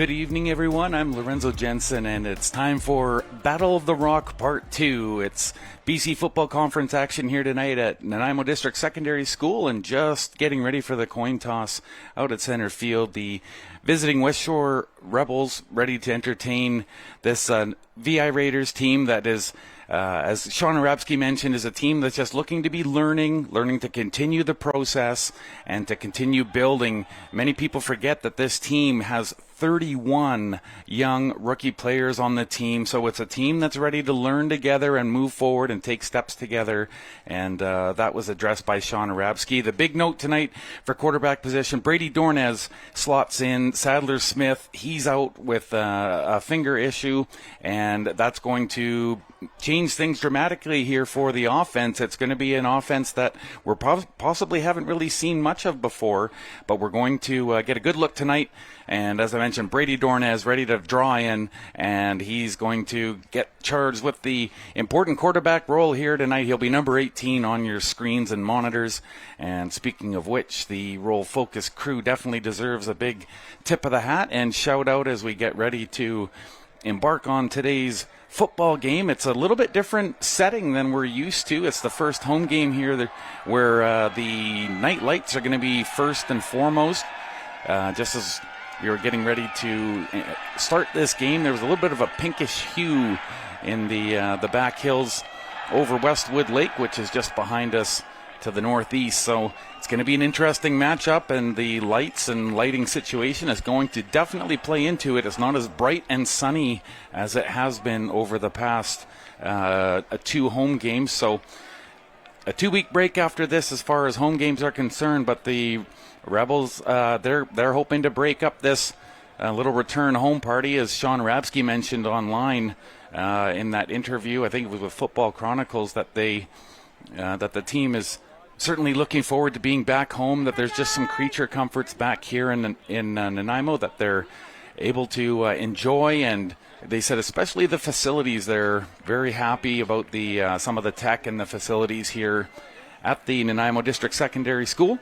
Good evening, everyone. I'm Lorenzo Jensen, and it's time for Battle of the Rock Part 2. It's BC Football Conference action here tonight at Nanaimo District Secondary School, and just getting ready for the coin toss out at center field. The visiting Westshore Rebels ready to entertain this VI Raiders team that is, as Sean Arabsky mentioned, is a team that's just looking to be learning to continue the process and to continue building. Many people forget that this team has 31 young rookie players on the team, so it's a team that's ready to learn together and move forward and take steps together, and that was addressed by Sean Arabsky. The big note tonight for quarterback position, Brady Dornez slots in. Sadler Smith, he's out with a finger issue, and that's going to change things dramatically here for the offense. It's going to be an offense that we're possibly haven't really seen much of before, but we're going to get a good look tonight. And as I mentioned, Brady Dornez ready to draw in, and he's going to get charged with the important quarterback role here tonight. He'll be number 18 on your screens and monitors. And speaking of which, the Roll Focus crew definitely deserves a big tip of the hat and shout out as we get ready to embark on today's football game. It's a little bit different setting than we're used to. It's the first home game here where the night lights are going to be first and foremost. Just as we were getting ready to start this game, there was a little bit of a pinkish hue in the back hills over Westwood Lake, which is just behind us to the northeast. So it's going to be an interesting matchup, and the lights and lighting situation is going to definitely play into it. It's not as bright and sunny as it has been over the past 2 home games. So a 2-week break after this as far as home games are concerned, but the Rebels, they're hoping to break up this little return home party, as Sean Arabsky mentioned online in that interview. I think it was with Football Chronicles that the team is certainly looking forward to being back home, that there's just some creature comforts back here in Nanaimo that they're able to enjoy. And they said especially the facilities, they're very happy about the some of the tech and the facilities here at the Nanaimo District Secondary School.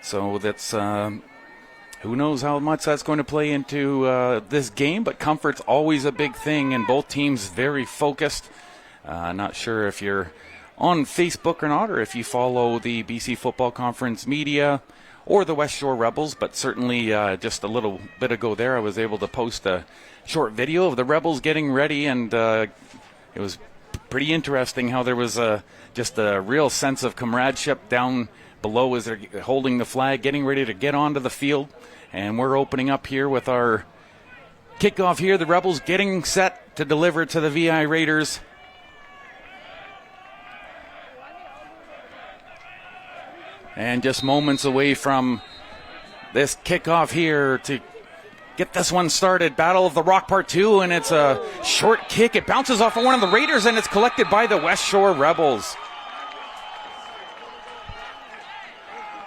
So that's who knows how much that's going to play into this game, but comfort's always a big thing, and both teams very focused. Not sure if you're on Facebook or not, or if you follow the BC Football Conference media or the Westshore Rebels, but certainly just a little bit ago there I was able to post a short video of the Rebels getting ready, and it was pretty interesting how there was just a real sense of comradeship down below as they're holding the flag, getting ready to get onto the field. And we're opening up here with our kickoff here. The Rebels getting set to deliver to the VI Raiders. And just moments away from this kickoff here to get this one started. Battle of the Rock Part 2, and it's a short kick. It bounces off of one of the Raiders, and it's collected by the Westshore Rebels.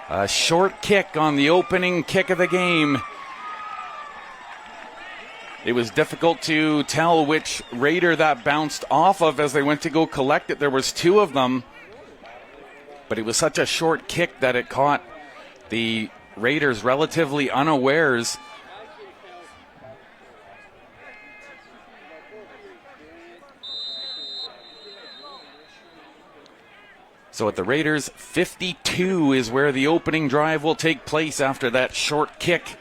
A short kick on the opening kick of the game. It was difficult to tell which Raider that bounced off of as they went to go collect it. There was 2 of them, but it was such a short kick that it caught the Raiders relatively unawares. So at the Raiders, 52 is where the opening drive will take place after that short kick.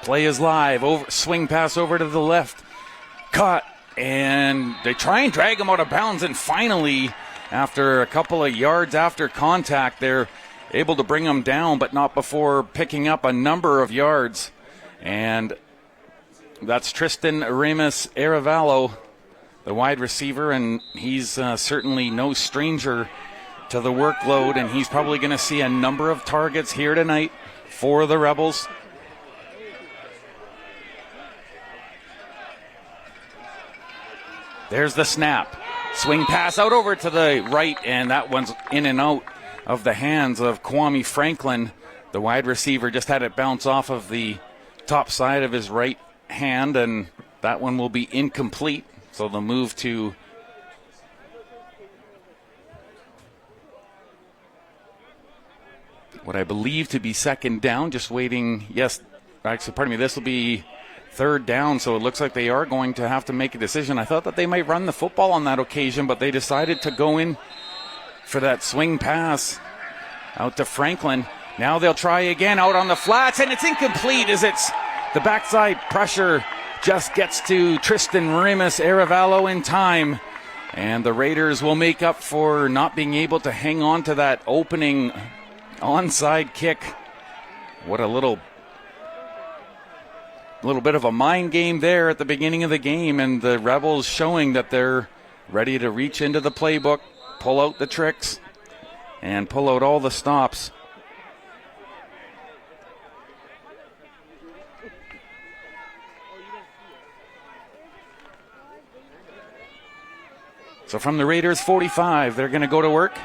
Play is live. Swing pass over to the left. Caught. And they try and drag him out of bounds. And finally, after a couple of yards after contact, they're able to bring him down, but not before picking up a number of yards. And that's Tristan Remus Aravallo, the wide receiver, and he's certainly no stranger to the workload, and he's probably going to see a number of targets here tonight for the Rebels. There's the snap. Swing pass out over to the right, and that one's in and out of the hands of Kwame Franklin. The wide receiver just had it bounce off of the top side of his right hand, and that one will be incomplete. So the move to what I believe to be second down. Just waiting. Yes, actually, pardon me. This will be third down, so it looks like they are going to have to make a decision. I thought that they might run the football on that occasion, but they decided to go in for that swing pass out to Franklin. Now they'll try again out on the flats, and it's incomplete as it's the backside pressure just gets to Tristan Remus Aravallo in time. And the Raiders will make up for not being able to hang on to that opening onside kick. What a little bit of a mind game there at the beginning of the game, and the Rebels showing that they're ready to reach into the playbook, pull out the tricks, and pull out all the stops. So from the Raiders 45, they're going to go to work.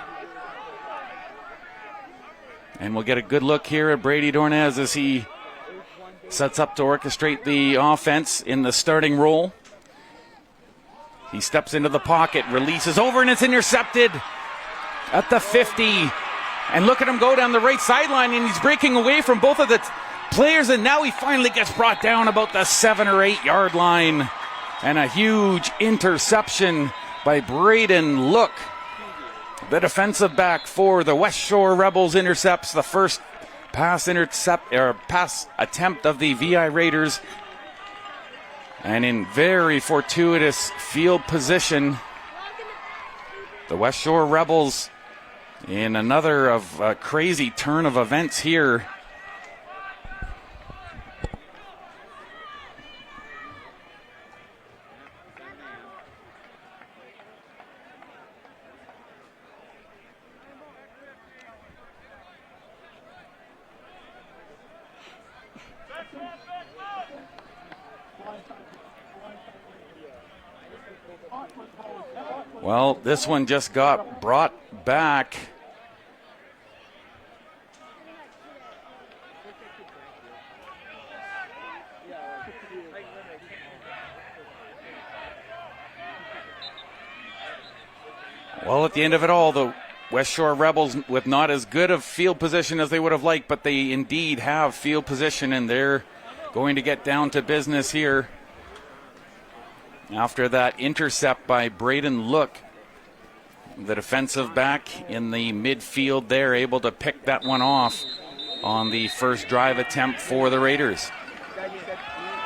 And we'll get a good look here at Brady Dornez as he sets up to orchestrate the offense in the starting role. He steps into the pocket, releases over, and it's intercepted at the 50. And look at him go down the right sideline, and he's breaking away from both of the players, and now he finally gets brought down about the 7 or 8 yard line. And a huge interception by Braden Look. The defensive back for the Westshore Rebels intercepts the first pass attempt of the VI Raiders. And in very fortuitous field position, the Westshore Rebels in another of a crazy turn of events here. Well, this one just got brought back. Well, at the end of it all, the Westshore Rebels with not as good of field position as they would have liked, but they indeed have field position, and they're going to get down to business here. After that intercept by Braden Look, the defensive back in the midfield there, able to pick that one off on the first drive attempt for the Raiders.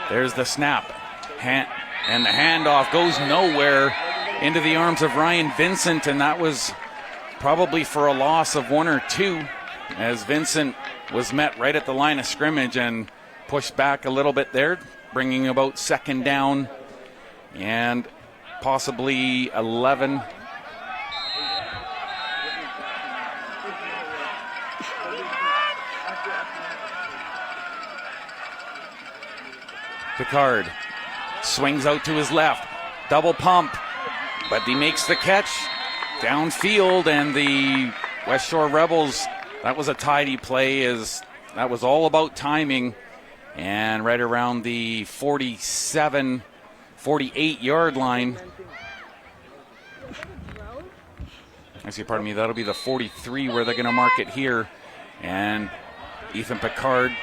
There's the snap, and the handoff goes nowhere into the arms of Ryan Vincent, and that was probably for a loss of 1 or 2, as Vincent was met right at the line of scrimmage and pushed back a little bit there, bringing about second down and possibly 11. Picard swings out to his left, double pump, but he makes the catch downfield, and the Westshore Rebels, that was a tidy play, as that was all about timing, and right around the 47, 48 yard line. Actually, pardon me, that'll be the 43 where they're going to mark it here. And Ethan Picard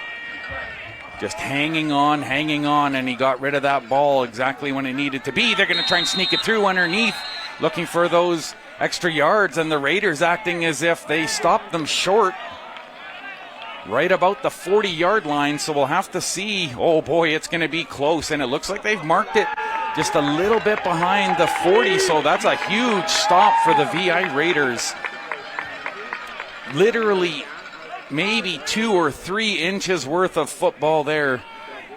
just hanging on, and he got rid of that ball exactly when it needed to be. They're going to try and sneak it through underneath, looking for those extra yards, and the Raiders acting as if they stopped them short right about the 40 yard line. So we'll have to see. Oh boy, it's going to be close, and it looks like they've marked it just a little bit behind the 40, so that's a huge stop for the VI Raiders. Literally maybe 2 or 3 inches worth of football there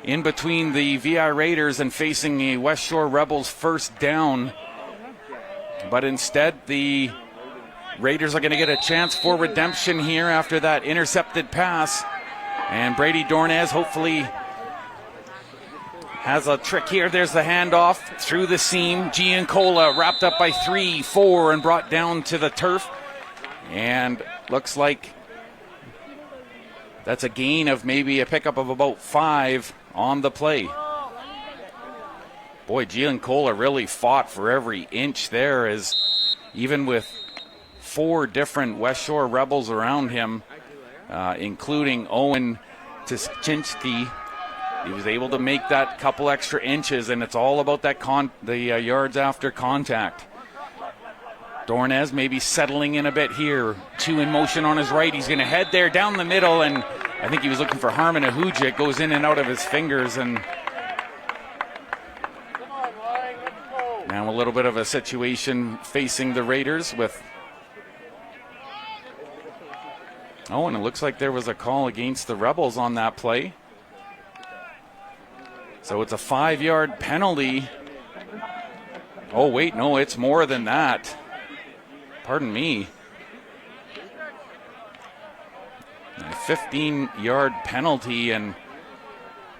in between the VI Raiders and facing a Westshore Rebels first down. But instead, the Raiders are going to get a chance for redemption here after that intercepted pass. And Brady Dornez hopefully has a trick here. There's the handoff through the seam. Giancola wrapped up by 3, 4, and brought down to the turf. And looks like that's a gain of maybe a pickup of about 5 on the play. Boy, Giancola really fought for every inch there, as even with 4 different Westshore Rebels around him, including Owen Tuschinski. He was able to make that couple extra inches, and it's all about that yards after contact. Dornez maybe settling in a bit here. 2 in motion on his right. He's going to head there down the middle, and I think he was looking for Harmon Ahuja. It goes in and out of his fingers, and now a little bit of a situation facing the Raiders with... Oh, and it looks like there was a call against the Rebels on that play. So it's a 5-yard penalty. Oh, wait, no, it's more than that. Pardon me. A 15-yard penalty and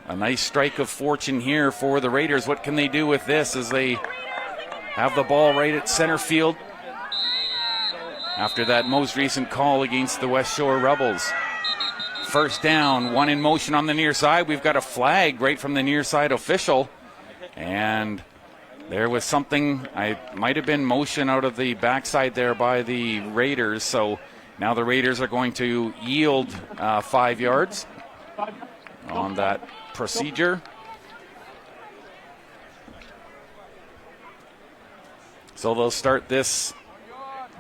a nice strike of fortune here for the Raiders. What can they do with this as they have the ball right at center field after that most recent call against the Westshore Rebels? First down, 1 in motion on the near side. We've got a flag right from the near side official. And there was something, I might have been motion out of the backside there by the Raiders. So now the Raiders are going to yield 5 yards on that procedure. So they'll start this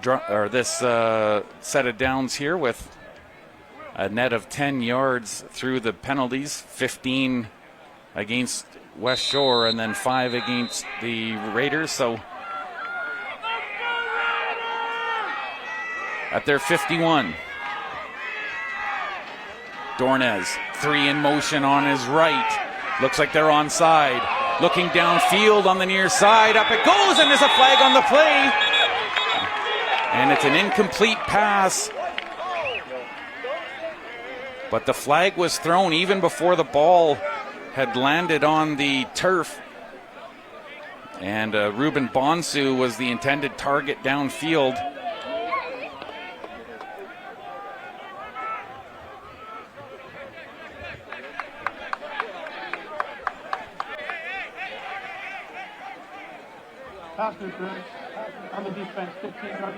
set of downs here with a net of 10 yards through the penalties, 15 against Westshore and then 5 against the Raiders. So at their 51, Dornez, 3 in motion on his right. Looks like they're onside. Looking downfield on the near side. Up it goes, and there's a flag on the play. And it's an incomplete pass. But the flag was thrown even before the ball had landed on the turf. And Ruben Bonsu was the intended target downfield. On the defense, 15-yard.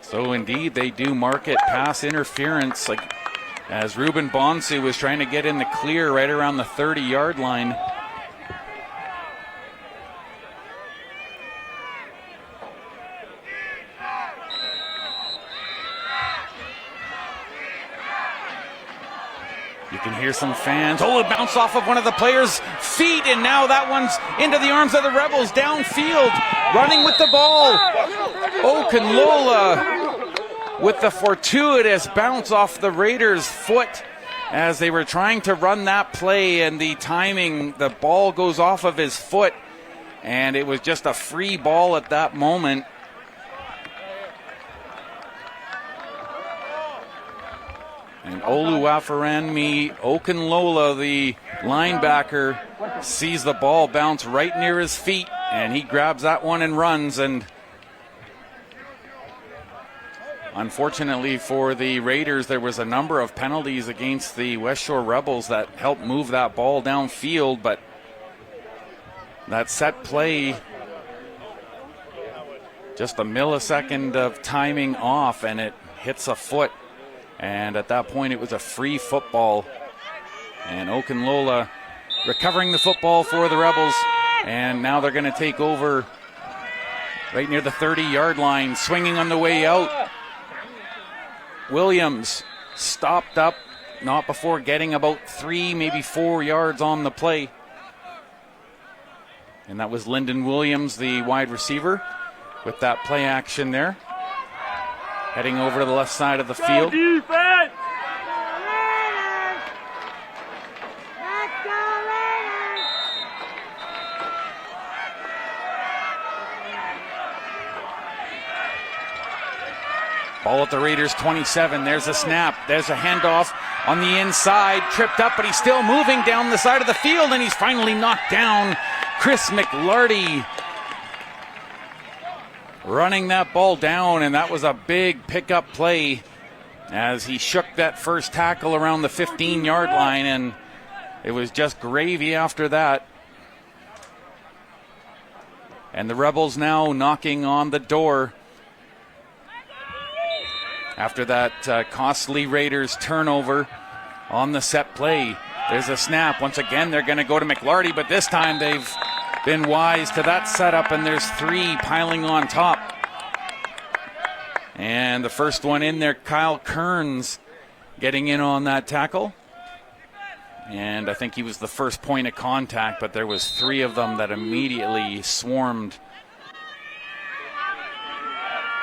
So indeed, they do mark it pass interference, like as Ruben Bonsu was trying to get in the clear right around the 30-yard line. You can hear some fans. Oh, it bounced off of one of the players' feet, and now that one's into the arms of the Rebels downfield, running with the ball. Okunlola with the fortuitous bounce off the Raiders' foot as they were trying to run that play, and the timing, the ball goes off of his foot, and it was just a free ball at that moment. And Oluwaferenmi Okunlola, the linebacker, sees the ball bounce right near his feet, and he grabs that one and runs. And unfortunately for the Raiders, there was a number of penalties against the Westshore Rebels that helped move that ball downfield, but that set play, just a millisecond of timing off, and it hits a foot. And at that point, it was a free football. And Okunlola recovering the football for the Rebels. And now they're going to take over right near the 30-yard line, swinging on the way out. Williams stopped up, not before getting about 3, maybe 4 yards on the play. And that was Lyndon Williams, the wide receiver, with that play action there. Heading over to the left side of the field. Ball at the Raiders 27. There's a snap. There's a handoff on the inside. Tripped up, but he's still moving down the side of the field, and he's finally knocked down. Chris McLarty running that ball down, and that was a big pickup play as he shook that first tackle around the 15-yard line, and it was just gravy after that. And the Rebels now knocking on the door after that costly Raiders turnover on the set play. There's a snap. Once again, they're going to go to McLarty, but this time they've been wise to that setup, and there's 3 piling on top. And the first one in there, Kyle Kearns getting in on that tackle. And I think he was the first point of contact, but there was 3 of them that immediately swarmed.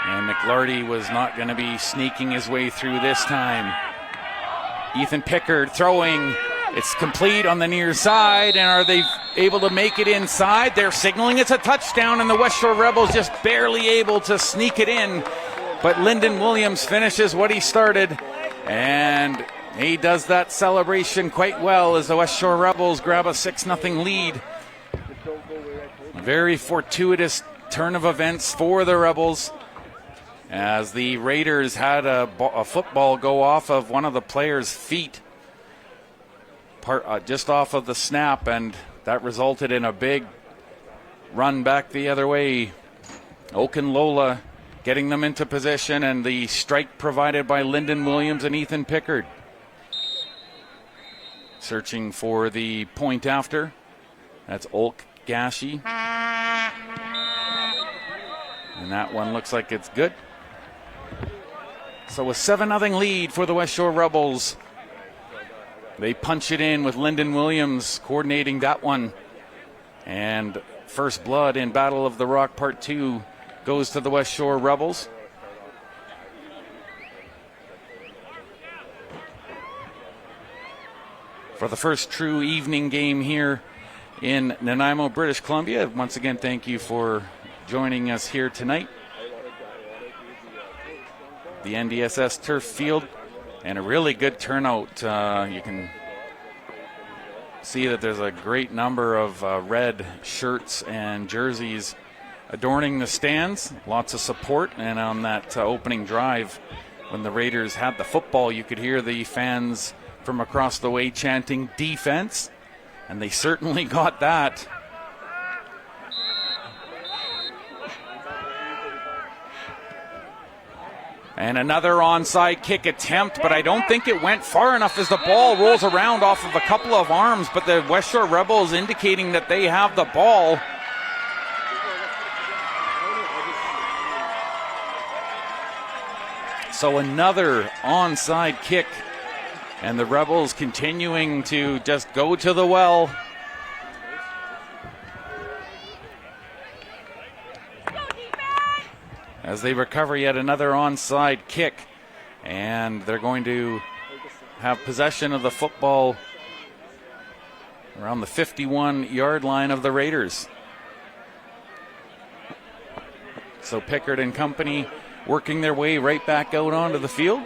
And McLarty was not going to be sneaking his way through this time. Ethan Pickard throwing. It's complete on the near side, and are they able to make it inside? They're signaling it's a touchdown, and the Westshore Rebels just barely able to sneak it in. But Lyndon Williams finishes what he started, and he does that celebration quite well as the Westshore Rebels grab a 6-0 lead. Very fortuitous turn of events for the Rebels, as the Raiders had a football go off of one of the players' feet, just off of the snap, and that resulted in a big run back the other way. Okunlola getting them into position, and the strike provided by Lyndon Williams and Ethan Pickard. Searching for the point after. That's Olk Gashi. And that one looks like it's good. So a 7-0 lead for the Westshore Rebels. They punch it in with Lyndon Williams coordinating that one. And first blood in Battle of the Rock Part 2 goes to the Westshore Rebels. For the first true evening game here in Nanaimo, British Columbia. Once again, thank you for joining us here tonight. The NDSS turf field, and a really good turnout. You can see that there's a great number of red shirts and jerseys adorning the stands. Lots of support, and on that opening drive, when the Raiders had the football, you could hear the fans from across the way chanting defense, and they certainly got that. And another onside kick attempt, but I don't think it went far enough as the ball rolls around off of a couple of arms, but the Westshore Rebels indicating that they have the ball. So another onside kick, and the Rebels continuing to just go to the well. As they recover yet another onside kick, and they're going to have possession of the football around the 51-yard line of the Raiders. So Pickard and company working their way right back out onto the field.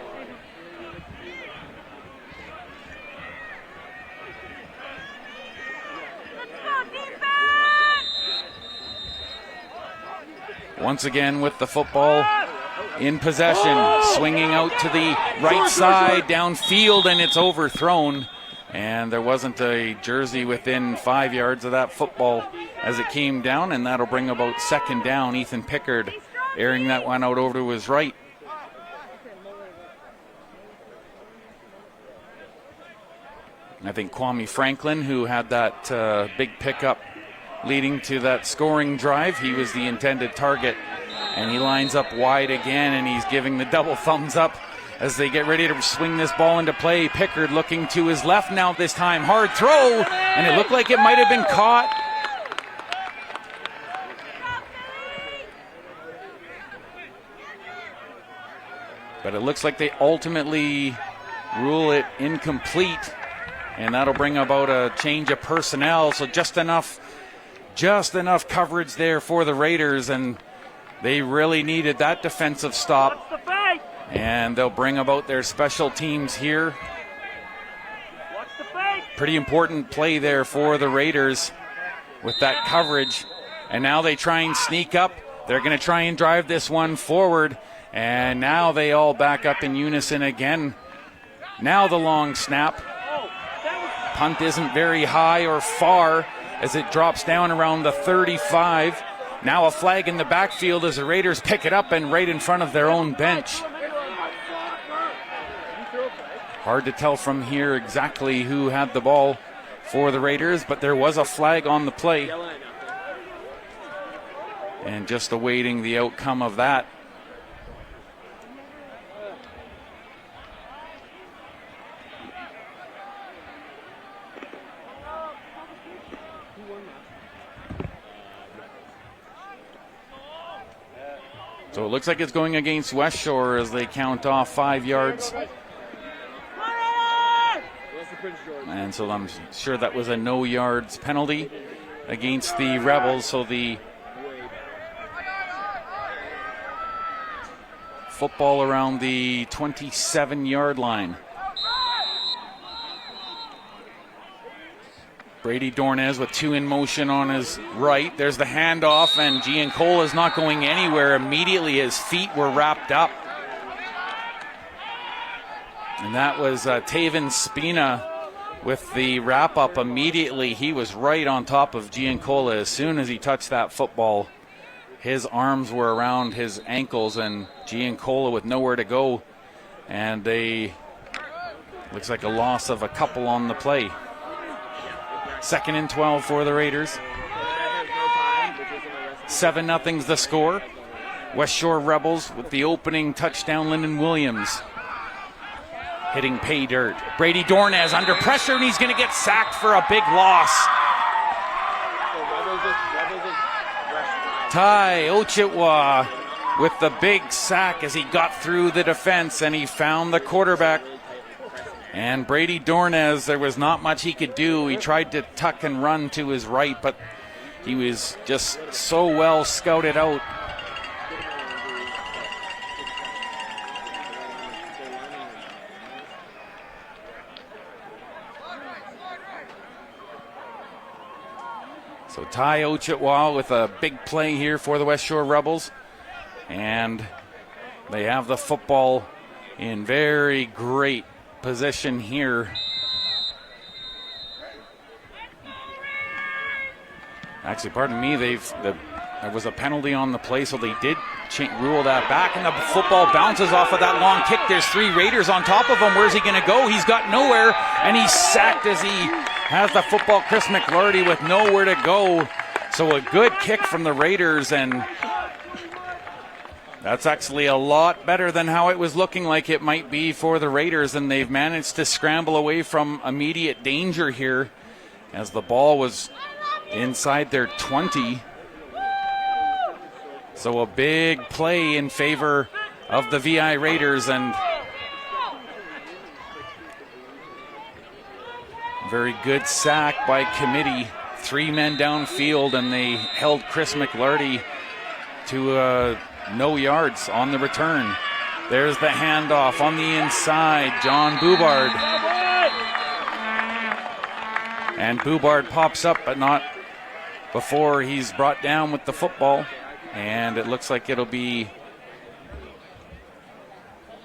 Once again with the football in possession, swinging out to the right side, downfield, and it's overthrown. And there wasn't a jersey within 5 yards of that football as it came down, and that'll bring about second down. Ethan Pickard airing that one out over to his right. I think Kwame Franklin, who had that big pickup leading to that scoring drive, he was the intended target, and he lines up wide again, and he's giving the double thumbs up as they get ready to swing this ball into play. Pickard looking to his left now this time. Hard throw, and it looked like it might have been caught. But it looks like they ultimately rule it incomplete, and that'll bring about a change of personnel. So just enough coverage there for the Raiders, and they really needed that defensive stop. And they'll bring about their special teams here. Pretty important play there for the Raiders with that coverage. And now they try and sneak up. They're going to try and drive this one forward. And now they all back up in unison again. Now the long snap. Punt isn't very high or far as it drops down around the 35. Now a flag in the backfield as the Raiders pick it up and right in front of their own bench. Hard to tell from here exactly who had the ball for the Raiders, but there was a flag on the play. And just awaiting the outcome of that. So it looks like it's going against Westshore as they count off 5 yards. And so I'm sure that was a no yards penalty against the Rebels. So the football around the 27-yard line. Brady Dornez with 2 in motion on his right. There's the handoff, and Giancola is not going anywhere. Immediately his feet were wrapped up. And that was Taven Spina with the wrap-up immediately. He was right on top of Giancola. As soon as he touched that football, his arms were around his ankles, and Giancola with nowhere to go. And looks like a loss of a couple on the play. 2nd and 12 for the Raiders. 7-0's the score. Westshore Rebels with the opening touchdown, Lyndon Williams hitting pay dirt. Brady Dornez under pressure, and he's going to get sacked for a big loss. Ty Ochitwa with the big sack as he got through the defense, and he found the quarterback. And Brady Dornez, there was not much he could do. He tried to tuck and run to his right, but he was just so well scouted out. So Ty Ochitwa with a big play here for the Westshore Rebels. And they have the football in very great position here. Actually, pardon me, there was a penalty on the play, so they did rule that back, and the football bounces off of that long kick. There's 3 Raiders on top of him. Where's he going to go? He's got nowhere, and he's sacked as he has the football. Chris McLarty with nowhere to go. So a good kick from the Raiders, and that's actually a lot better than how it was looking like it might be for the Raiders, and they've managed to scramble away from immediate danger here as the ball was inside their 20. So a big play in favor of the VI Raiders, and very good sack by committee. 3 men downfield, and they held Chris McLarty to no yards on the return. There's the handoff on the inside. John Boubard. And Boubard pops up, but not before he's brought down with the football. And it looks like it'll be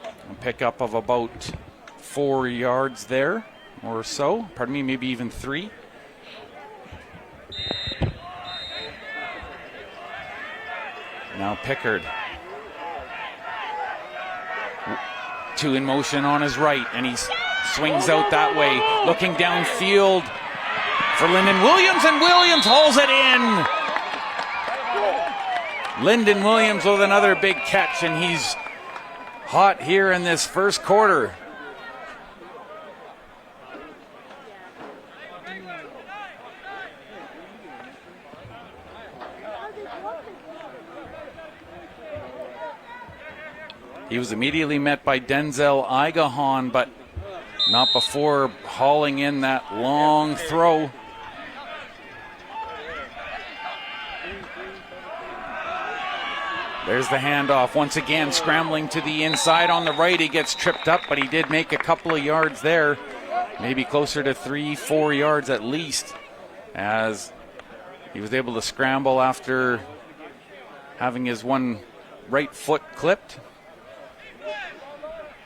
a pickup of about 4 yards there or so. Pardon me, maybe even 3. Now Pickard. 2 in motion on his right, and he swings out that way, looking downfield for Lyndon Williams, and Williams hauls it in. Lyndon Williams with another big catch, and he's hot here in this first quarter. He was immediately met by Denzel Igahan, but not before hauling in that long throw. There's the handoff. Once again, scrambling to the inside on the right. He gets tripped up, but he did make a couple of yards there. Maybe closer to 3-4 yards at least, as he was able to scramble after having his one right foot clipped.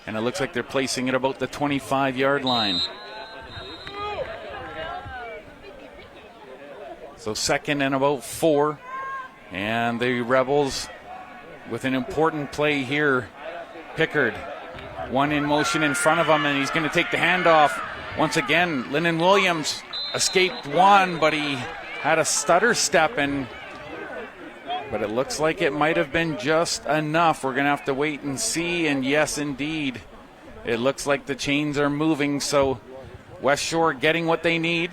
And it looks like they're placing it about the 25-yard line. So 2nd and about 4. And the Rebels with an important play here. Pickard One in motion in front of him, and he's going to take the handoff. Once again, Lyndon Williams escaped one, but he had a stutter step, but it looks like it might have been just enough. We're going to have to wait and see, and yes, indeed, it looks like the chains are moving, so Westshore getting what they need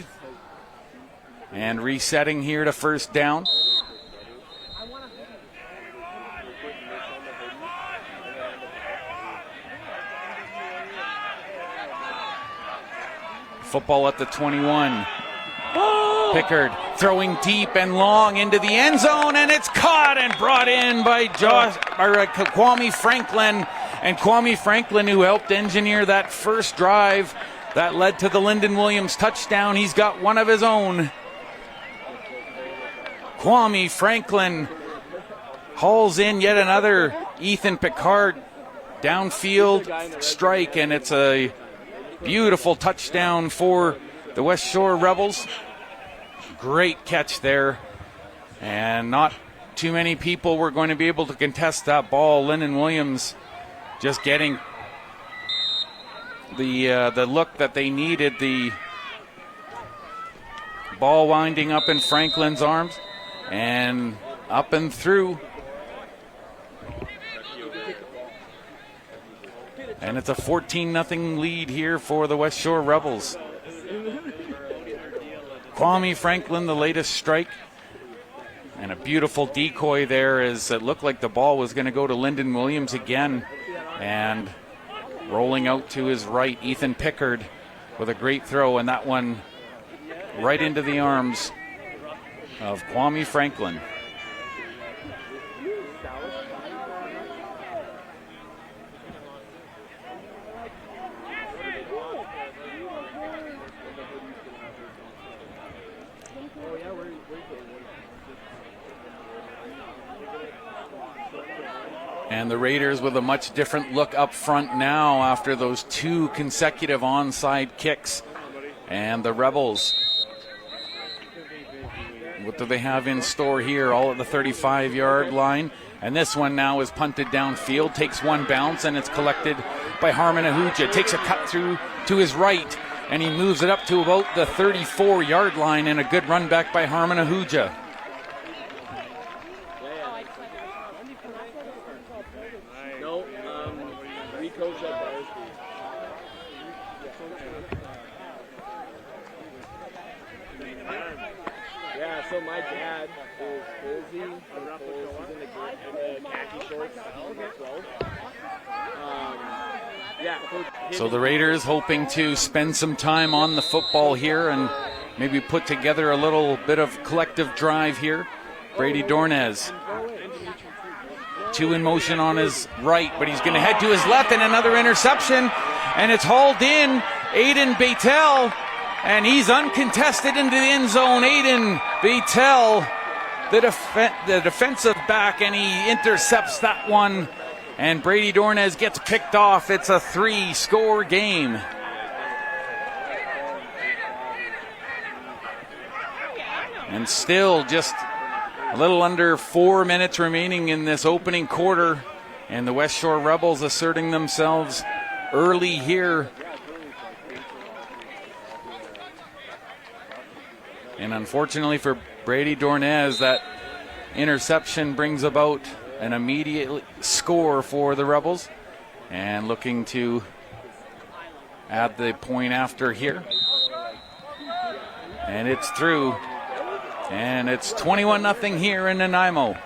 and resetting here to first down. Football at the 21. Pickard throwing deep and long into the end zone, and it's caught and brought in by Kwame Franklin. And Kwame Franklin, who helped engineer that first drive that led to the Lyndon Williams touchdown. He's got one of his own. Kwame Franklin hauls in yet another Ethan Pickard downfield strike, and it's a beautiful touchdown for the Westshore Rebels. Great catch there, and not too many people were going to be able to contest that ball. Lyndon Williams just getting the look that they needed. The ball winding up in Franklin's arms and up and through. And it's a 14-0 lead here for the Westshore Rebels. Kwame Franklin, the latest strike. And a beautiful decoy there as it looked like the ball was going to go to Lyndon Williams again. And rolling out to his right, Ethan Pickard with a great throw. And that one right into the arms of Kwame Franklin. And the Raiders with a much different look up front now after those two consecutive onside kicks. And the Rebels, what do they have in store here? All at the 35-yard line. And this one now is punted downfield, takes one bounce, and it's collected by Harmon Ahuja. Takes a cut through to his right, and he moves it up to about the 34-yard line, and a good run back by Harmon Ahuja. Yeah, so my dad is Izzy, he's in the khaki shorts, 12. So the Raiders hoping to spend some time on the football here and maybe put together a little bit of collective drive here. Brady Dornez, two in motion on his right, but he's going to head to his left, and another interception, and it's hauled in. Aiden Beitel, and he's uncontested into the end zone. Aiden Beitel, the defensive back, and he intercepts that one. And Brady Dornez gets picked off. It's a 3-score game. And still just a little under 4 minutes remaining in this opening quarter. And the Westshore Rebels asserting themselves early here. And unfortunately for Brady Dornez, that interception brings about an immediate score for the Rebels. And looking to add the point after here. And it's through. And it's 21-0 here in Nanaimo.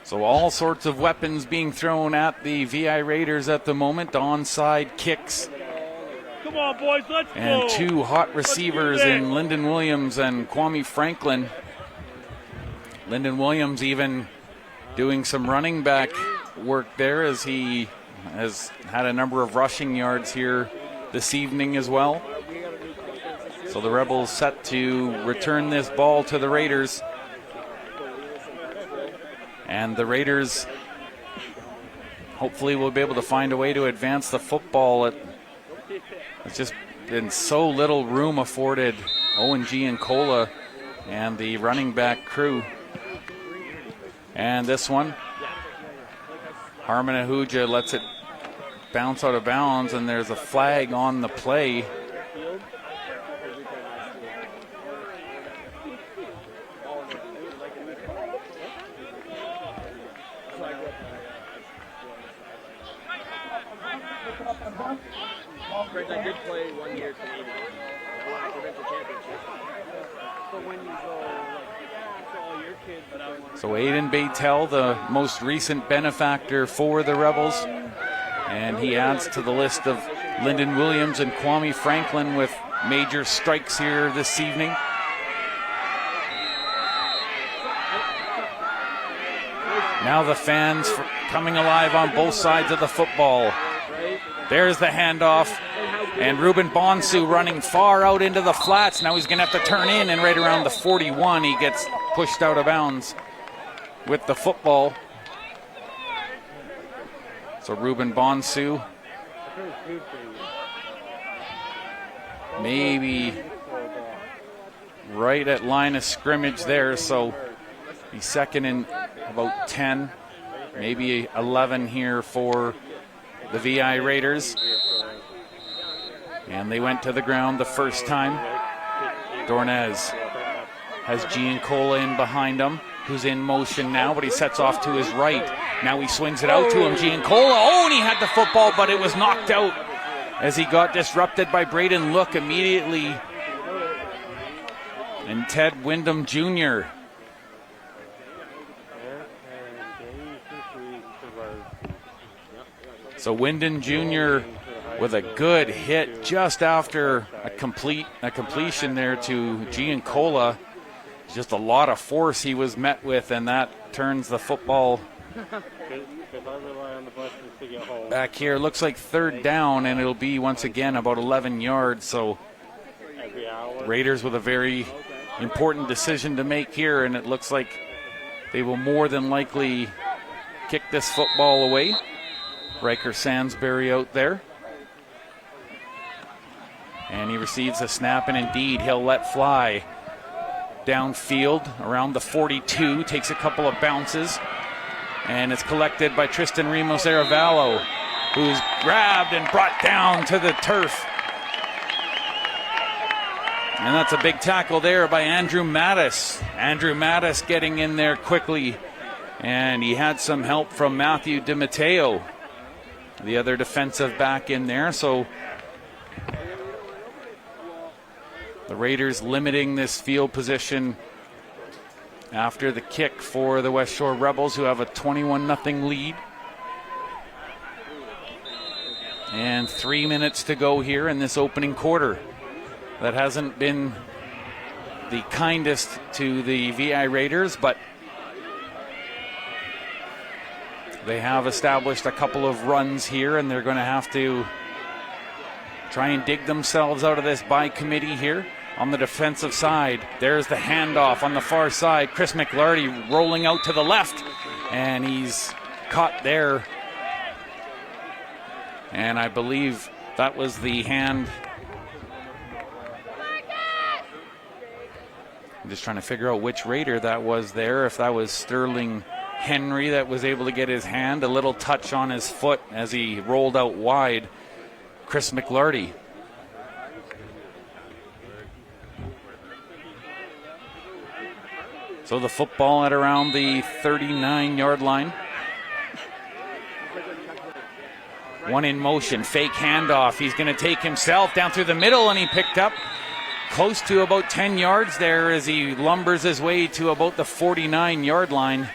So all sorts of weapons being thrown at the VI Raiders at the moment. Onside kicks. Come on, boys, let's go. And two hot receivers in Lyndon Williams and Kwame Franklin. Lyndon Williams even doing some running back work there as he has had a number of rushing yards here this evening as well. So the Rebels set to return this ball to the Raiders. And the Raiders hopefully will be able to find a way to advance the football. It's just been so little room afforded Owen Giancola and the running back crew. And this one, Harmon Ahuja lets it bounce out of bounds, and there's a flag on the play. I did play 1 year Canadian. Provincial championship. So when you go to all your kids, so Aiden Baytel, the most recent benefactor for the Rebels, and he adds to the list of Lyndon Williams and Kwame Franklin with major strikes here this evening. Now the fans coming alive on both sides of the football. There's the handoff, and Ruben Bonsu running far out into the flats. Now he's going to have to turn in, and right around the 41, he gets pushed out of bounds with the football. So Ruben Bonsu, maybe right at line of scrimmage there, so he's second and about 10, maybe 11 here for the VI Raiders. And they went to the ground the first time. Dornez has Giancola in behind him, who's in motion now, but he sets off to his right. Now he swings it out to him, Giancola. Oh, and he had the football, but it was knocked out as he got disrupted by Braden Look immediately. And Ted Wyndham Jr. So Wyndham Jr. with a good hit just after a completion there to Giancola. Just a lot of force he was met with, and that turns the football back here. Looks like third down, and it'll be once again about 11 yards. So Raiders with a very important decision to make here, and it looks like they will more than likely kick this football away. Riker Sansbury out there. And he receives a snap, and indeed he'll let fly downfield around the 42, takes a couple of bounces, and it's collected by Tristan Ramos Aravallo, who's grabbed and brought down to the turf. And that's a big tackle there by Andrew Mattis. Andrew Mattis getting in there quickly, and he had some help from Matthew DiMatteo, the other defensive back in there. So the Raiders limiting this field position after the kick for the Westshore Rebels, who have a 21-0 lead. And 3 minutes to go here in this opening quarter. That hasn't been the kindest to the VI Raiders, but they have established a couple of runs here, and they're going to have to try and dig themselves out of this by committee here. On the defensive side, there's the handoff on the far side. Chris McLarty rolling out to the left, and he's caught there. And I believe that was the hand. I'm just trying to figure out which Raider that was there. If that was Sterling Henry that was able to get his hand, a little touch on his foot as he rolled out wide. Chris McLarty. So the football at around the 39-yard line. One in motion, fake handoff. He's going to take himself down through the middle, and he picked up close to about 10 yards there as he lumbers his way to about the 49-yard line.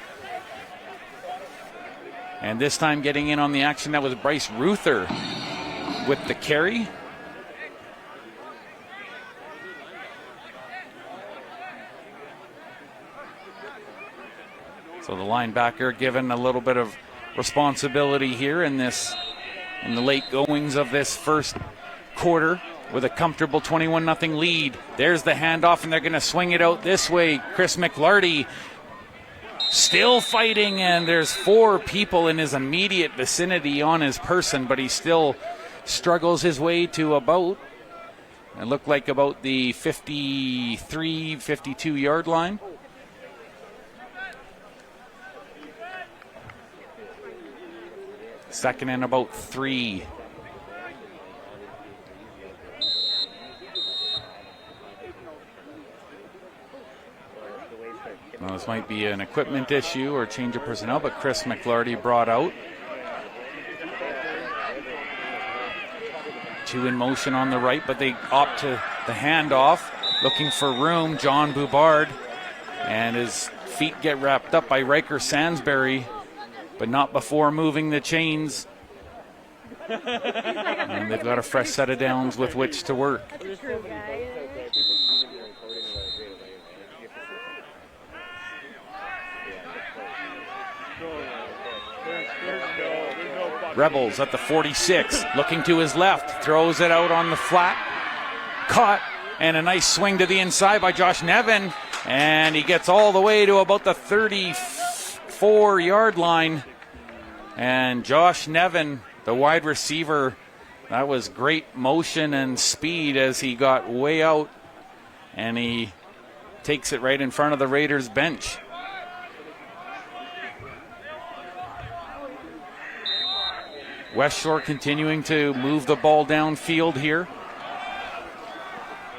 And this time getting in on the action, that was Bryce Ruther with the carry. So the linebacker given a little bit of responsibility here in the late goings of this first quarter with a comfortable 21-0 lead. There's the handoff, and they're going to swing it out this way. Chris McLarty still fighting, and there's 4 people in his immediate vicinity on his person, but he still struggles his way to about It looked like about the 53, 52-yard line. Second and about 3. Well, this might be an equipment issue or change of personnel, but Chris McLarty brought out. 2 in motion on the right, but they opt to the handoff, looking for room. John Boubard, and his feet get wrapped up by Riker Sansbury, but not before moving the chains. And they've got a fresh set of downs with which to work. Rebels at the 46, looking to his left, throws it out on the flat, caught, and a nice swing to the inside by Josh Nevin, and he gets all the way to about the 34-yard line. And Josh Nevin, the wide receiver, that was great motion and speed as he got way out, and he takes it right in front of the Raiders bench. Westshore continuing to move the ball downfield here.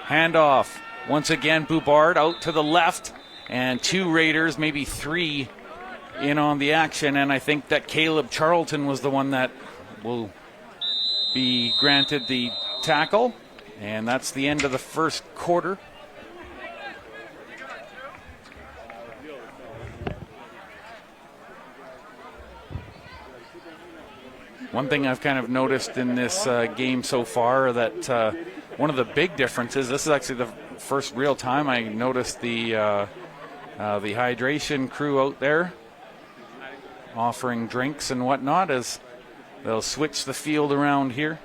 Handoff. Once again, Boubard out to the left. And 2 Raiders, maybe 3, in on the action. And I think that Caleb Charlton was the one that will be granted the tackle. And that's the end of the first quarter. One thing I've kind of noticed in this game so far that one of the big differences, this is actually the first real time I noticed the hydration crew out there offering drinks and whatnot, as they'll switch the field around here.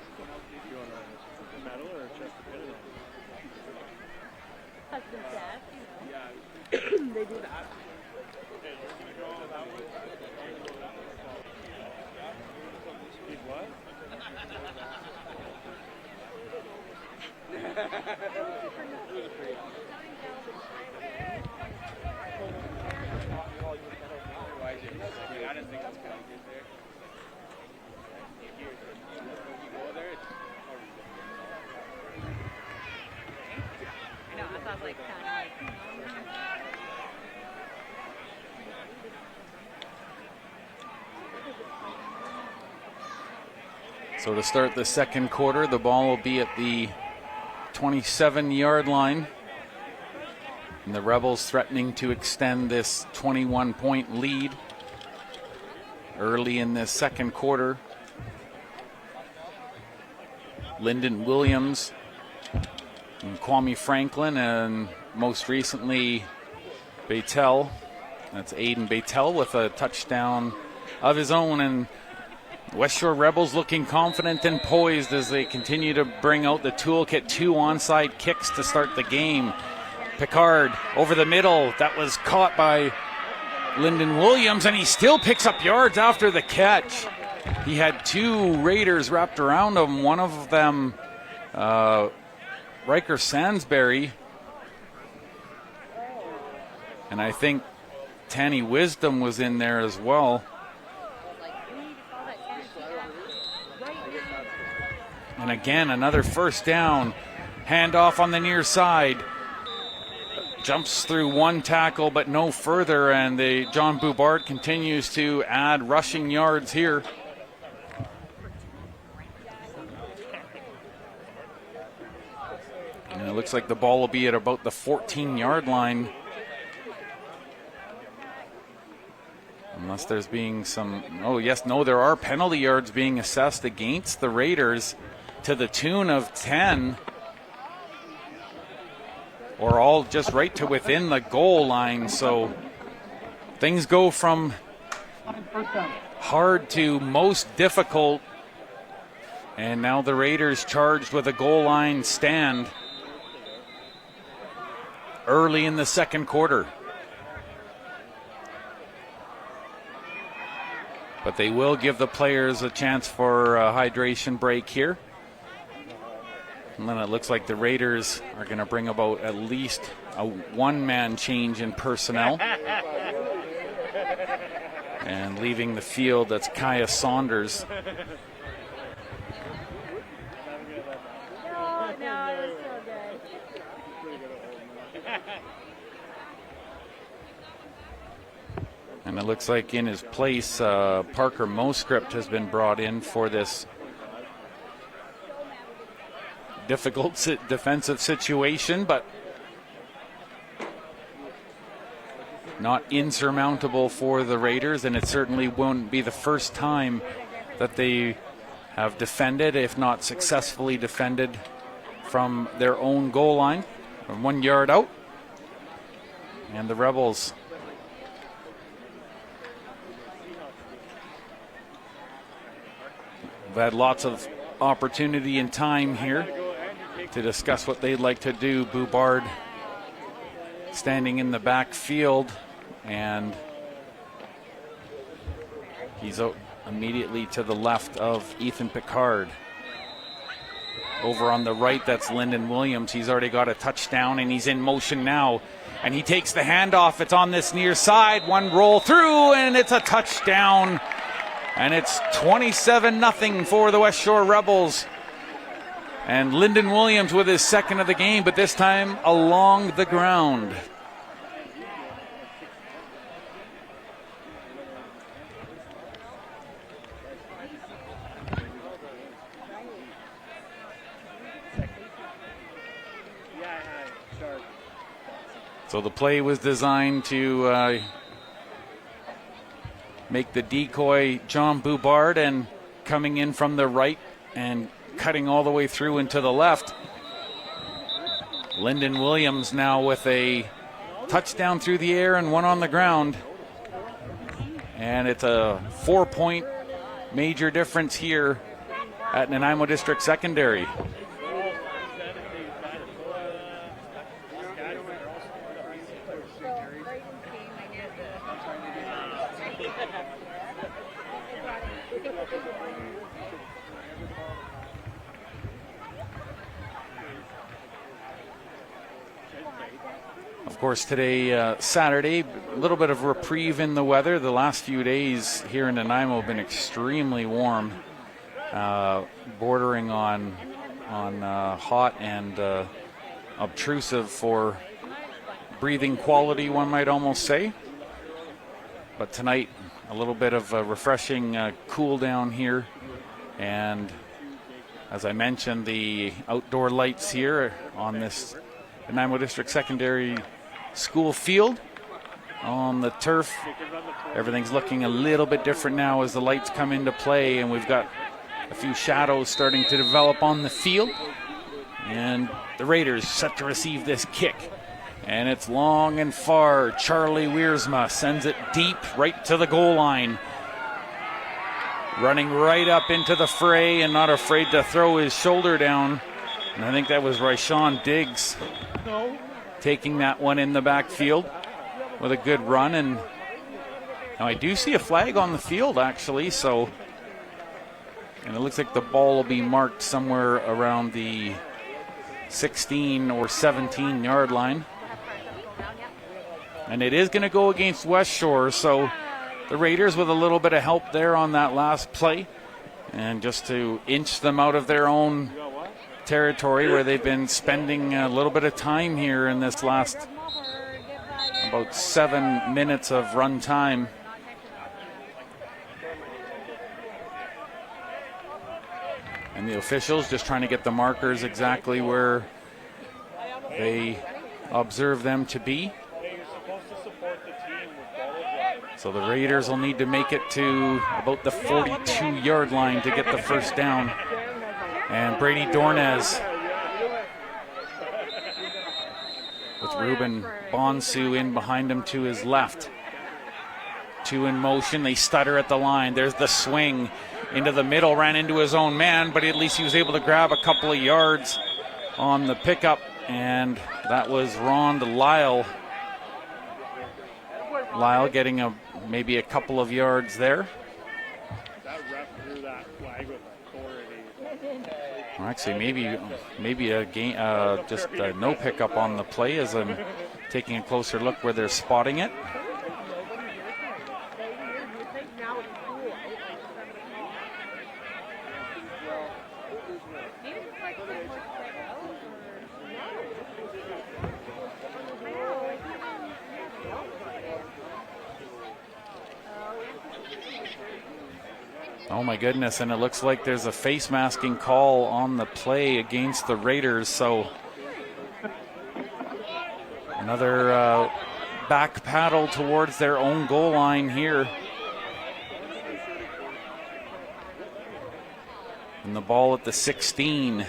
So to start the second quarter, the ball will be at the 27-yard line. And the Rebels threatening to extend this 21-point lead early in this second quarter. Lyndon Williams and Kwame Franklin, and most recently Baytel. That's Aiden Baytel with a touchdown of his own. And Westshore Rebels looking confident and poised as they continue to bring out the toolkit. 2 onside kicks to start the game. Picard over the middle. That was caught by Lyndon Williams, and he still picks up yards after the catch. He had 2 Raiders wrapped around him. One of them, Riker Sansbury. And I think Tanny Wisdom was in there as well. And again, another first down. Handoff on the near side. Jumps through 1 tackle, but no further. And John Boubard continues to add rushing yards here. And it looks like the ball will be at about the 14-yard line. Unless there's being some... there are penalty yards being assessed against the Raiders to the tune of 10, or all just right to within the goal line. So things go from hard to most difficult, and now the Raiders charged with a goal line stand early in the second quarter. But they will give the players a chance for a hydration break here. And then it looks like the Raiders are going to bring about at least a one-man change in personnel. And leaving the field, that's Kaya Saunders. No, it was so good. And it looks like in his place, Parker Moscript has been brought in for this difficult defensive situation, but not insurmountable for the Raiders, and it certainly won't be the first time that they have defended, if not successfully defended, from their own goal line, from 1 yard out. And the Rebels have had lots of opportunity and time here to discuss what they'd like to do. Boubard standing in the back field, and he's out immediately to the left of Ethan Picard. Over on the right, that's Lyndon Williams. He's already got a touchdown, and he's in motion now. And he takes the handoff. It's on this near side. One roll through, and it's a touchdown. And it's 27-0 for the Westshore Rebels. And Lyndon Williams with his second of the game, but this time along the ground. So the play was designed to make the decoy John Boubard, and coming in from the right and cutting all the way through into the left. Lyndon Williams now with a touchdown through the air and one on the ground. And it's a 4-point major difference here at Nanaimo District Secondary. Of course, today, Saturday, a little bit of reprieve in the weather. The last few days here in Nanaimo have been extremely warm, bordering on hot and obtrusive for breathing quality, one might almost say. But tonight, a little bit of a refreshing cool down here. And as I mentioned, the outdoor lights here on this Nanaimo District Secondary School field on the turf. Everything's looking a little bit different now as the lights come into play, and we've got a few shadows starting to develop on the field. And the Raiders set to receive this kick. And it's long and far. Charlie Wiersma sends it deep right to the goal line. Running right up into the fray and not afraid to throw his shoulder down. And I think that was Ryshawn Diggs taking that one in the backfield with a good run. And now I do see a flag on the field, actually. So, and it looks like the ball will be marked somewhere around the 16 or 17 yard line. And it is going to go against Westshore. So the Raiders with a little bit of help there on that last play. And just to inch them out of their own territory where they've been spending a little bit of time here in this last about 7 minutes of run time. And the officials just trying to get the markers exactly where they observe them to be. So the Raiders will need to make it to about the 42-yard line to get the first down. And Brady Dornez with Ruben Bonsu in behind him to his left. Two in motion. They stutter at the line. There's the swing into the middle. Ran into his own man, but at least he was able to grab a couple of yards on the pickup. And that was Ron Lyle. Lyle getting maybe a couple of yards there. That ref drew that flag with authority. Or actually, maybe a game, just no pickup on the play as I'm taking a closer look where they're spotting it. Oh my goodness, and it looks like there's a face masking call on the play against the Raiders, so another back paddle towards their own goal line here. And the ball at the 16.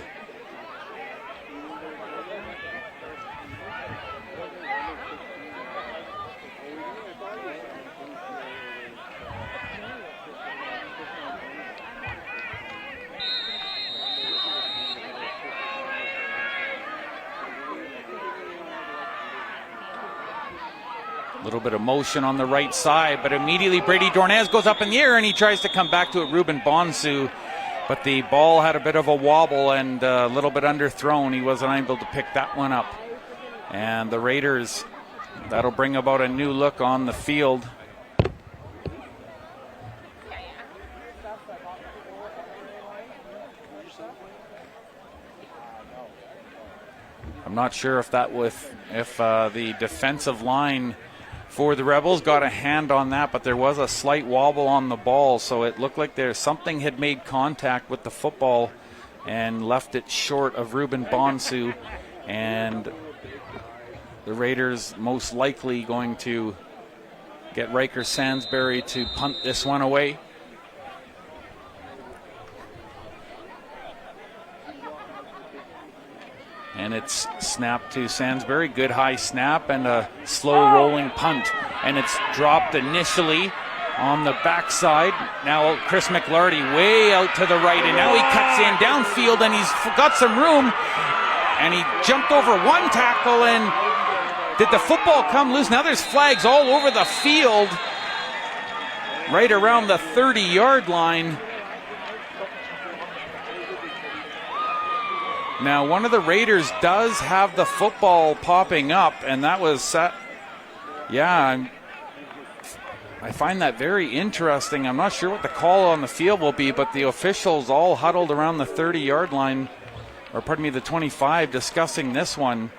A little bit of motion on the right side, but immediately Brady Dornez goes up in the air and he tries to come back to it, Ruben Bonsu. But the ball had a bit of a wobble and a little bit underthrown. He wasn't able to pick that one up. And the Raiders, that'll bring about a new look on the field. I'm not sure if the defensive line for the Rebels got a hand on that, but there was a slight wobble on the ball, so it looked like something had made contact with the football and left it short of Ruben Bonsu, and the Raiders most likely going to get Riker Sansbury to punt this one away. And it's snapped to Sansbury. Good high snap and a slow rolling punt. And it's dropped initially on the backside. Now Chris McLarty way out to the right. And now he cuts in downfield and he's got some room. And he jumped over one tackle. And did the football come loose? Now there's flags all over the field. Right around the 30-yard line. Now, one of the Raiders does have the football popping up, and that was set. Yeah, I find that very interesting. I'm not sure what the call on the field will be, but the officials all huddled around the 30-yard line, or pardon me, the 25, discussing this one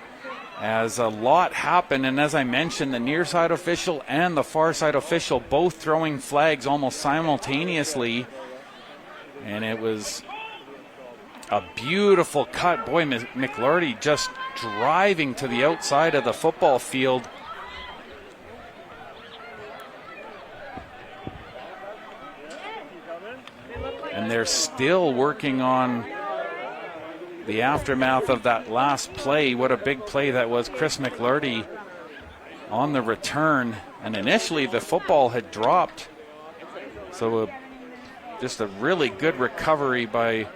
as a lot happened. And as I mentioned, the near side official and the far side official both throwing flags almost simultaneously, and it was a beautiful cut. Boy, McLarty just driving to the outside of the football field. And they're still working on the aftermath of that last play. What a big play that was. Chris McLarty on the return. And initially the football had dropped. So just a really good recovery by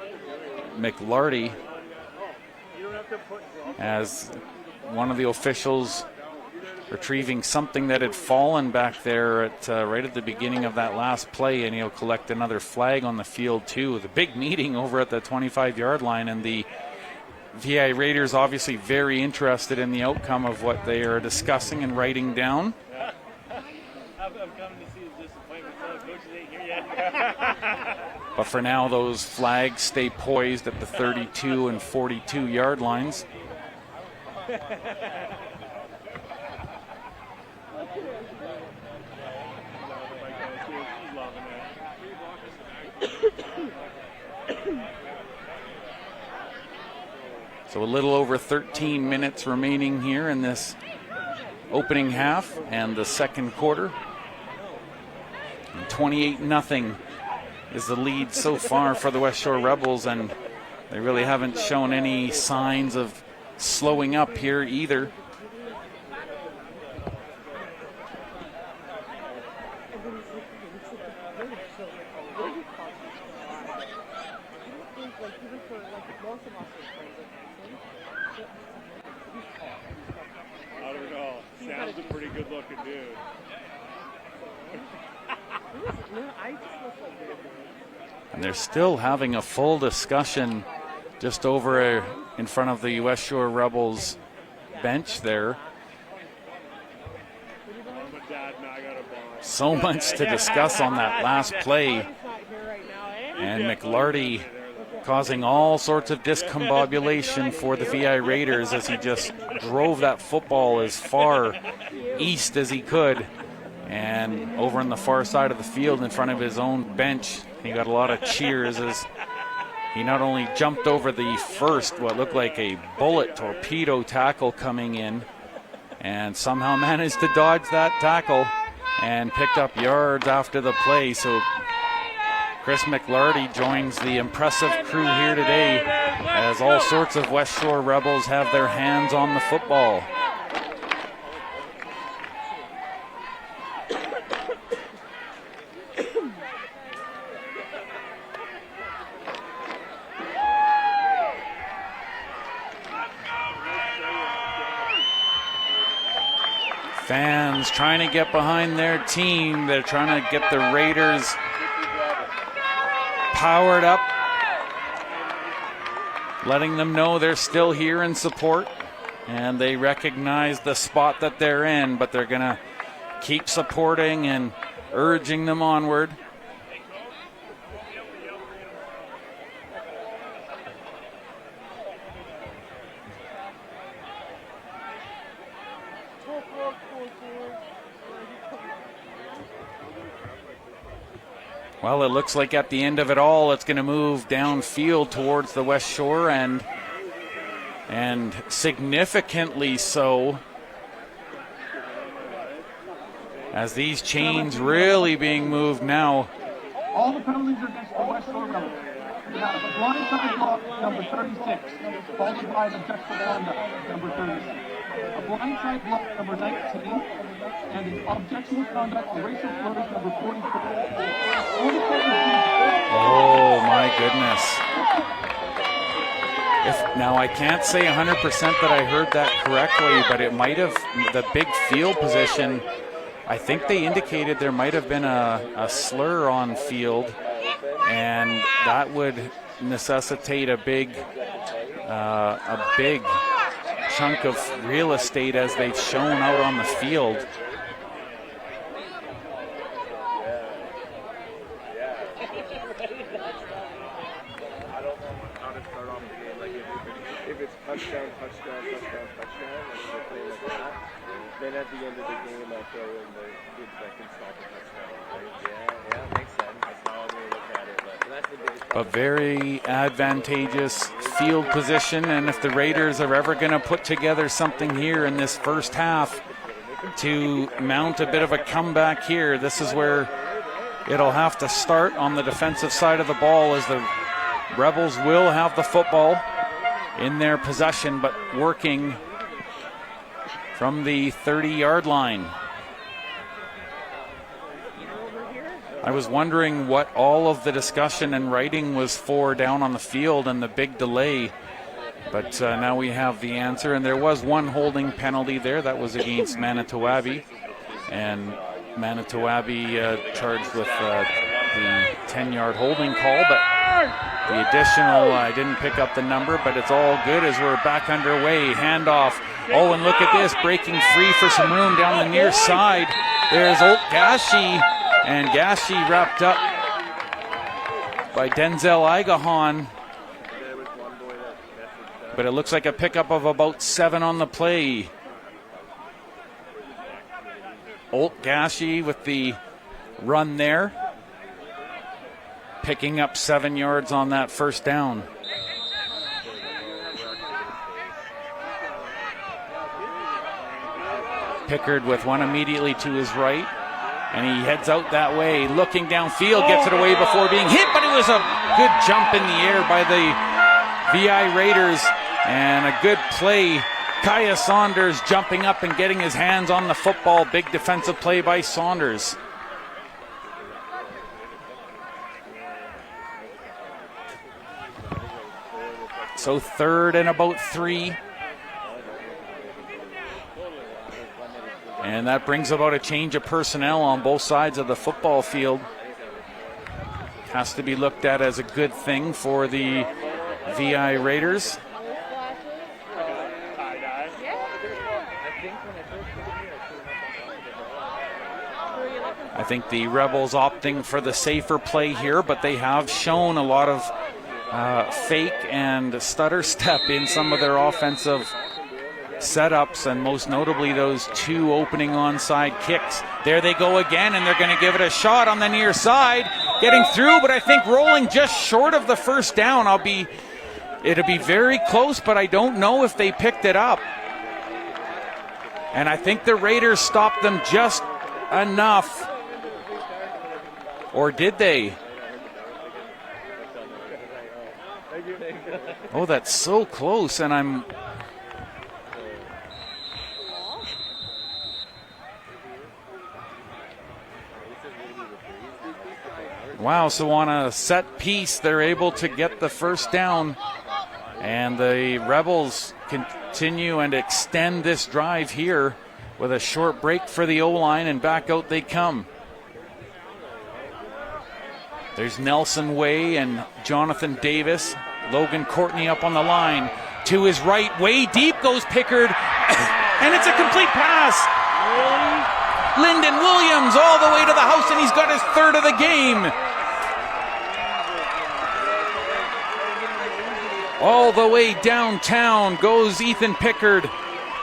McLarty, as one of the officials retrieving something that had fallen back there at right at the beginning of that last play, and he'll collect another flag on the field too. The big meeting over at the 25-yard line, and the VI Raiders obviously very interested in the outcome of what they are discussing and writing down. I'm coming to see his disappointment. Coaches ain't here yet. But for now, those flags stay poised at the 32 and 42-yard lines. So a little over 13 minutes remaining here in this opening half and the second quarter. 28-0 is the lead so far for the Westshore Rebels, and they really haven't shown any signs of slowing up here either. I don't know. Sounds a pretty good looking dude. And they're still having a full discussion just over in front of the Westshore Rebels bench there. So much to discuss on that last play. And McLarty causing all sorts of discombobulation for the VI Raiders as he just drove that football as far east as he could. And over on the far side of the field in front of his own bench, he got a lot of cheers as he not only jumped over the first, what looked like a bullet torpedo tackle coming in, and somehow managed to dodge that tackle and picked up yards after the play. So Chris McLarty joins the impressive crew here today as all sorts of Westshore Rebels have their hands on the football. Fans trying to get behind their team. They're trying to get the Raiders powered up, letting them know they're still here in support, and they recognize the spot that they're in, but they're going to keep supporting and urging them onward. Well, it looks like at the end of it all, it's going to move downfield towards the Westshore, and significantly so, as these chains really being moved now. All the penalties are against the Westshore Rebels. We have a blindside block, number 36, followed by the objectionable conduct, number 36. A blindside block, number 19, and an objectionable conduct, a racial flourish, number 44. Oh my goodness. Now I can't say 100% that I heard that correctly, but it might have, the big field position, I think they indicated there might have been a slur on field, and that would necessitate a big chunk of real estate as they've shown out on the field. Touchdown, then at the end of the game, I'll throw in the good second stop touchdown, right? Yeah, makes sense. That's how I'm going to look at it. But that's the biggest A very advantageous field position, and if the Raiders are ever going to put together something here in this first half to mount a bit of a comeback here, this is where it'll have to start on the defensive side of the ball, as the Rebels will have the football in their possession, but working from the 30-yard line. I was wondering what all of the discussion and writing was for down on the field and the big delay, but now we have the answer, and there was one holding penalty there. That was against Manitowabi, and Manitowabi charged with the 10-yard holding call, but the additional, I didn't pick up the number, but it's all good as we're back underway. Handoff. Oh, and look at this, breaking free for some room down the near side. There's Old Gashi, and Gashi wrapped up by Denzel Igahan. But it looks like a pickup of about 7 on the play. Old Gashi with the run there, picking up 7 yards on that first down. Pickard with one immediately to his right, and he heads out that way, looking downfield, gets it away before being hit, but it was a good jump in the air by the VI Raiders, and a good play. Kaya Saunders jumping up and getting his hands on the football. Big defensive play by Saunders. So 3rd and about 3. And that brings about a change of personnel on both sides of the football field. Has to be looked at as a good thing for the VI Raiders. I think the Rebels opting for the safer play here, but they have shown a lot of fake and stutter step in some of their offensive setups, and most notably those two opening onside kicks. There they go again, and they're going to give it a shot on the near side, getting through, but I think rolling just short of the first down. It'll be very close, but I don't know if they picked it up. And I think the Raiders stopped them just enough. Or did they? Oh, that's so close, and I'm... Wow, so on a set piece, they're able to get the first down, and the Rebels continue and extend this drive here with a short break for the O-line, and back out they come. There's Nelson Way and Jonathan Davis. Logan Courtney up on the line. To his right, way deep goes Pickard, and it's a complete pass. Lyndon Williams all the way to the house, and he's got his third of the game. All the way downtown goes Ethan Pickard,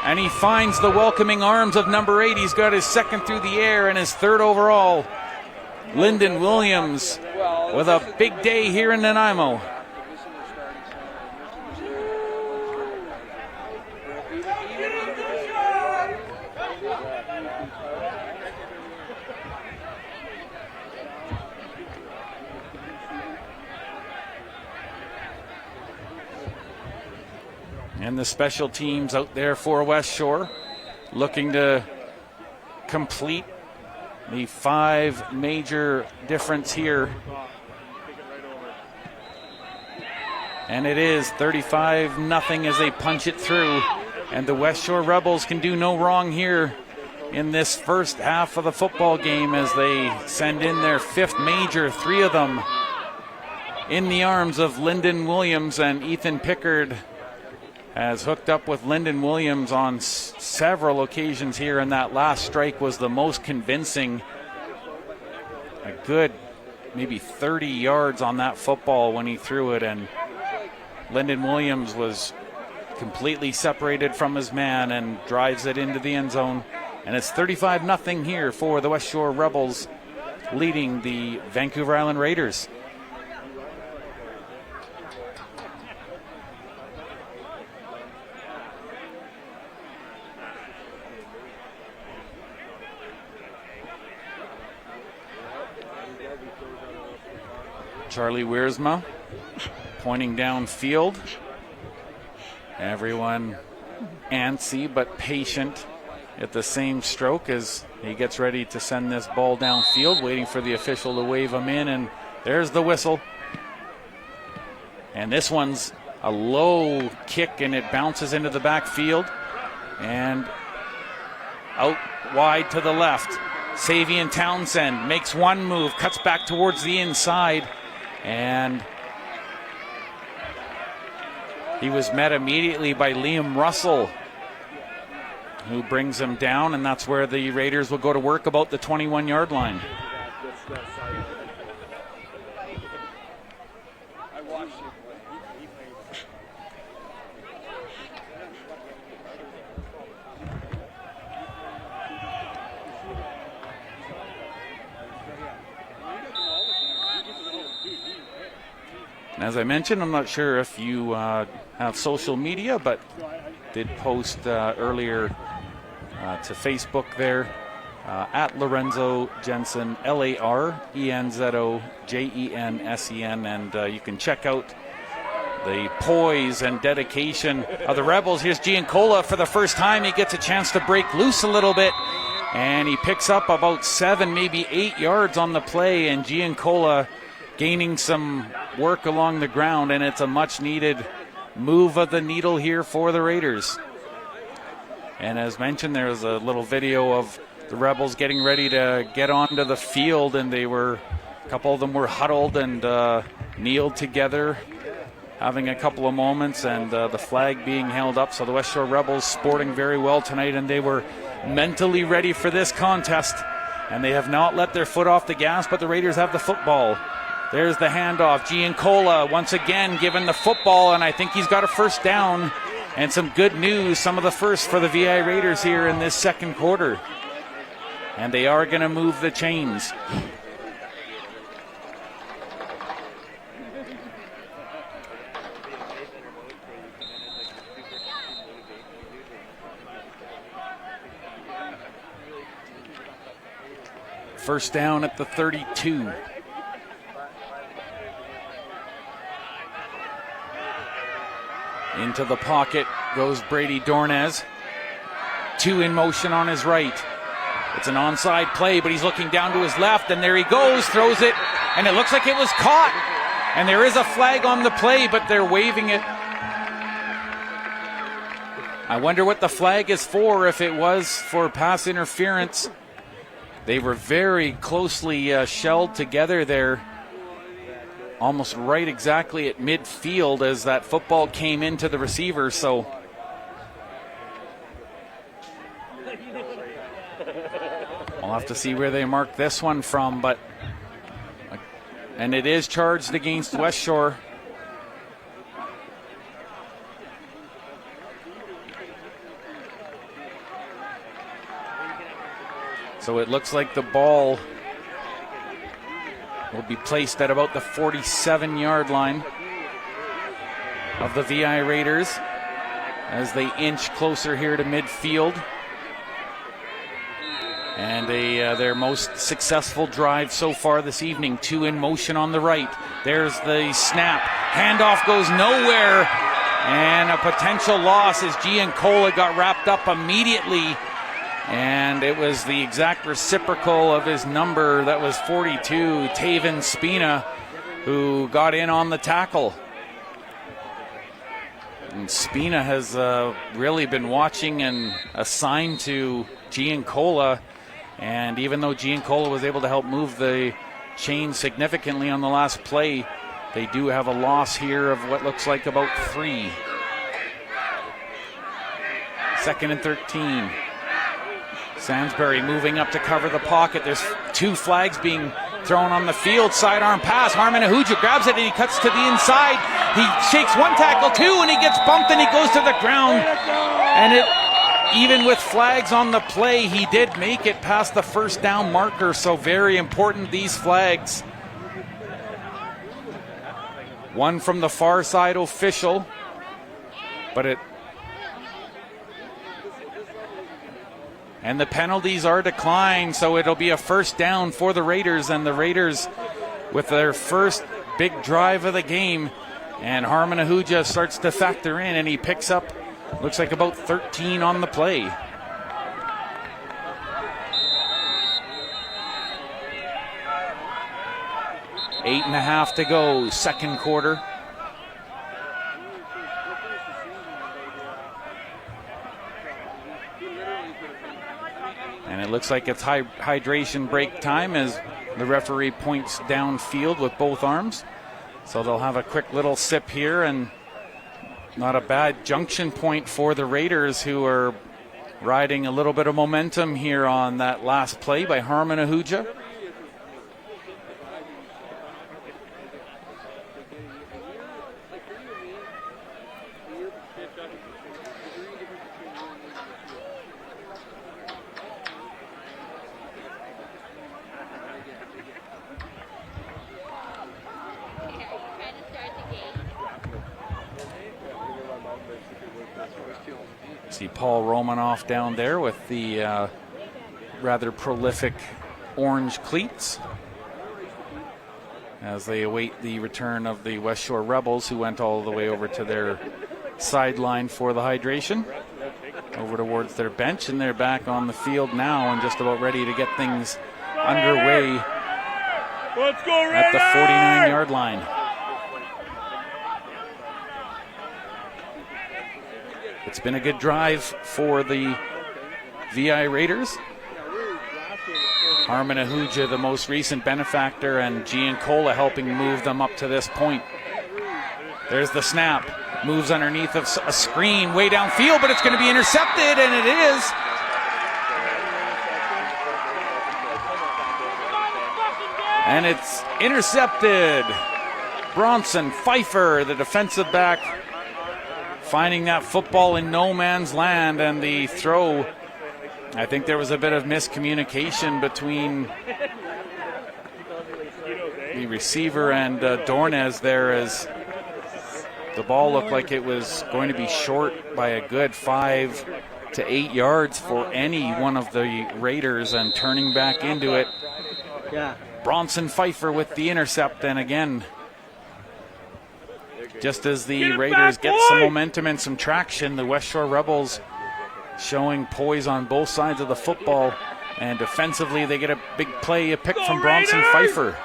and he finds the welcoming arms of number 8. He's got his second through the air and his third overall. Lyndon Williams with a big day here in Nanaimo. And the special teams out there for Westshore looking to complete the 5 major difference here. And it is 35-0 as they punch it through. And the Westshore Rebels can do no wrong here in this first half of the football game as they send in their 5th major, 3 of them in the arms of Lyndon Williams, and Ethan Pickard has hooked up with Lyndon Williams on several occasions here, and that last strike was the most convincing. A good maybe 30 yards on that football when he threw it, and Lyndon Williams was completely separated from his man and drives it into the end zone. And it's 35-0 here for the Westshore Rebels, leading the Vancouver Island Raiders. Charlie Wiersma pointing downfield. Everyone antsy but patient at the same stroke as he gets ready to send this ball downfield, waiting for the official to wave him in, and there's the whistle. And this one's a low kick, and it bounces into the backfield and out wide to the left. Savian Townsend makes one move, cuts back towards the inside, and he was met immediately by Liam Russell, who brings him down, and that's where the Raiders will go to work about the 21-yard line. As I mentioned, I'm not sure if you have social media, but did post earlier to Facebook there at Lorenzo Jensen, LaRenzoJensen, and you can check out the poise and dedication of the Rebels. Here's Giancola for the first time. He gets a chance to break loose a little bit, and he picks up about 7, maybe 8 yards on the play, and Giancola gaining some work along the ground, and it's a much needed move of the needle here for the Raiders. And as mentioned, there's a little video of the Rebels getting ready to get onto the field, and a couple of them were huddled and kneeled together having a couple of moments, and the flag being held up. So the Westshore Rebels sporting very well tonight, and they were mentally ready for this contest, and they have not let their foot off the gas, but the Raiders have the football. There's the handoff. Giancola once again given the football, and I think he's got a first down. And some good news, some of the first for the VI Raiders here in this second quarter. And they are going to move the chains. First down at the 32. Into the pocket goes Brady Dornez. 2 in motion on his right. It's an onside play, but he's looking down to his left, and there he goes, throws it, and it looks like it was caught. And there is a flag on the play, but they're waving it. I wonder what the flag is for, if it was for pass interference. They were very closely shelled together there, almost right exactly at midfield as that football came into the receiver. So we'll have to see where they mark this one from, and it is charged against Westshore. So it looks like the ball will be placed at about the 47-yard line of the VI Raiders as they inch closer here to midfield. And their most successful drive so far this evening. 2 in motion on the right. There's the snap. Handoff goes nowhere. And a potential loss as Giancola got wrapped up immediately. And it was the exact reciprocal of his number. That was 42, Taven Spina, who got in on the tackle. And Spina has really been watching and assigned to Giancola. And even though Giancola was able to help move the chain significantly on the last play, they do have a loss here of what looks like about 3. 2nd and 13. Sainsbury moving up to cover the pocket. There's 2 flags being thrown on the field. Sidearm pass. Harmon Ahuja grabs it and he cuts to the inside. He shakes 1 tackle, 2, and he gets bumped and he goes to the ground. And even with flags on the play, he did make it past the first down marker. So very important, these flags. 1 from the far side official, but and the penalties are declined, so it'll be a first down for the Raiders, and the Raiders with their first big drive of the game. And Harmon Ahuja starts to factor in, and he picks up, looks like about 13 on the play. 8.5 to go, second quarter. And it looks like it's hydration break time as the referee points downfield with both arms. So they'll have a quick little sip here, and not a bad junction point for the Raiders, who are riding a little bit of momentum here on that last play by Harmon Ahuja. See Paul Romanoff down there with the rather prolific orange cleats as they await the return of the Westshore Rebels, who went all the way over to their sideline for the hydration, over towards their bench, and they're back on the field now and just about ready to get things underway at the 49-yard line. It's been a good drive for the VI Raiders. Harmon Ahuja, the most recent benefactor, and Giancola helping move them up to this point. There's the snap. Moves underneath of a screen way downfield, but it's going to be intercepted, and it is. And it's intercepted. Bronson Pfeiffer, the defensive back, finding that football in no man's land, and the throw, I think there was a bit of miscommunication between the receiver and Dornez there, as the ball looked like it was going to be short by a good 5 to 8 yards for any one of the Raiders, and turning back into it. Yeah. Bronson Pfeiffer with the intercept, and again, just as the Raiders get some momentum and some traction, the Westshore Rebels showing poise on both sides of the football, and defensively they get a big play, a pick from Bronson Pfeiffer.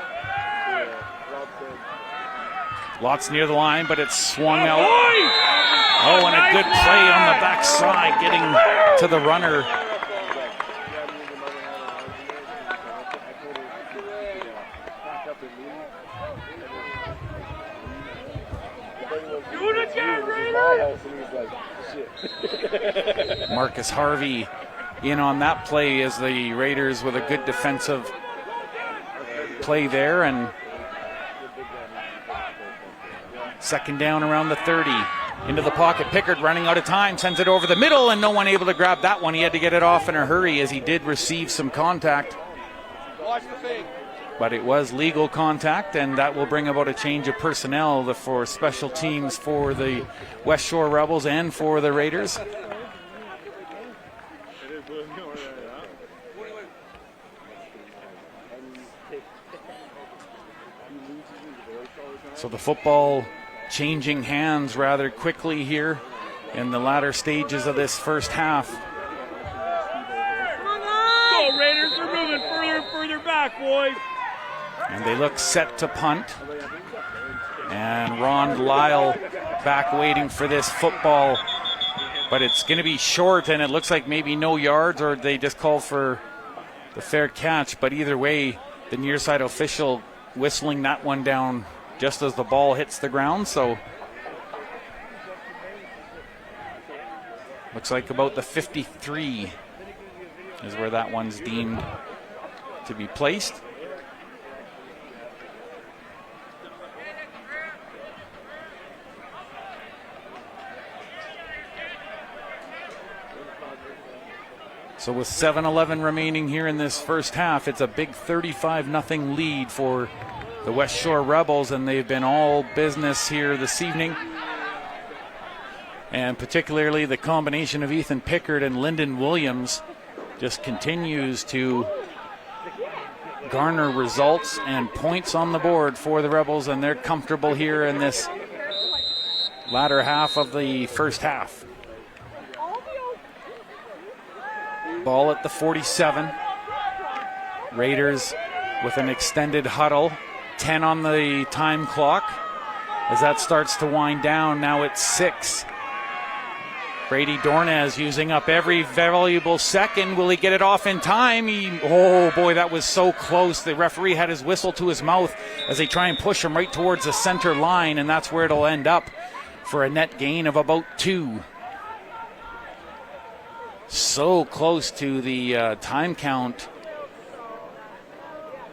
Lots near the line, but it's swung out. Oh, and a good play on the backside, getting to the runner. Marcus Harvey in on that play as the Raiders with a good defensive play there, and second down around the 30. Into the pocket, Pickard running out of time, sends it over the middle, and no one able to grab that one. He had to get it off in a hurry as he did receive some contact. But it was legal contact, and that will bring about a change of personnel for special teams for the Westshore Rebels and for the Raiders. So the football changing hands rather quickly here in the latter stages of this first half. Go Raiders, we're moving further and further back, boys. And they look set to punt. And Ron Lyle back waiting for this football. But it's going to be short, and it looks like maybe no yards, or they just call for the fair catch. But either way, the near side official whistling that one down just as the ball hits the ground. So looks like about the 53 is where that one's deemed to be placed. So with 7:11 remaining here in this first half, it's a big 35-0 lead for the Westshore Rebels, and they've been all business here this evening. And particularly the combination of Ethan Pickard and Lyndon Williams just continues to garner results and points on the board for the Rebels, and they're comfortable here in this latter half of the first half. Ball at the 47. Raiders with an extended huddle. 10 on the time clock. As that starts to wind down, now it's 6. Brady Dornez using up every valuable second. Will he get it off in time? Oh boy, that was so close. The referee had his whistle to his mouth as they try and push him right towards the center line, and that's where it'll end up for a net gain of about 2. So close to the time count.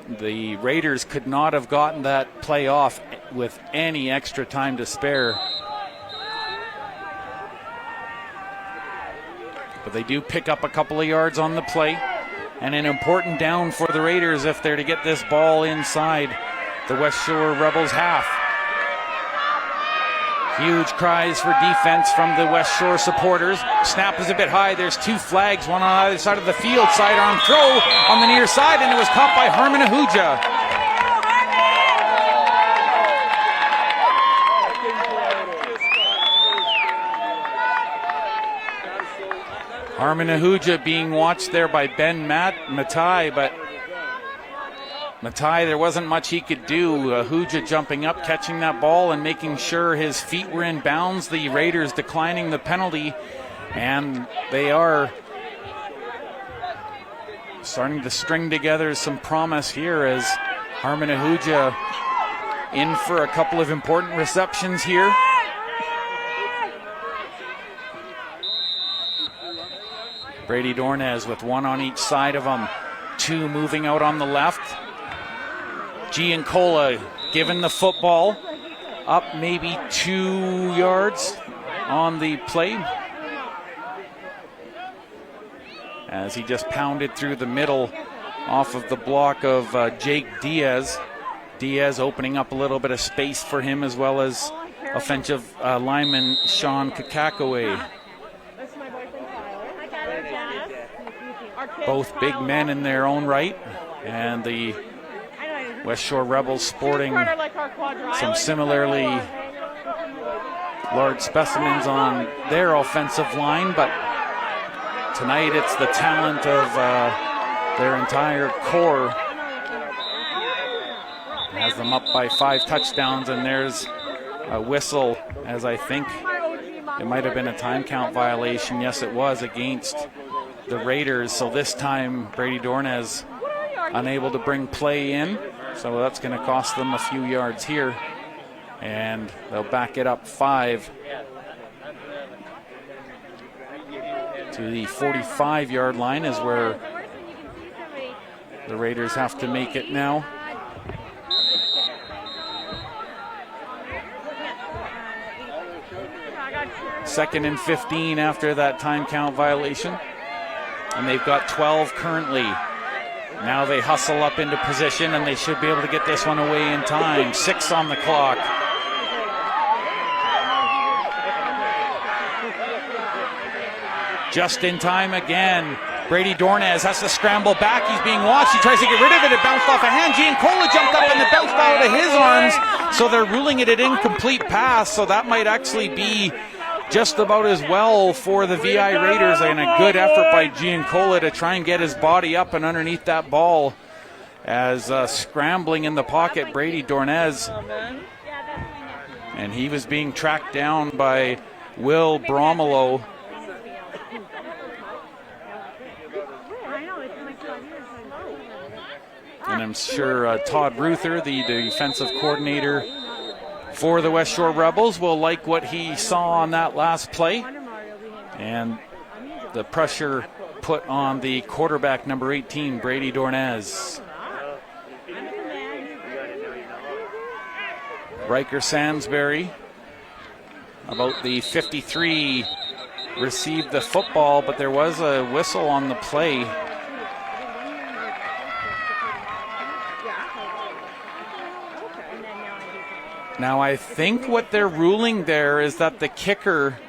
The Raiders could not have gotten that play off with any extra time to spare. But they do pick up a couple of yards on the play, and an important down for the Raiders if they're to get this ball inside the Westshore Rebels half. Huge cries for defense from the Westshore supporters. Snap is a bit high. There's 2 flags, one on either side of the field. Sidearm throw on the near side, and it was caught by Harmon Ahuja. Harmon Ahuja being watched there by Ben Matai, but Matai, there wasn't much he could do. Ahuja jumping up, catching that ball, and making sure his feet were in bounds. The Raiders declining the penalty, and they are starting to string together some promise here as Harmon Ahuja in for a couple of important receptions here. Brady Dornez with one on each side of him. Two moving out on the left. Giancola given the football. Up maybe 2 yards on the play, as he just pounded through the middle off of the block of Jake Diaz. Diaz opening up a little bit of space for him, as well as offensive lineman Sean Kakakaway. Both big men in their own right, and the Westshore Rebels sporting some similarly large specimens on their offensive line, but tonight it's the talent of their entire core. Has them up by 5 touchdowns, and there's a whistle, as I think it might have been a time count violation. Yes, it was, against the Raiders. So this time Brady Dornez unable to bring play in. So that's going to cost them a few yards here. And they'll back it up 5 to the 45-yard line is where the Raiders have to make it now. Second and 15 after that time count violation. And they've got 12 currently. Now they hustle up into position, and they should be able to get this one away in time. 6 on the clock. Just in time again. Brady Dornez has to scramble back. He's being watched. He tries to get rid of it. It bounced off a hand. Giancola jumped up and it bounced out of his arms. So they're ruling it an incomplete pass. So that might actually be just about as well for the VI Raiders, and a good effort by Giancola to try and get his body up and underneath that ball, as scrambling in the pocket Brady Dornez, and he was being tracked down by Will Bromelo. And I'm sure Todd Ruther, the defensive coordinator for the Westshore Rebels, will like what he saw on that last play, and the pressure put on the quarterback, number 18, Brady Dornez. Riker Sansbury, about the 53, received the football, but there was a whistle on the play. Now, I think what they're ruling there is that the kicker,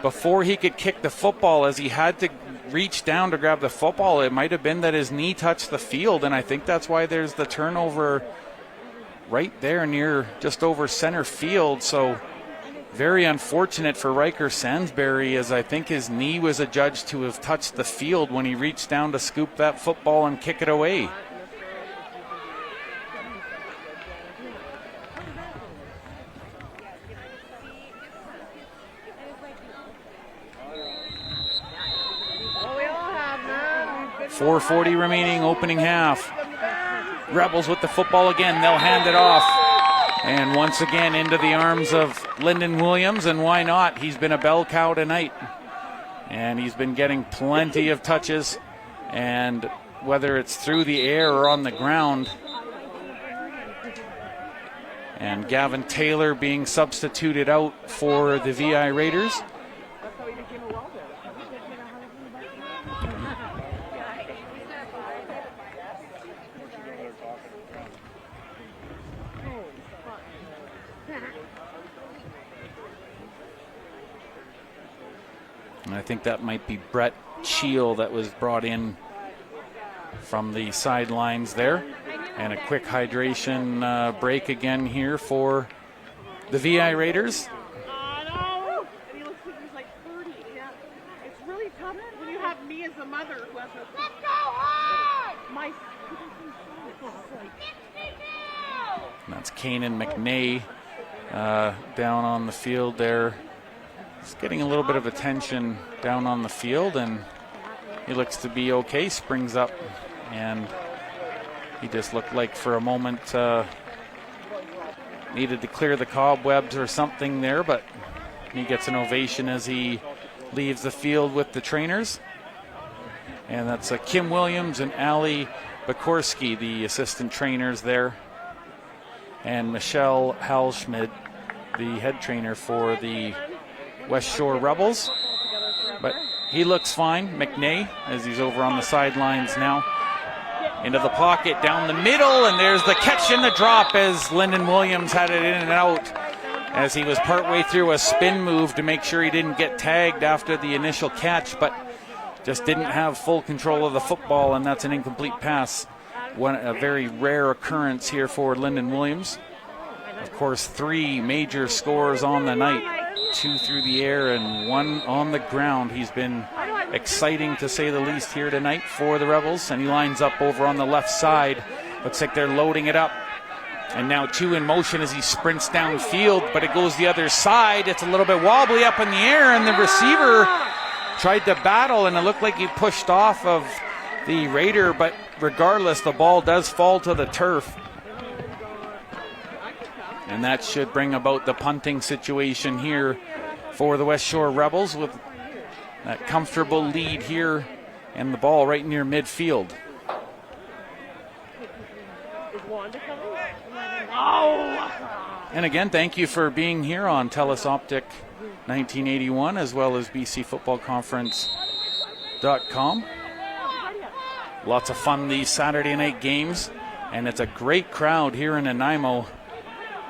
before he could kick the football, as he had to reach down to grab the football, it might have been that his knee touched the field, and I think that's why there's the turnover right there near just over center field. So very unfortunate for Riker Sansbury, as I think his knee was adjudged to have touched the field when he reached down to scoop that football and kick it away. .440 remaining, opening half. Rebels with the football again. They'll hand it off. And once again into the arms of Lyndon Williams, and why not? He's been a bell cow tonight. And he's been getting plenty of touches. And whether it's through the air or on the ground. And Gavin Taylor being substituted out for the VI Raiders. And I think that might be Brett Cheel that was brought in from the sidelines there. And a quick hydration break again here for the VI Raiders. No. And he looks like he's like 30. Yeah. It's really tough when you have me as a mother who has a... Let's go home! My... And that's Kanan McNay down on the field there. He's getting a little bit of attention down on the field, and he looks to be okay. Springs up, and he just looked like for a moment needed to clear the cobwebs or something there, but he gets an ovation as he leaves the field with the trainers. And that's Kim Williams and Ali Bakorski, the assistant trainers there. And Michelle Halschmidt, the head trainer for the Westshore Rebels. But he looks fine. McNay, as he's over on the sidelines now. Into the pocket, down the middle, and there's the catch and the drop as Lyndon Williams had it in and out as he was partway through a spin move to make sure he didn't get tagged after the initial catch, but just didn't have full control of the football, and that's an incomplete pass. A very rare occurrence here for Lyndon Williams. Of course, 3 major scores on the night, 2 through the air and 1 on the ground. He's been exciting to say the least here tonight for the Rebels, and he lines up over on the left side. Looks like they're loading it up. And now 2 in motion as he sprints downfield, but it goes the other side. It's a little bit wobbly up in the air, and the receiver tried to battle, and it looked like he pushed off of the Raider, but regardless, the ball does fall to the turf. And that should bring about the punting situation here for the Westshore Rebels with that comfortable lead here and the ball right near midfield. And again, thank you for being here on TELUS Optic 1981 as well as BCFootballConference.com. Lots of fun these Saturday night games, and it's a great crowd here in Nanaimo.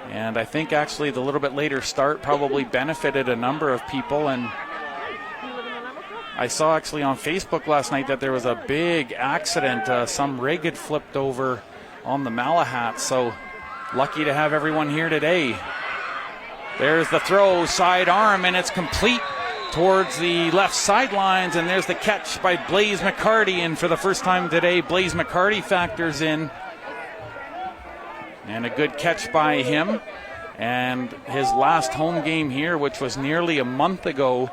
And I think actually the little bit later start probably benefited a number of people. And I saw actually on Facebook last night that there was a big accident. Some rig had flipped over on the Malahat, so lucky to have everyone here today. There's the throw, side arm, and it's complete towards the left sidelines, and there's the catch by Blaze McCarty, and for the first time today, Blaze McCarty factors in. And a good catch by him. And his last home game here, which was nearly a month ago,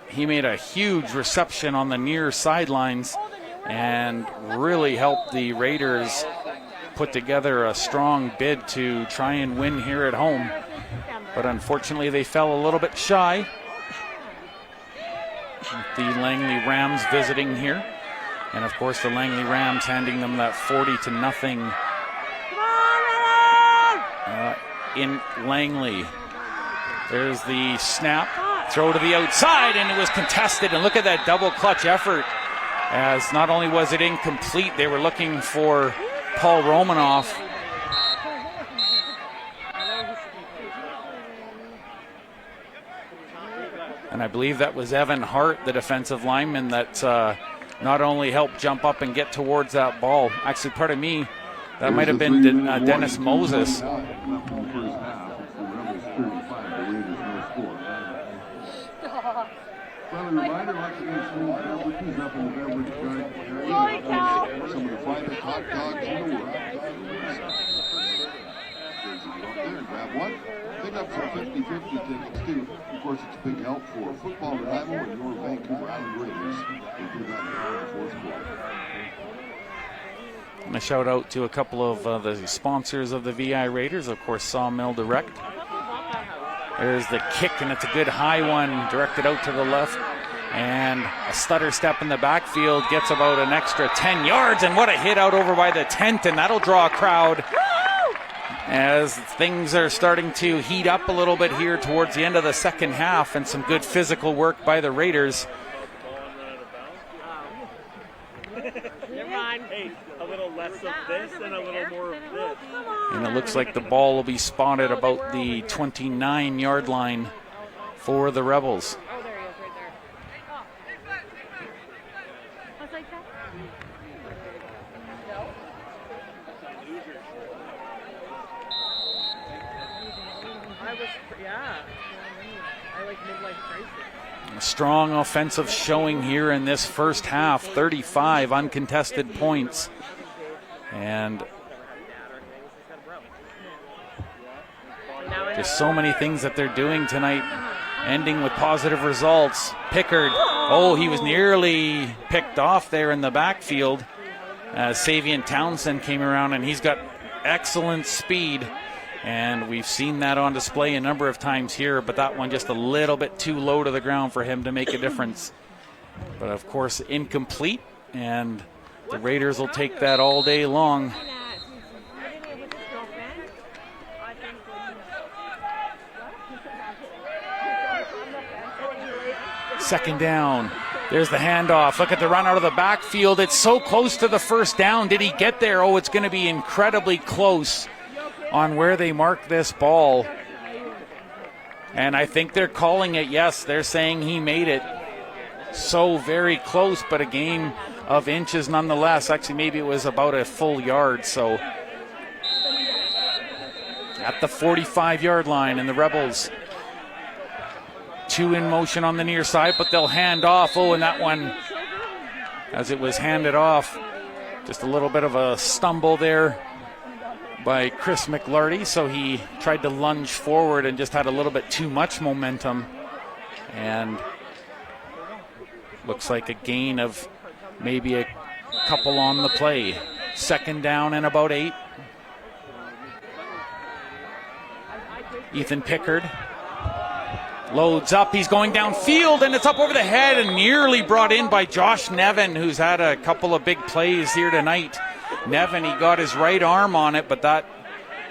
he made a huge reception on the near sidelines and really helped the Raiders put together a strong bid to try and win here at home. But unfortunately, they fell a little bit shy. The Langley Rams visiting here. And of course, the Langley Rams handing them that 40-0 in Langley. There's the snap, throw to the outside, and it was contested. And look at that double clutch effort, as not only was it incomplete, they were looking for Paul Romanoff. And I believe that was Evan Hart, the defensive lineman, that not only helped jump up and get towards that ball. Actually, pardon me, that might have been Dennis Moses. Pick up some 50-50 tickets too. Of course, it's a big help for football Nanaimo and your Vancouver Island Raiders. They do that now in the fourth quarter. A shout out to a couple of the sponsors of the VI Raiders, of course, Sawmill Direct. There's the kick, and it's a good high one directed out to the left. And a stutter step in the backfield gets about an extra 10 yards, and what a hit out over by the tent, and that'll draw a crowd as things are starting to heat up a little bit here towards the end of the second half, and some good physical work by the Raiders. Hey, a little less of this and a little more of this. And it looks like the ball will be spotted about the 29-yard line for the Rebels. Oh, there he is, right there. I was like that. I like midlife crisis. A strong offensive showing here in this first half. 35 uncontested points. And just so many things that they're doing tonight, ending with positive results. Pickard, he was nearly picked off there in the backfield. Savian Townsend came around, and he's got excellent speed. And we've seen that on display a number of times here, but that one just a little bit too low to the ground for him to make a difference. But of course, incomplete, and the Raiders will take that all day long. Second down. There's the handoff. Look at the run out of the backfield. It's so close to the first down. Did he get there? Oh, it's going to be incredibly close on where they mark this ball. And I think they're calling it, yes, they're saying he made it. So very close, but a gain of inches nonetheless. Actually, maybe it was about a full yard. So at the 45-yard line, and the Rebels 2 in motion on the near side, but they'll hand off. Oh, and that one, as it was handed off, just a little bit of a stumble there by Chris McLarty. So he tried to lunge forward and just had a little bit too much momentum. And looks like a gain of maybe a couple on the play. Second down and about 8. Ethan Pickard loads up. He's going downfield, and it's up over the head and nearly brought in by Josh Nevin, who's had a couple of big plays here tonight. Nevin, he got his right arm on it, but that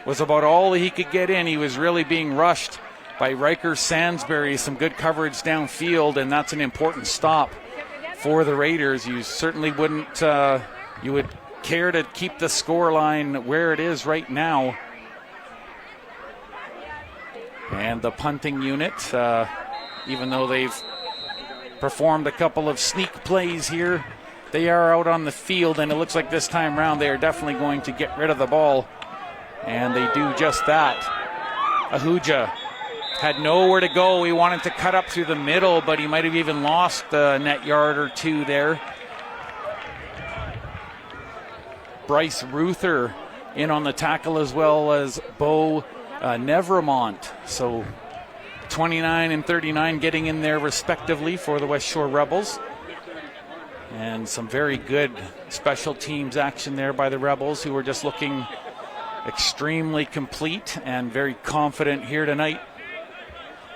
was about all he could get in. He was really being rushed by Riker Sansbury. Some good coverage downfield, and that's an important stop for the Raiders. You certainly wouldn't, you would care to keep the score line where it is right now. And the punting unit, even though they've performed a couple of sneak plays here, they are out on the field, and it looks like this time around they are definitely going to get rid of the ball. And they do just that. Ahuja had nowhere to go. He wanted to cut up through the middle, but he might have even lost a net yard or two there. Bryce Ruther in on the tackle, as well as Bo Nevermont. So 29 and 39 getting in there respectively for the Westshore Rebels. And some very good special teams action there by the Rebels, who were just looking extremely complete and very confident here tonight,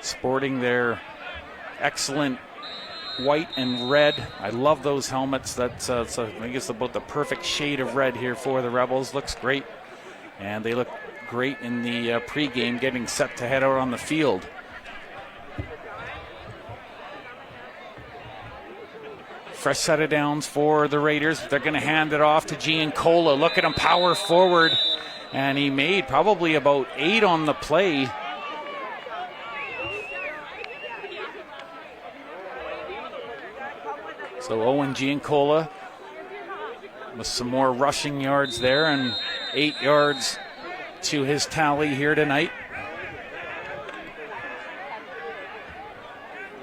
sporting their excellent white and red. I love those helmets. That's I think it's about the perfect shade of red here for the Rebels. Looks great, and they look great in the pregame, getting set to head out on the field. Fresh set of downs for the Raiders. They're going to hand it off to Giancola. Look at him power forward, and he made probably about 8 on the play. So Owen Giancola with some more rushing yards there, and 8 yards to his tally here tonight.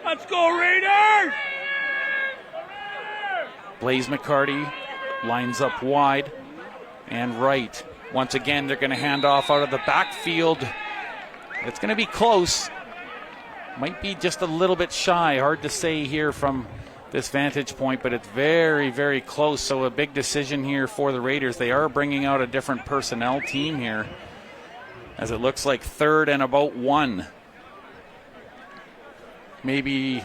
Let's go, Raiders! Blaze McCarty lines up wide and right. Once again, they're going to hand off out of the backfield. It's going to be close. Might be just a little bit shy. Hard to say here from this vantage point, but it's very, very close. So a big decision here for the Raiders. They are bringing out a different personnel team here, as it looks like 3rd and about 1. Maybe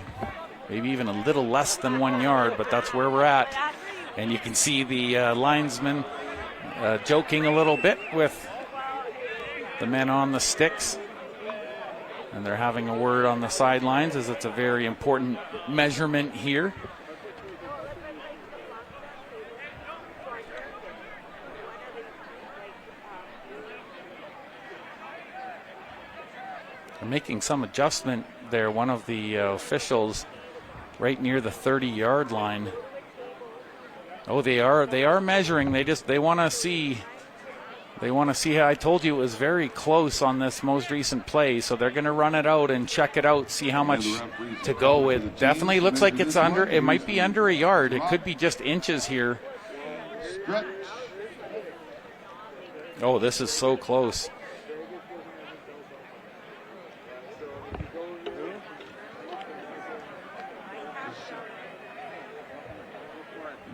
even a little less than 1 yard, but that's where we're at. And you can see the linesmen joking a little bit with the men on the sticks. And they're having a word on the sidelines, as it's a very important measurement here. They're making some adjustment there. One of the officials right near the 30-yard line. Oh, they are measuring. They want to see. They want to see how I told you it was very close on this most recent play. So they're going to run it out and check it out, see how much to go. It definitely looks like it's under. It might be under a yard. It could be just inches here. Oh, this is so close.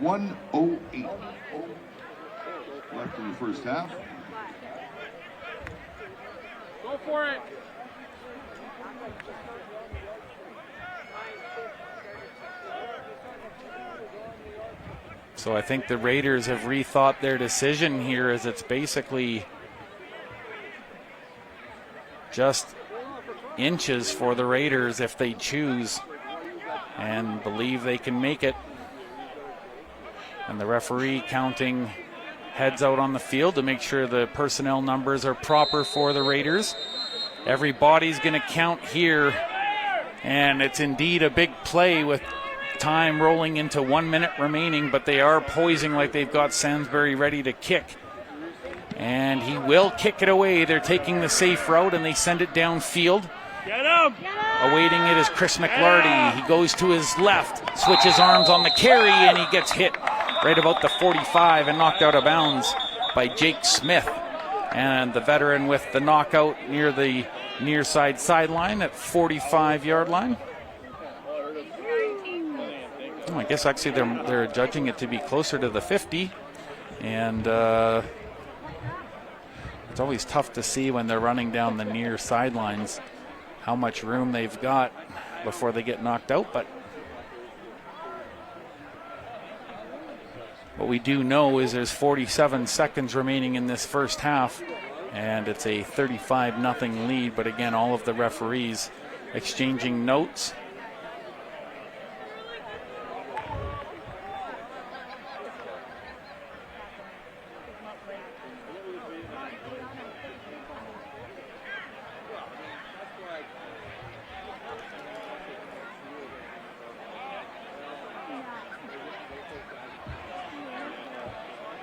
.108 left in the first half. Go for it. So I think the Raiders have rethought their decision here, as it's basically just inches for the Raiders if they choose and believe they can make it. And the referee counting heads out on the field to make sure the personnel numbers are proper for the Raiders. Everybody's going to count here, and it's indeed a big play with time rolling into 1 minute remaining, but they are poising like they've got Sainsbury ready to kick. And he will kick it away. They're taking the safe route, and they send it downfield. Get him! Awaiting it is Chris McLarty. He goes to his left, switches arms on the carry, and he gets hit right about the 45 and knocked out of bounds by Jake Smith. And the veteran with the knockout near the near side sideline at 45-yard line. Oh, I guess actually they're judging it to be closer to the 50. And it's always tough to see when they're running down the near sidelines how much room they've got before they get knocked out. But what we do know is there's 47 seconds remaining in this first half, and it's a 35-0 lead. But again, all of the referees exchanging notes.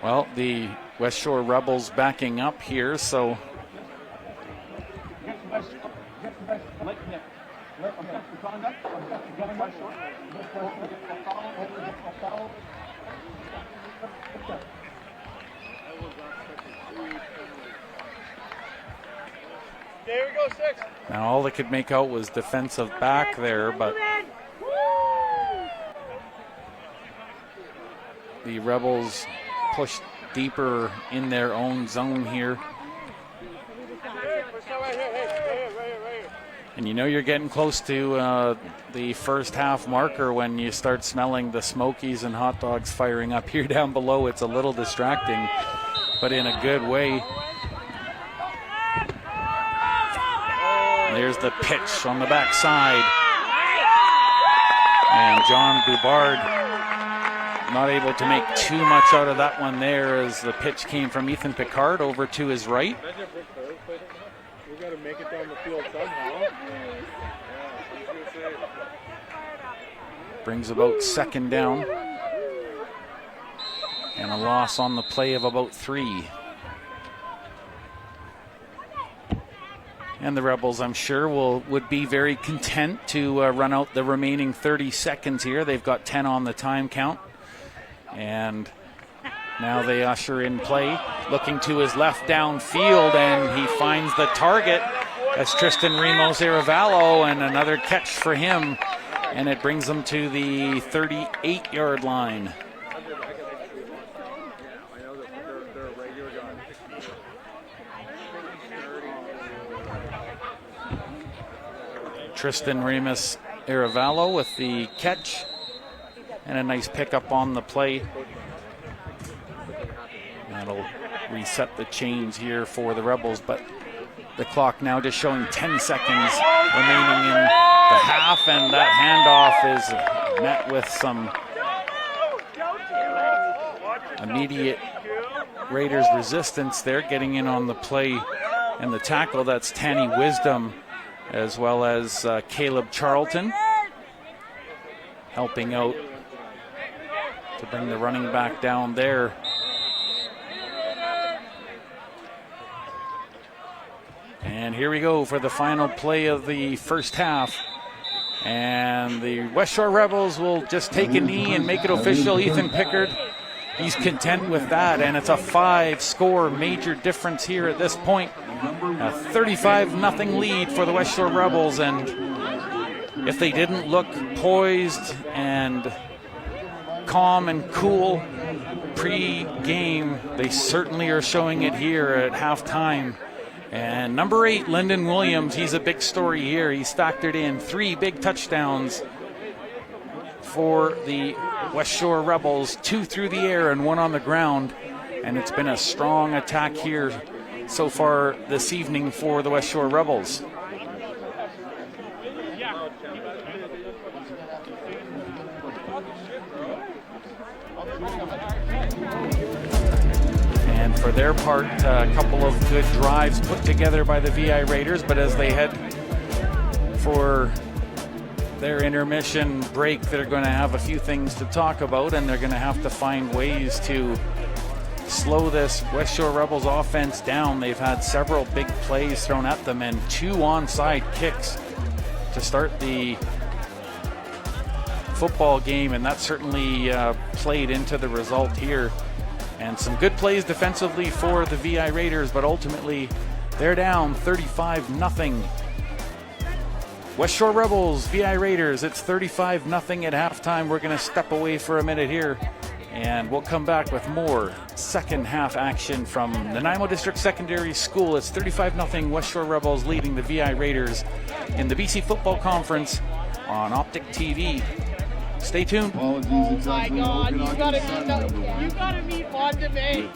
Well, the Westshore Rebels backing up here, so There we go, 6. now all they could make out was defensive back there, but the Rebels pushed deeper in their own zone here. And you know you're getting close to the first half marker when you start smelling the Smokies and hot dogs firing up here down below. It's a little distracting, but in a good way. There's the pitch on the backside. And John Boubard not able to make too much out of that one there, as the pitch came from Ethan Picard over to his right. We got to make it down the field somehow. Brings about second down. And a loss on the play of about 3. And the Rebels, I'm sure, would be very content to run out the remaining 30 seconds here. They've got 10 on the time count. And now they usher in play, looking to his left downfield, and he finds the target. That's Tristan Ramos-Iravallo, and another catch for him, and it brings them to the 38-yard line. Tristan Ramos-Iravallo with the catch. And a nice pickup on the play. That'll reset the chains here for the Rebels, but the clock now just showing 10 seconds remaining in the half, and that handoff is met with some immediate Raiders resistance there, getting in on the play and the tackle. That's Tanny Wisdom as well as Caleb Charlton helping out to bring the running back down there. And here we go for the final play of the first half. And the Westshore Rebels will just take a knee and make it official. Ethan Pickard, he's content with that, and it's a 5-score major difference here at this point. A 35-0 lead for the Westshore Rebels, and if they didn't look poised and calm and cool pre-game, they certainly are showing it here at halftime. And number 8, Lyndon Williams, he's a big story here. He's factored in 3 big touchdowns for the Westshore Rebels, 2 through the air and 1 on the ground. And it's been a strong attack here so far this evening for the Westshore Rebels. And for their part, a couple of good drives put together by the VI Raiders, but as they head for their intermission break, they're going to have a few things to talk about, and they're going to have to find ways to slow this Westshore Rebels offense down. They've had several big plays thrown at them and 2 onside kicks to start the football game, and that certainly played into the result here. And some good plays defensively for the VI Raiders, but ultimately they're down 35-0. Westshore Rebels, VI Raiders, it's 35-0 at halftime. We're going to step away for a minute here, and we'll come back with more second half action from Nanaimo District Secondary School. It's 35-0 Westshore Rebels leading the VI Raiders in the BC Football Conference on Optic TV. Stay tuned. Oh my God, you gotta meet Wanda May.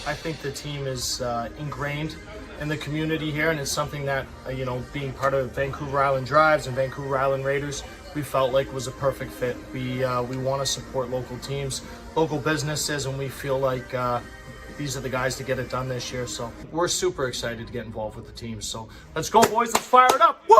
I think the team is ingrained in the community here, and it's something that, being part of Vancouver Island Drives and Vancouver Island Raiders, we felt like was a perfect fit. We want to support local teams, local businesses, and we feel like these are the guys to get it done this year. So we're super excited to get involved with the team. So let's go, boys. Let's fire it up. Woo!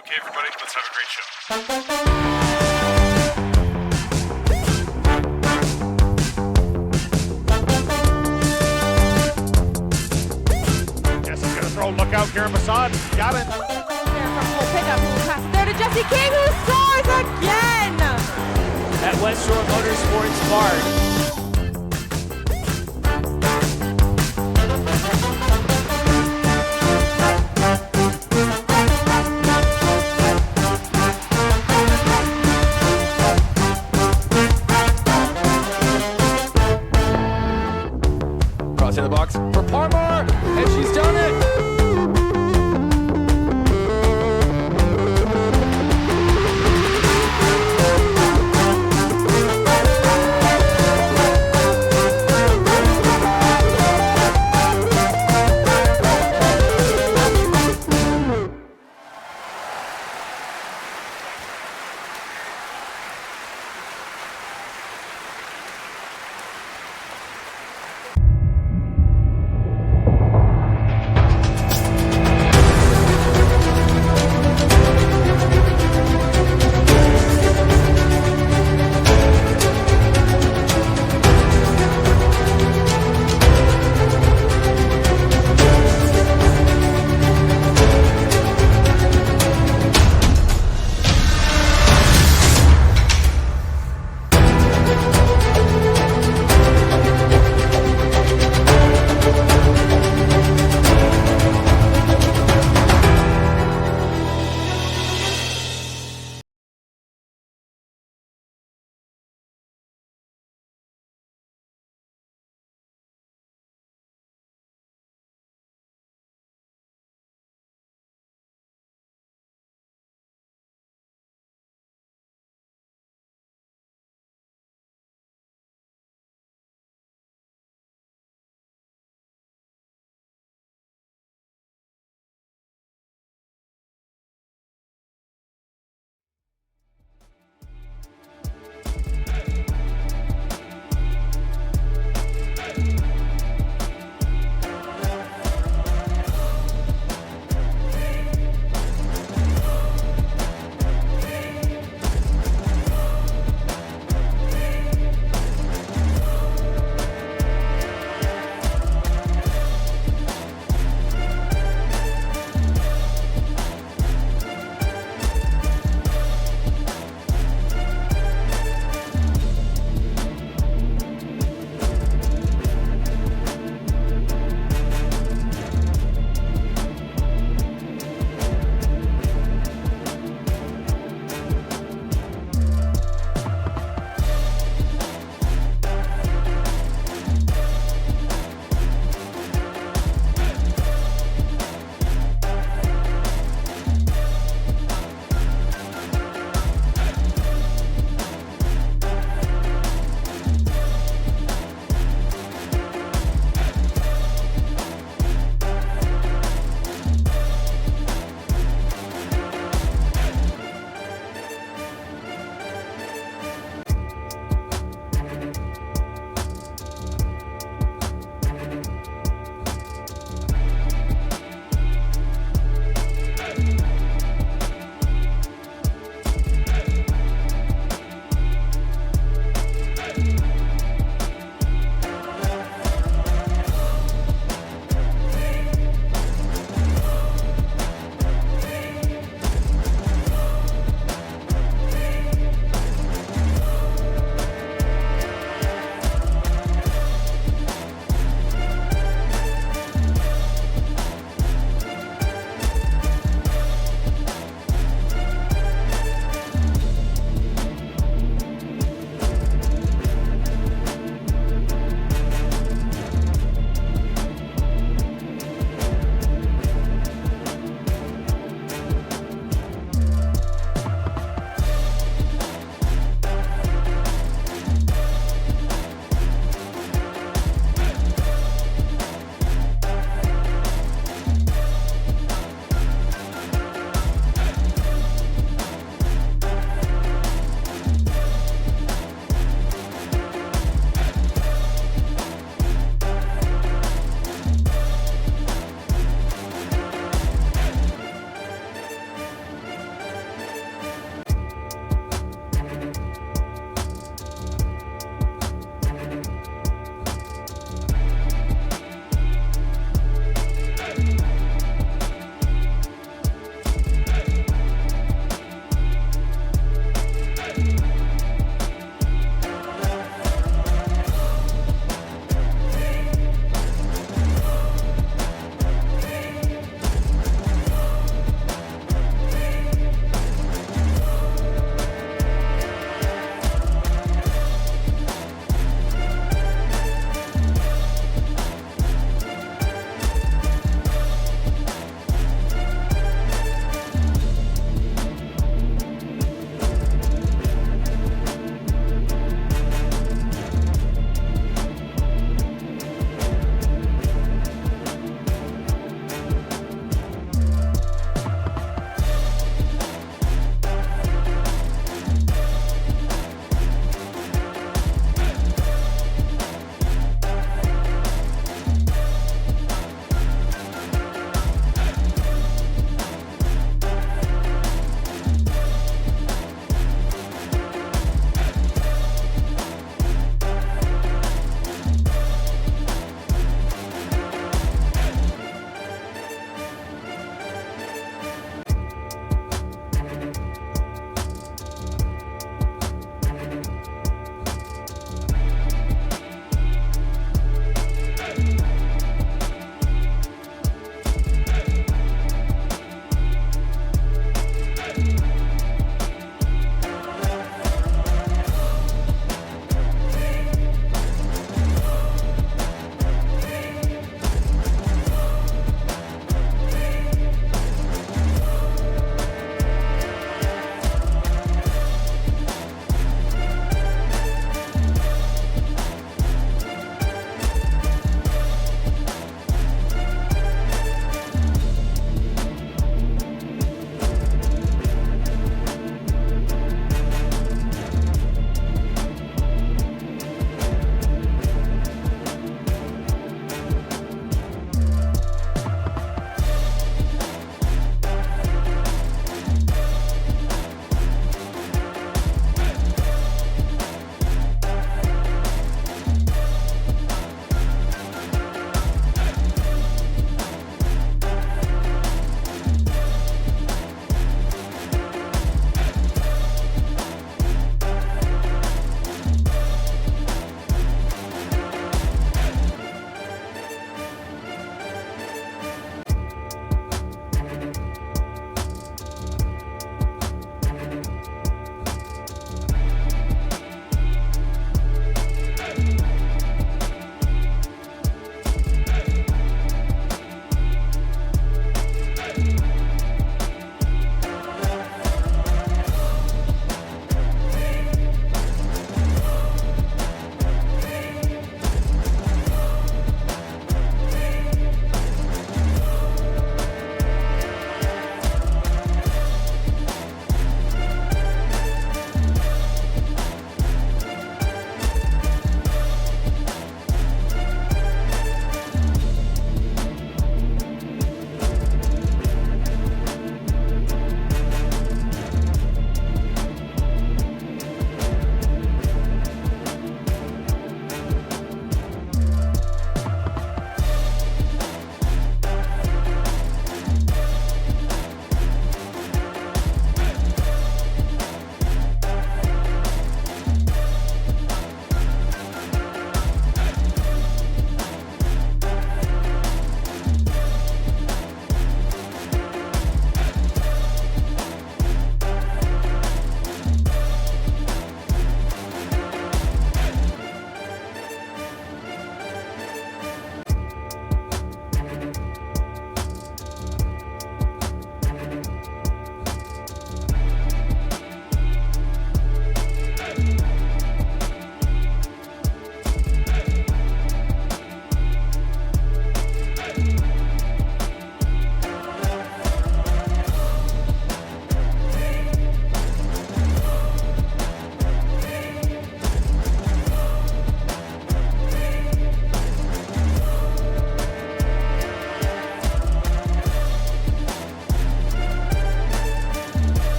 Okay, everybody, let's have a great show. Karen Masson got it. There from Cole Pickup, who will pass it there to Jesse King, who scores again! At Westshore Motorsports Park. Cross in the box for Parmar, and she's done it!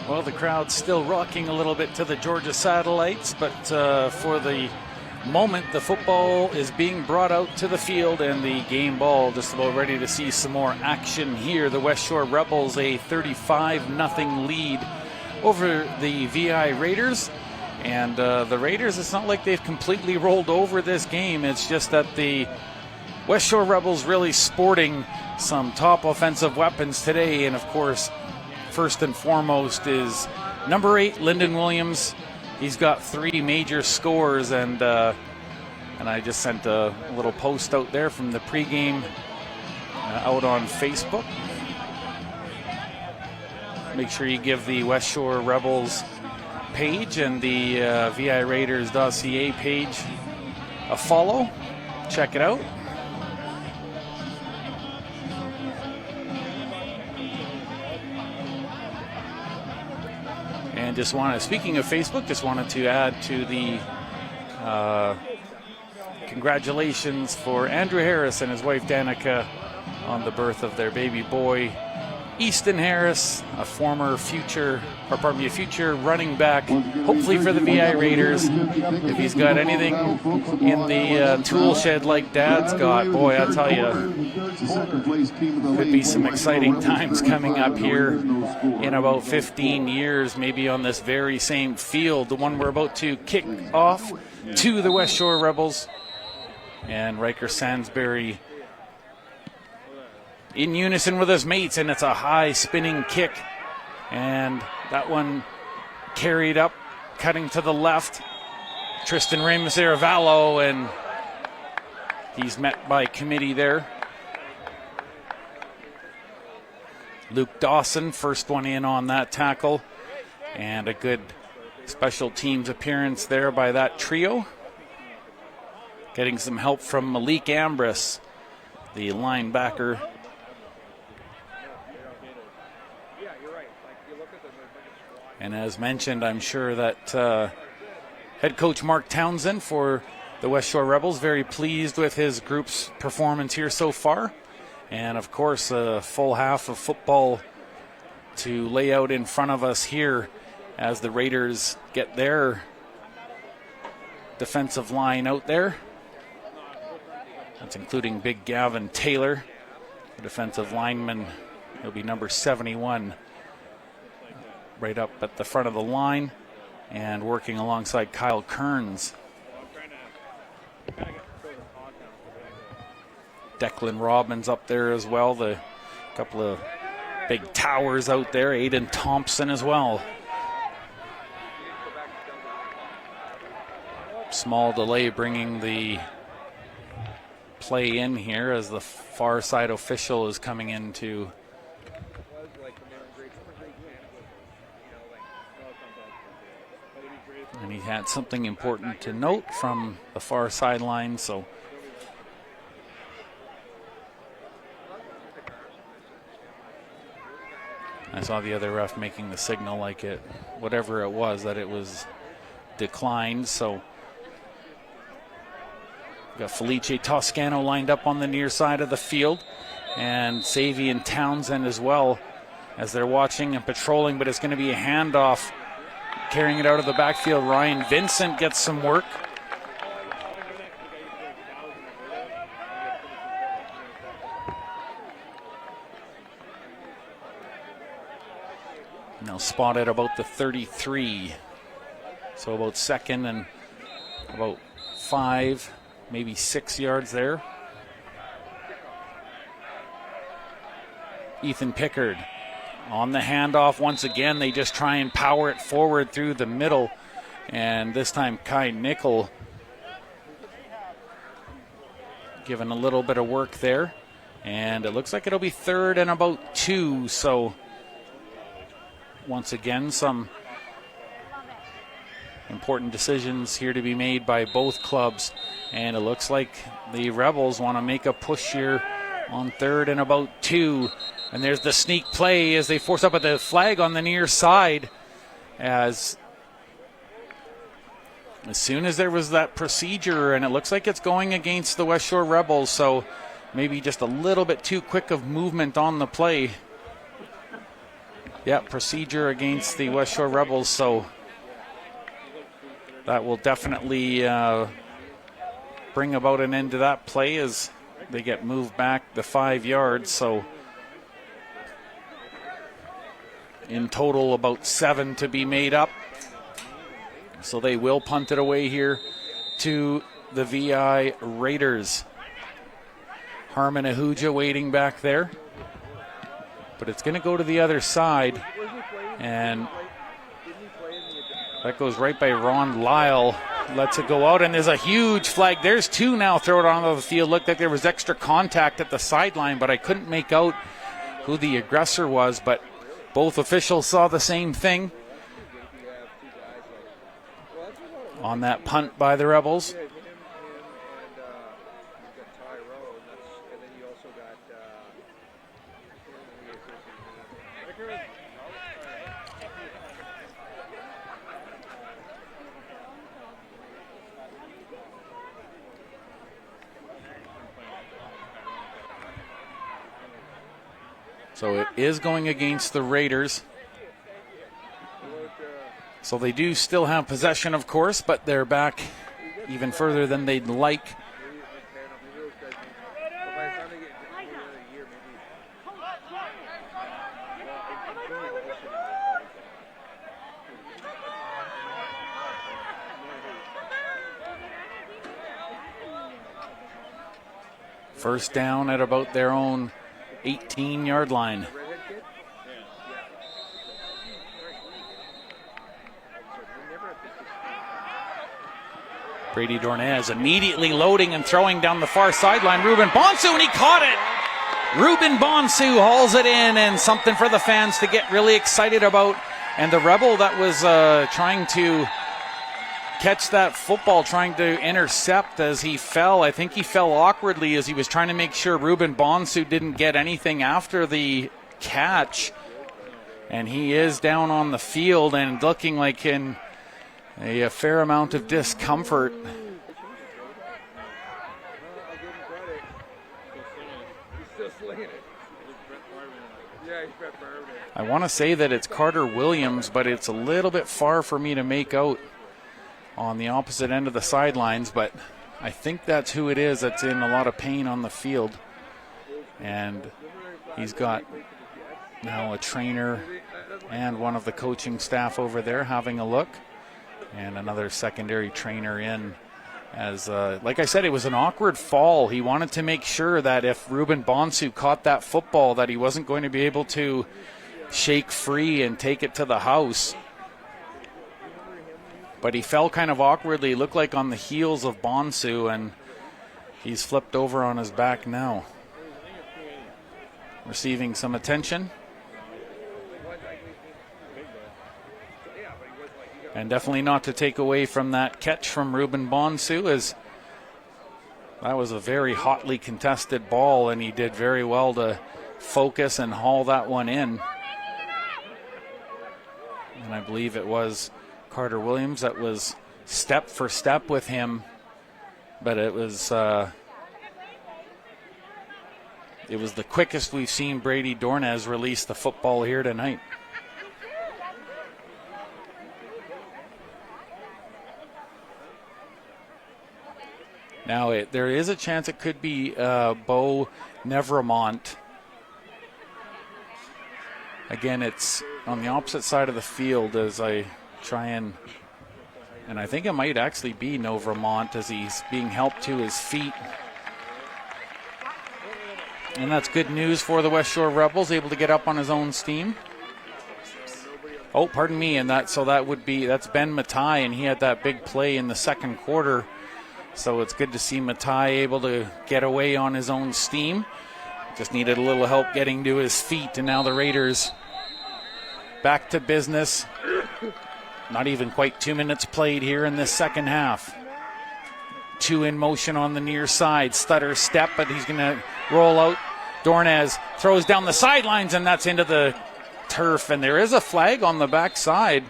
Well, the crowd's still rocking a little bit to the Georgia Satellites, but for the moment, the football is being brought out to the field, and the game ball just about ready to see some more action here. The Westshore Rebels a 35-0 lead over the VI Raiders. And the Raiders, it's not like they've completely rolled over this game. It's just that the Westshore Rebels really sporting some top offensive weapons today. And, of course, first and foremost is number 8, Lyndon Williams. He's got 3 major scores, and I just sent a little post out there from the pregame out on Facebook. Make sure you give the Westshore Rebels page and the VI Raiders.ca page a follow. Check it out. And speaking of Facebook, just wanted to add to the congratulations for Andrew Harris and his wife Danica on the birth of their baby boy, Easton Harris, a future running back, hopefully for the VI Raiders. If he's got anything in the tool shed like Dad's got, boy, I tell you, could be some exciting times coming up here in about 15 years, maybe on this very same field, the one we're about to kick off to the Westshore Rebels. And Riker Sansbury in unison with his mates, and it's a high spinning kick, and that one carried up, cutting to the left. Tristan Ramos-Aravallo, and he's met by committee there. Luke Dawson, first one in on that tackle, and a good special teams appearance there by that trio. Getting some help from Malik Ambrose, the linebacker. And as mentioned, I'm sure that head coach Mark Townsend for the Westshore Rebels very pleased with his group's performance here so far. And of course, a full half of football to lay out in front of us here as the Raiders get their defensive line out there. That's including big Gavin Taylor, the defensive lineman. He'll be number 71. Right up at the front of the line and working alongside Kyle Kearns. Declan Robbins up there as well. The couple of big towers out there. Aiden Thompson as well. Small delay bringing the play in here as the far side official is coming into. And he had something important to note from the far sideline, so I saw the other ref making the signal like it, whatever it was, that it was declined. So we've got Felice Toscano lined up on the near side of the field, and Savian Townsend as well as they're watching and patrolling, but it's going to be a handoff. Carrying it out of the backfield, Ryan Vincent gets some work. Now spotted about the 33. So about second and about 5, maybe 6 yards there. Ethan Pickard on the handoff once again. They just try and power it forward through the middle. And this time Kai Nickel given a little bit of work there. And it looks like it'll be 3rd and about 2. So once again, some important decisions here to be made by both clubs. And it looks like the Rebels want to make a push here on 3rd and about 2. And there's the sneak play as they force up at the flag on the near side. As soon as there was that procedure, and it looks like it's going against the Westshore Rebels, so maybe just a little bit too quick of movement on the play. procedure against the Westshore Rebels, so that will definitely bring about an end to that play as they get moved back the 5 yards. So in total, about 7 to be made up. So they will punt it away here to the VI Raiders. Harmon Ahuja waiting back there. But it's going to go to the other side. And that goes right by Ron Lyle. Lets it go out, and there's a huge flag. There's 2 now thrown onto the field. Looked like there was extra contact at the sideline, but I couldn't make out who the aggressor was. But both officials saw the same thing on that punt by the Rebels. So it is going against the Raiders. So they do still have possession, of course, but they're back even further than they'd like. First down at about their own 18-yard line. Brady Dornez immediately loading and throwing down the far sideline. Ruben Bonsu, and he caught it. Ruben Bonsu hauls it in, and something for the fans to get really excited about. And the Rebel that was trying to catch that football, trying to intercept as he fell. I think he fell awkwardly as he was trying to make sure Ruben Bonsu didn't get anything after the catch. And he is down on the field and looking like in a fair amount of discomfort. I want to say that it's Carter Williams, but it's a little bit far for me to make out on the opposite end of the sidelines, but I think that's who it is that's in a lot of pain on the field. And he's got now a trainer and one of the coaching staff over there having a look, and another secondary trainer in. As like I said, it was an awkward fall. He wanted to make sure that if Ruben Bonsu caught that football, that he wasn't going to be able to shake free and take it to the house. But he fell kind of awkwardly, looked like on the heels of Bonsu, and he's flipped over on his back now. Receiving some attention. And definitely not to take away from that catch from Ruben Bonsu, as that was a very hotly contested ball, and he did very well to focus and haul that one in. And I believe it was Carter Williams that was step for step with him, but it was the quickest we've seen Brady Dornez release the football here tonight. Now there is a chance it could be Bo Nevremont. Again, it's on the opposite side of the field as I try and I think it might actually be Nevremont as he's being helped to his feet. And that's good news for the Westshore Rebels, able to get up on his own steam. Oh, pardon me, and that's Ben Matai, and he had that big play in the second quarter. So it's good to see Matai able to get away on his own steam. Just needed a little help getting to his feet, and now the Raiders back to business. Not even quite 2 minutes played here in this second half. 2 in motion on the near side. Stutter step, but he's going to roll out. Dornez throws down the sidelines, and that's into the turf. And there is a flag on the backside.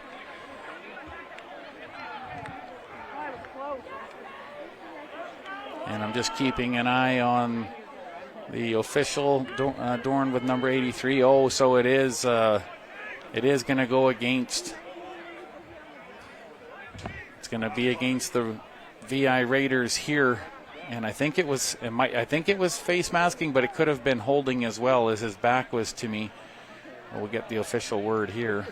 And I'm just keeping an eye on the official, Dorn with number 83. Oh, so it is It is going to go against. It's going to be against the VI Raiders here, and I think it was face masking, but it could have been holding as well, as his back was to me. We'll get the official word here.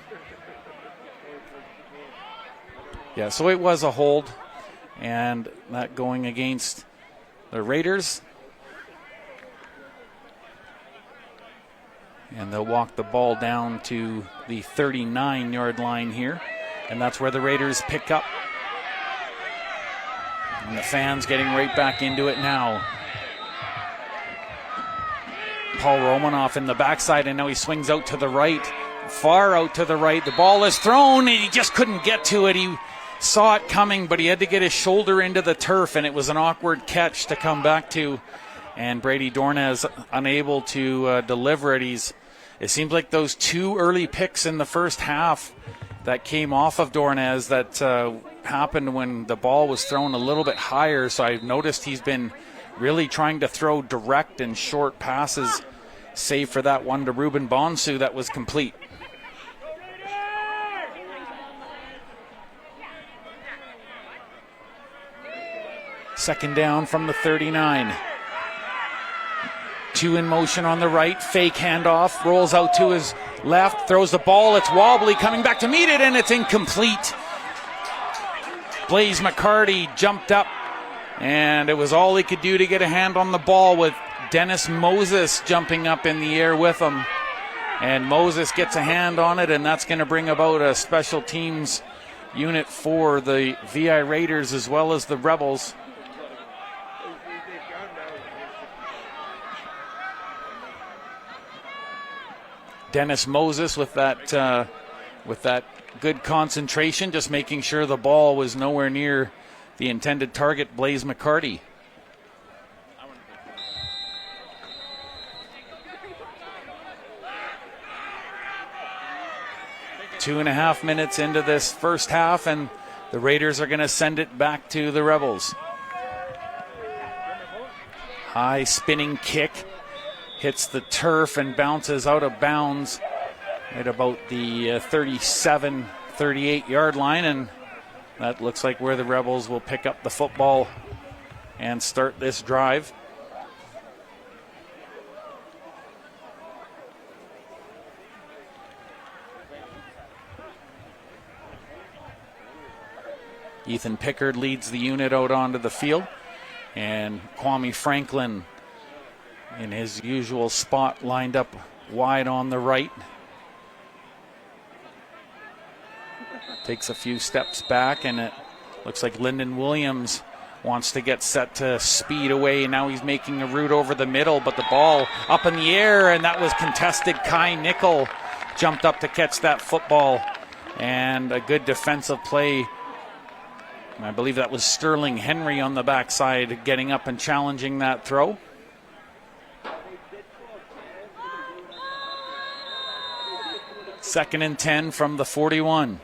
Yeah, so it was a hold, and that going against the Raiders. And they'll walk the ball down to the 39-yard line here, and that's where the Raiders pick up. And the fans getting right back into it now. Paul Romanoff in the backside, and now he swings out to the right, far out to the right. The ball is thrown, and he just couldn't get to it. He saw it coming, but he had to get his shoulder into the turf, and it was an awkward catch to come back to. And Brady Dornez unable to deliver it. It seems like those two early picks in the first half that came off of Dornez that happened when the ball was thrown a little bit higher. So I've noticed he's been really trying to throw direct and short passes, save for that one to Ruben Bonsu that was complete. Second down from the 39. Two in motion on the right, fake handoff, rolls out to his left, throws the ball, it's wobbly, coming back to meet it, and it's incomplete. Blaze McCarty jumped up, and it was all he could do to get a hand on the ball, with Dennis Moses jumping up in the air with him. And Moses gets a hand on it, and that's going to bring about a special teams unit for the VI Raiders as well as the Rebels. Dennis Moses with that good concentration, just making sure the ball was nowhere near the intended target, Blaze McCarty. Two and a half minutes into this first half, and the Raiders are going to send it back to the Rebels. High spinning kick. Hits the turf and bounces out of bounds at about the 37, 38-yard line. And that looks like where the Rebels will pick up the football and start this drive. Ethan Pickard leads the unit out onto the field. And Kwame Franklin in his usual spot, lined up wide on the right. Takes a few steps back, and it looks like Lyndon Williams wants to get set to speed away. Now he's making a route over the middle, but the ball up in the air, and that was contested. Kai Nickel jumped up to catch that football, and a good defensive play. I believe that was Sterling Henry on the backside getting up and challenging that throw. Second and 10 from the 41.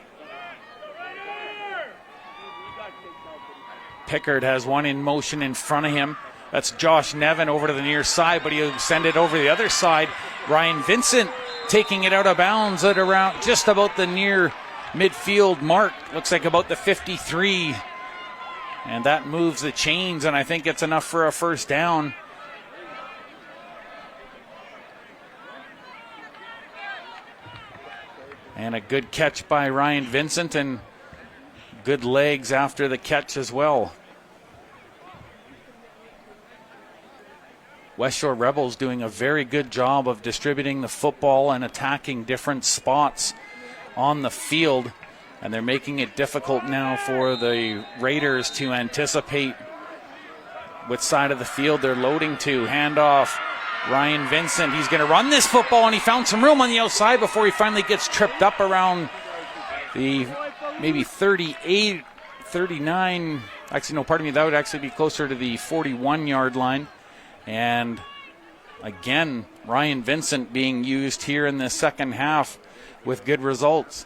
Pickard has one in motion in front of him. That's Josh Nevin over to the near side, but he'll send it over the other side. Ryan Vincent taking it out of bounds at around just about the near midfield mark. Looks like about the 53. And that moves the chains, and I think it's enough for a first down. And a good catch by Ryan Vincent, and good legs after the catch as well. Westshore Rebels doing a very good job of distributing the football and attacking different spots on the field. And they're making it difficult now for the Raiders to anticipate which side of the field they're loading to. Handoff. Ryan Vincent, he's going to run this football, and he found some room on the outside before he finally gets tripped up around the maybe 38, 39. Actually, no, pardon me, that would actually be closer to the 41-yard line. And again, Ryan Vincent being used here in the second half with good results.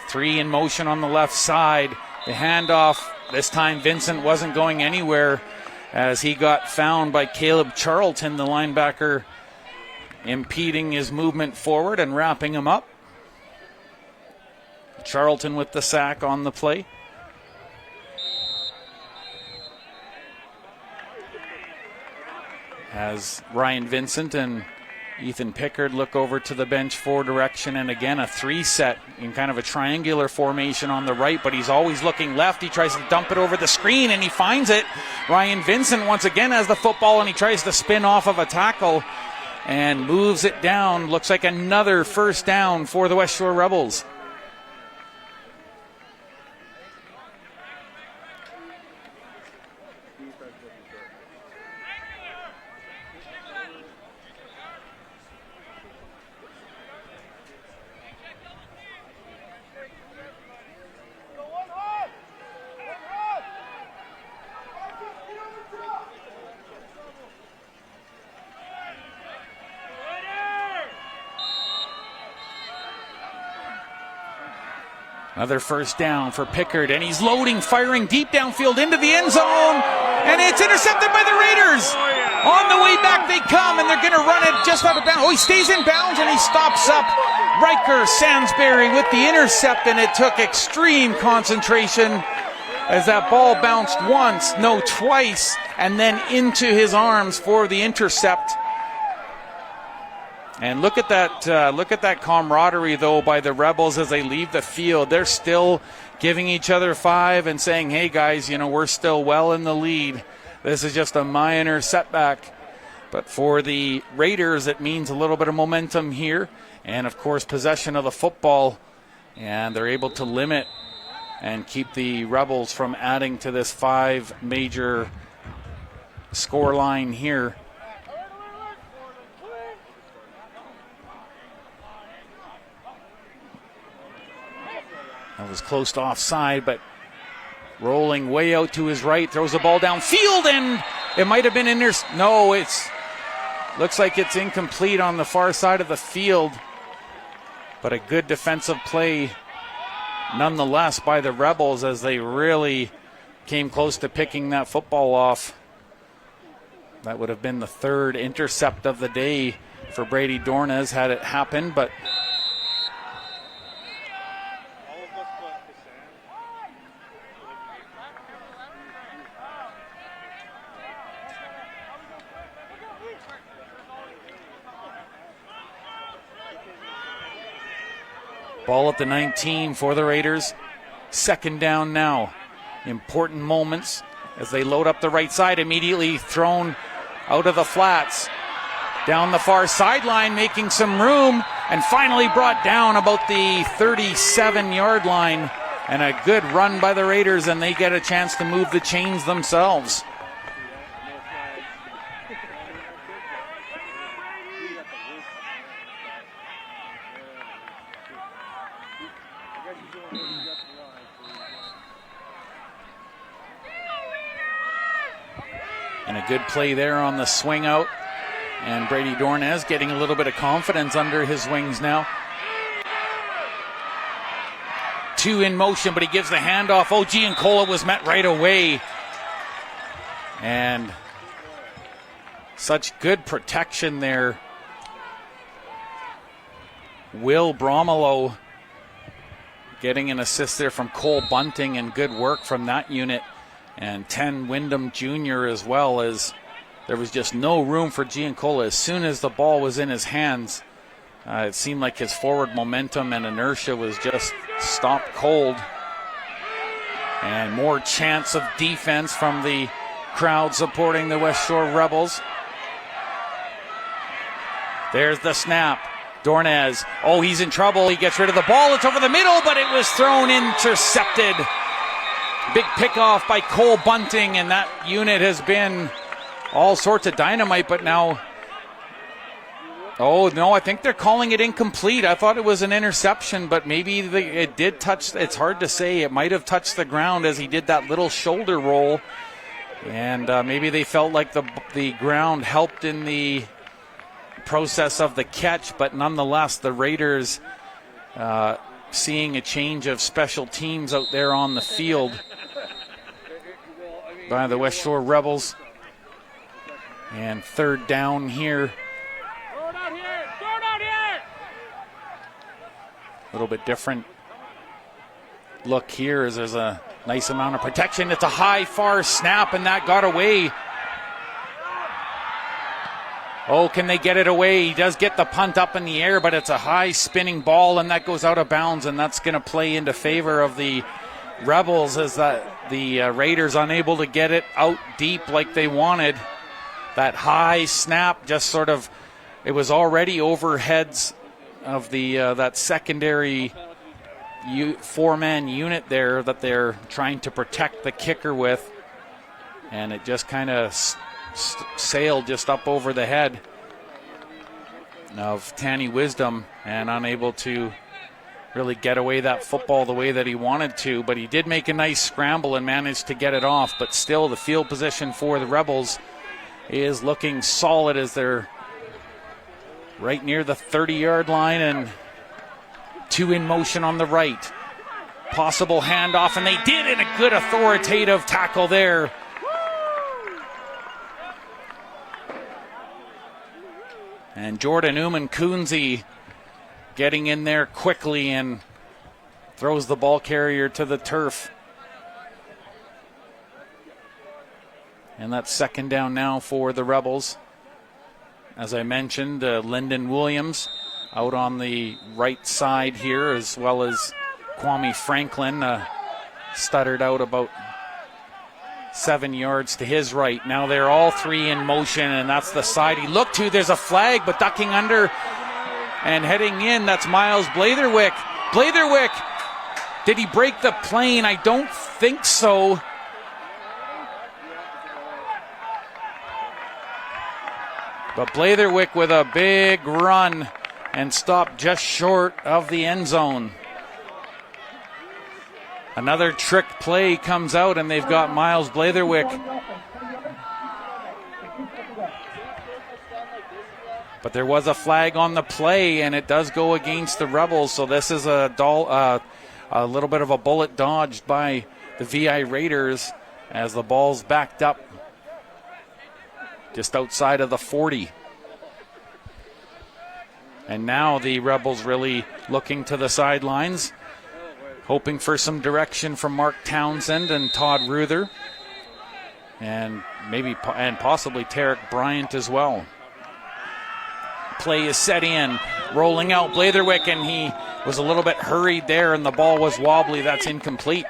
Three in motion on the left side. The handoff, this time Vincent wasn't going anywhere as he got found by Caleb Charlton, the linebacker, impeding his movement forward and wrapping him up. Charlton with the sack on the play. As Ryan Vincent and Ethan Pickard look over to the bench for direction, and again a 3-set in kind of a triangular formation on the right, but he's always looking left. He tries to dump it over the screen and he finds it. Ryan Vincent once again has the football and he tries to spin off of a tackle and moves it down. Looks like another first down for the Westshore Rebels. Another first down for Pickard, and he's loading, firing deep downfield into the end zone, and it's intercepted by the Raiders. On the way back they come, and they're going to run it just out of bounds. Oh, he stays in bounds, and he stops up Riker Sansbury with the intercept, and it took extreme concentration as that ball bounced once, no, twice, and then into his arms for the intercept. And look at that camaraderie, though, by the Rebels as they leave the field. They're still giving each other 5 and saying, hey, guys, we're still well in the lead. This is just a minor setback. But for the Raiders, it means a little bit of momentum here. And, of course, possession of the football. And they're able to limit and keep the Rebels from adding to this 5 major score line here. That was close to offside, but rolling way out to his right, throws the ball downfield, and it might have been no, looks like it's incomplete on the far side of the field, but a good defensive play nonetheless by the Rebels as they really came close to picking that football off. That would have been the 3rd intercept of the day for Brady Dornez had it happened, but ball at the 19 for the Raiders. 2nd down now. Important moments as they load up the right side. Immediately thrown out of the flats. Down the far sideline, making some room, and finally brought down about the 37-yard line. And a good run by the Raiders, and they get a chance to move the chains themselves. And a good play there on the swing out. And Brady Dornez getting a little bit of confidence under his wings now. 2 in motion, but he gives the handoff. Oh, Giancola was met right away. And such good protection there. Will Bromelo getting an assist there from Cole Bunting, and good work from that unit. And 10 Wyndham Jr. as well, as there was just no room for Giancola. As soon as the ball was in his hands, it seemed like his forward momentum and inertia was just stopped cold. And more chance of defense from the crowd supporting the Westshore Rebels. There's the snap. Dornez, oh, he's in trouble. He gets rid of the ball. It's over the middle, but it was thrown, intercepted. Big pickoff by Cole Bunting, and that unit has been all sorts of dynamite, but now, oh no, I think they're calling it incomplete. I thought it was an interception, but maybe it did touch, it's hard to say. It might have touched the ground as he did that little shoulder roll, and maybe they felt like the ground helped in the process of the catch, but nonetheless, the Raiders seeing a change of special teams out there on the field by the Westshore Rebels. And third down here. A little bit different look here as there's a nice amount of protection. It's a high, far snap, and that got away. Oh, can they get it away? He does get the punt up in the air, but it's a high spinning ball, and that goes out of bounds, and that's going to play into favor of the Rebels as the Raiders unable to get it out deep like they wanted. That high snap just sort of, it was already over heads of the that secondary four-man unit there that they're trying to protect the kicker with, and it just kind of sailed just up over the head of Tanny Wisdom and unable to really get away that football the way that he wanted to, but he did make a nice scramble and managed to get it off. But still, the field position for the Rebels is looking solid as they're right near the 30-yard line, and two in motion on the right. Possible handoff, and they did it. A good authoritative tackle there. And Jordan Uman-Kunze getting in there quickly and throws the ball carrier to the turf. And that's second down now for the Rebels. As I mentioned, Lyndon Williams out on the right side here, as well as Kwame Franklin stuttered out about 7 yards to his right. Now they're all three in motion, and that's the side he looked to. There's a flag, but ducking under and heading in, that's Miles Blatherwick. Blatherwick, did he break the plane? I don't think so. But Blatherwick with a big run and stopped just short of the end zone. Another trick play comes out, and they've got Miles Blatherwick. But there was a flag on the play, and it does go against the Rebels. So this is a little bit of a bullet dodged by the VI Raiders as the ball's backed up just outside of the 40. And now the Rebels really looking to the sidelines, hoping for some direction from Mark Townsend and Todd Ruther, and possibly Tarek Bryant as well. Play is set in, rolling out Blatherwick, and he was a little bit hurried there, and the ball was wobbly. That's incomplete.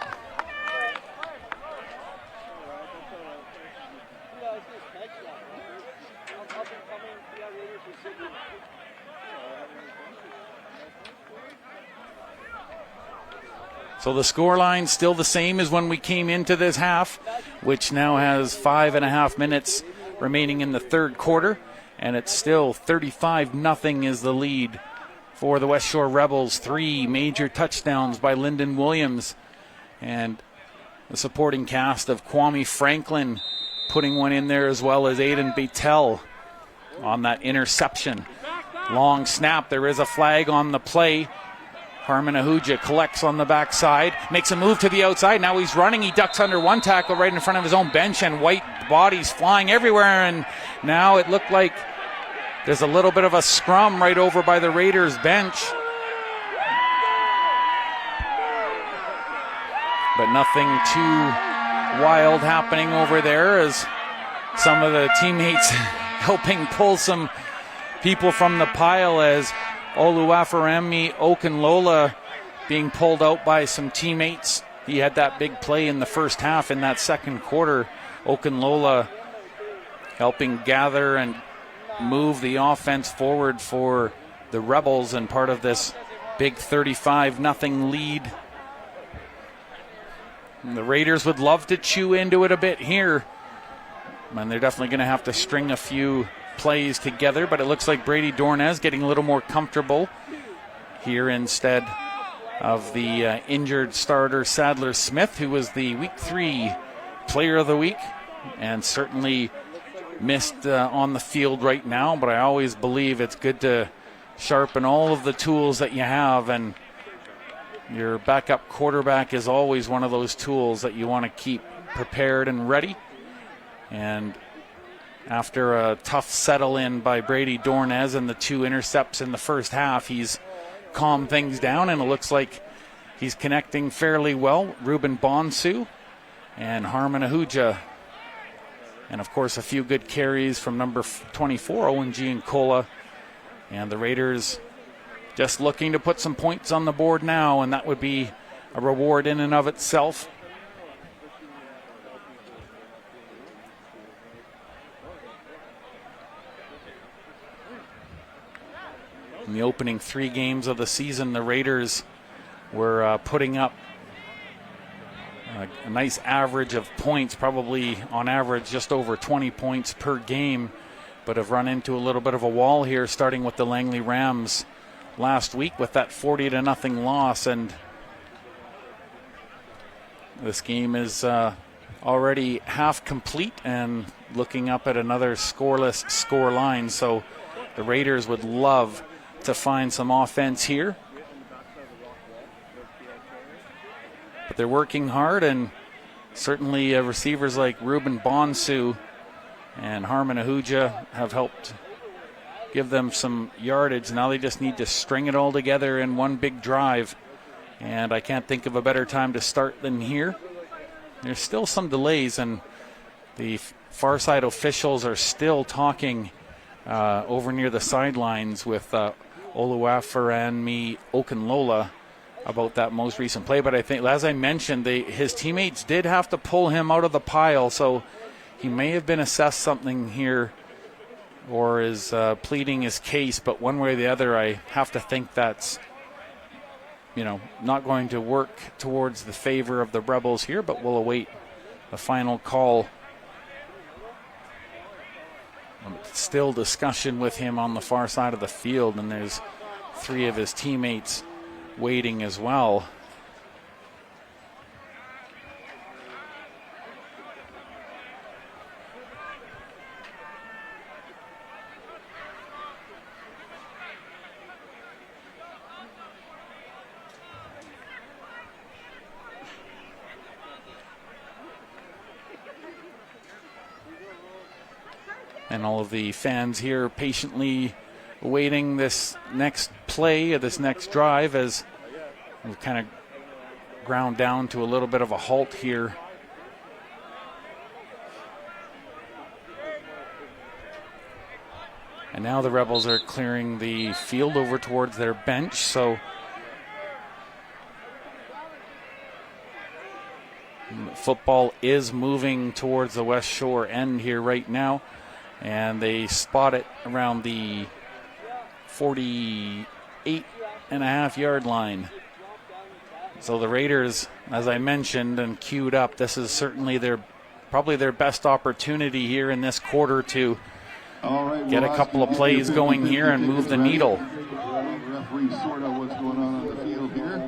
So the scoreline still the same as when we came into this half, which now has 5.5 minutes remaining in the third quarter, and it's still 35-0 is the lead for the Westshore Rebels. 3 major touchdowns by Lyndon Williams, and the supporting cast of Kwame Franklin putting one in there, as well as Aiden Batel on that interception. Long snap, there is a flag on the play. Harmon Ahuja collects on the backside, makes a move to the outside. Now he's running. He ducks under one tackle right in front of his own bench, and white bodies flying everywhere. And now it looked like there's a little bit of a scrum right over by the Raiders bench. But nothing too wild happening over there, as some of the teammates helping pull some people from the pile, as Oluwaferemi Okunlola being pulled out by some teammates. He had that big play in the first half in that second quarter. Okunlola helping gather and move the offense forward for the Rebels, and part of this big 35-0 lead. And the Raiders would love to chew into it a bit here, and they're definitely going to have to string a few plays together, but it looks like Brady Dornez getting a little more comfortable here instead of the injured starter Sadler Smith, who was the Week 3 Player of the Week and certainly missed on the field right now. But I always believe it's good to sharpen all of the tools that you have, and Your backup quarterback is always one of those tools that you want to keep prepared and ready. And after a tough settle-in by Brady Dornez and the 2 intercepts in the first half, he's calmed things down, and it looks like he's connecting fairly well. Ruben Bonsu and Harmon Ahuja. And, of course, a few good carries from number 24, Owen Giancola. And the Raiders just looking to put some points on the board now, and that would be a reward in and of itself. In the opening 3 games of the season, the Raiders were putting up a nice average of points, probably on average just over 20 points per game, but have run into a little bit of a wall here, starting with the Langley Rams last week with that 40-0 loss. And this game is already half complete and looking up at another scoreless score line. So the Raiders would love to find some offense here. But they're working hard, and certainly receivers like Ruben Bonsu and Harmon Ahuja have helped give them some yardage. Now they just need to string it all together in one big drive, and I can't think of a better time to start than here. There's still some delays, and the far side officials are still talking over near the sidelines with Oluwaferanmi Okunlola about that most recent play. But I think, as I mentioned, his teammates did have to pull him out of the pile, so he may have been assessed something here or is pleading his case. But one way or the other, I have to think that's, not going to work towards the favor of the Rebels here, but we'll await the final call. Still discussion with him on the far side of the field, and there's 3 of his teammates waiting as well. And all of the fans here patiently awaiting this next play, this next drive, as we've kind of ground down to a little bit of a halt here. And now the Rebels are clearing the field over towards their bench, so football is moving towards the Westshore end here right now. And they spot it around the 48.5-yard line. So the Raiders, as I mentioned and queued up, this is certainly probably their best opportunity here in this quarter to get a couple of plays going here and move the needle. Referees sort out what's going on the field here.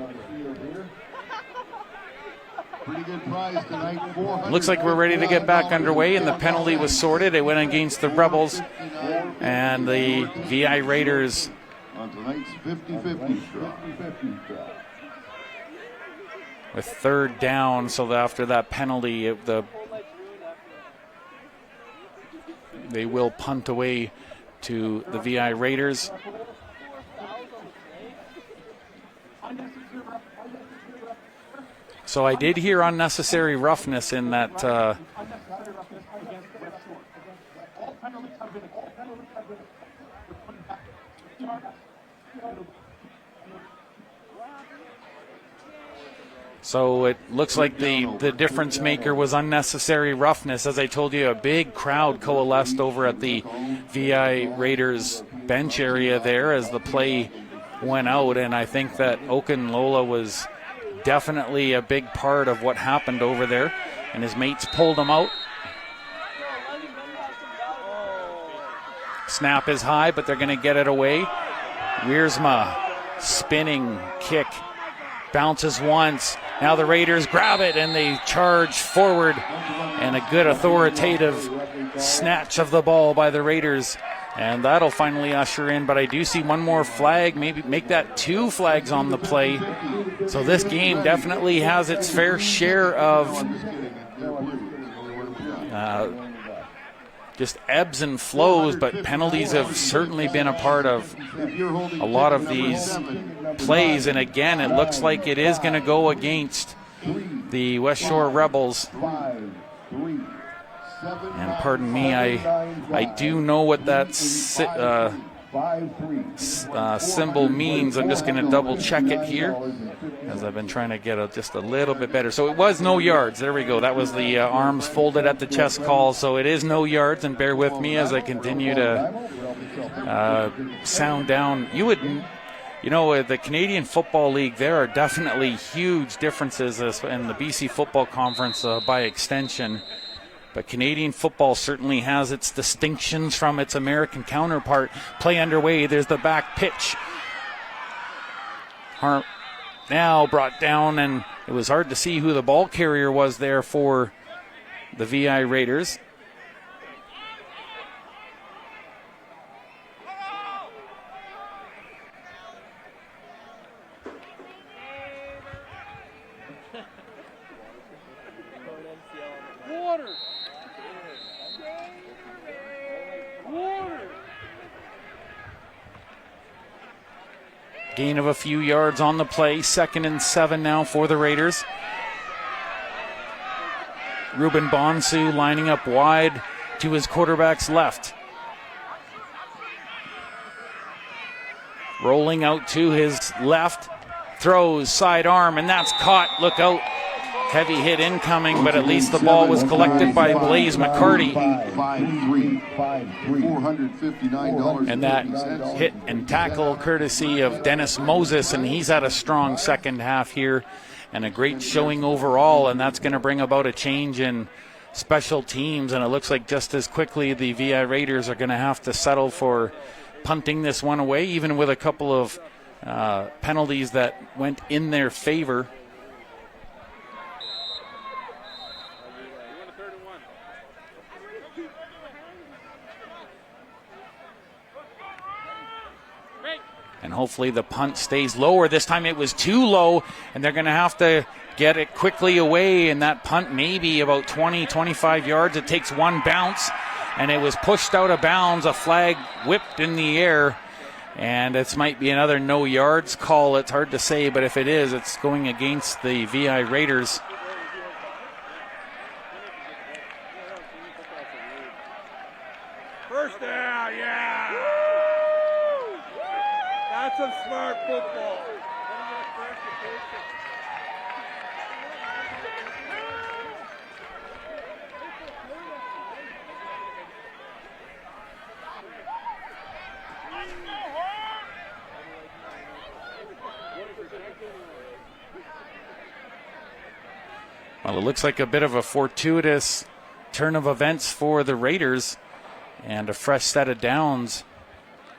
Pretty good prize tonight. Looks like we're ready to get back underway, and the penalty was sorted. It went against the Rebels, and the VI Raiders on tonight's 50-50 draw. With 3rd down, so after that penalty, they will punt away to the VI Raiders. So I did hear unnecessary roughness in that. So it looks like the difference maker was unnecessary roughness. As I told you, a big crowd coalesced over at the VI Raiders bench area there as the play went out, and I think that Okunlola was definitely a big part of what happened over there, and his mates pulled him out. Snap is high, but they're going to get it away. Wiersma, spinning kick, bounces once, Now the Raiders grab it and they charge forward, and a good authoritative snatch of the ball by the Raiders. And that'll finally usher in, but I do see one more flag, maybe make that 2 flags on the play. So this game definitely has its fair share of just ebbs and flows, but penalties have certainly been a part of a lot of these plays. And again, it looks like it is going to go against the Westshore Rebels. And pardon me, I do know what that symbol means. I'm just going to double check it here, as I've been trying to get just a little bit better. So it was no yards. There we go. That was the arms folded at the chest call. So it is no yards, and bear with me as I continue to sound down. You know, the Canadian Football League, there are definitely huge differences in the BC Football Conference by extension. But Canadian football certainly has its distinctions from its American counterpart. Play underway. There's the back pitch. Now brought down, and it was hard to see who the ball carrier was there for the VI Raiders. Gain of a few yards on the play. 2nd and 7 now for the Raiders. Ruben Bonsu lining up wide to his quarterback's left. Rolling out to his left. Throws sidearm, and that's caught. Look out. Heavy hit incoming, but at least the ball was collected by Blaze McCarty. And that hit and tackle courtesy of Dennis Moses, and he's had a strong second half here and a great showing overall, and that's going to bring about a change in special teams. And it looks like just as quickly the VI Raiders are going to have to settle for punting this one away, even with a couple of penalties that went in their favor. And hopefully the punt stays lower. This time it was too low, and they're going to have to get it quickly away. And that punt maybe about 20, 25 yards. It takes one bounce, and it was pushed out of bounds. A flag whipped in the air, and this might be another no yards call. It's hard to say, but if it is, it's going against the VI Raiders. First down, yeah. That's some smart football. Well, it looks like a bit of a fortuitous turn of events for the Raiders, and a fresh set of downs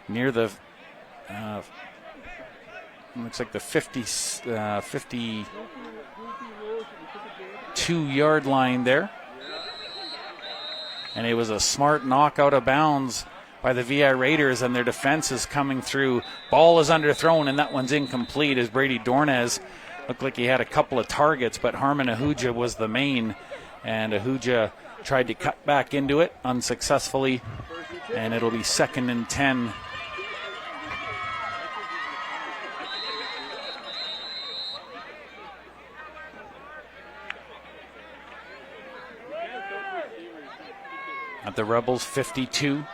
near the looks like the 52-yard line there. And it was a smart knock out of bounds by the VI Raiders, and their defense is coming through. Ball is underthrown, and that one's incomplete as Brady Dornez looked like he had a couple of targets, but Harmon Ahuja was the main, and Ahuja tried to cut back into it unsuccessfully, and it'll be 2nd and 10. At the Rebels 52,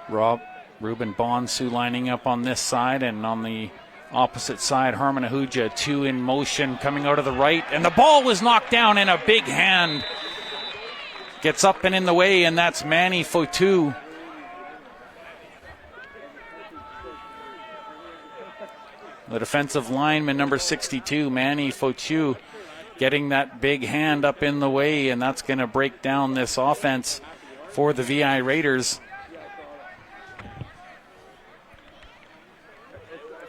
Ruben Bonsu lining up on this side, and on the opposite side, Harmon Ahuja, 2 in motion coming out of the right, and the ball was knocked down, in a big hand gets up and in the way, and that's Manny Fotu. The defensive lineman, number 62, Manny Fotu, getting that big hand up in the way, and that's going to break down this offense for the VI Raiders.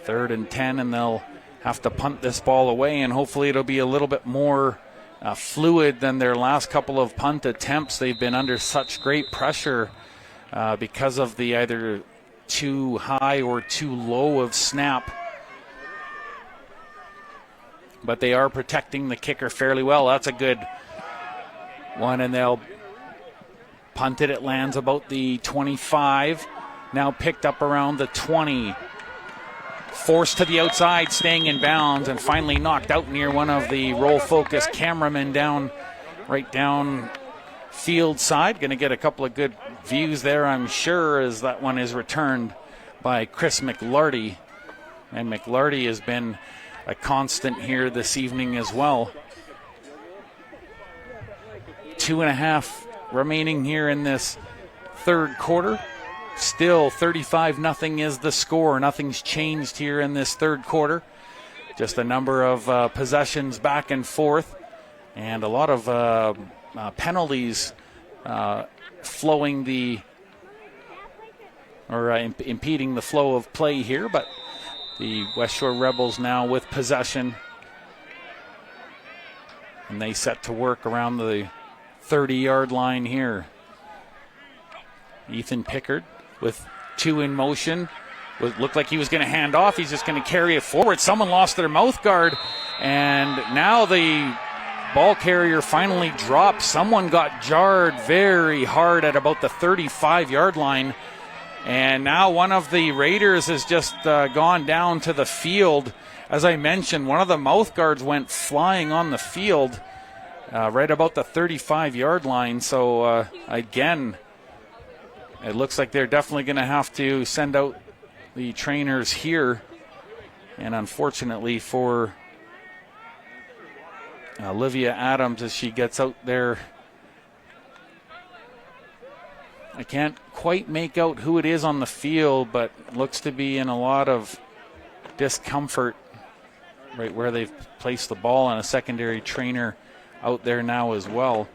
3rd and 10, and they'll have to punt this ball away, and hopefully it'll be a little bit more fluid than their last couple of punt attempts. They've been under such great pressure because of the either too high or too low of snap. But they are protecting the kicker fairly well. That's a good one, and they'll punt it. It lands about the 25. Now picked up around the 20. Forced to the outside, staying in bounds, and finally knocked out near one of the roll focus cameramen right down field side. Going to get a couple of good views there, I'm sure, as that one is returned by Chris McLarty. And McLarty has been a constant here this evening as well. 2.5 remaining here in this third quarter. Still 35-0 is the score. Nothing's changed here in this third quarter. Just a number of possessions back and forth, and a lot of penalties flowing impeding the flow of play here. But the Westshore Rebels now with possession, and they set to work around the 30-yard line here. Ethan Pickard with 2 in motion. Looked like he was going to hand off. He's just going to carry it forward. Someone lost their mouth guard, and now the ball carrier finally dropped. Someone got jarred very hard at about the 35-yard line, and now one of the Raiders has just gone down to the field. As I mentioned, one of the mouth guards went flying on the field right about the 35-yard line. So again, it looks like they're definitely going to have to send out the trainers here. And unfortunately for Olivia Adams, as she gets out there, I can't quite make out who it is on the field, but looks to be in a lot of discomfort right where they've placed the ball, and a secondary trainer out there now as well.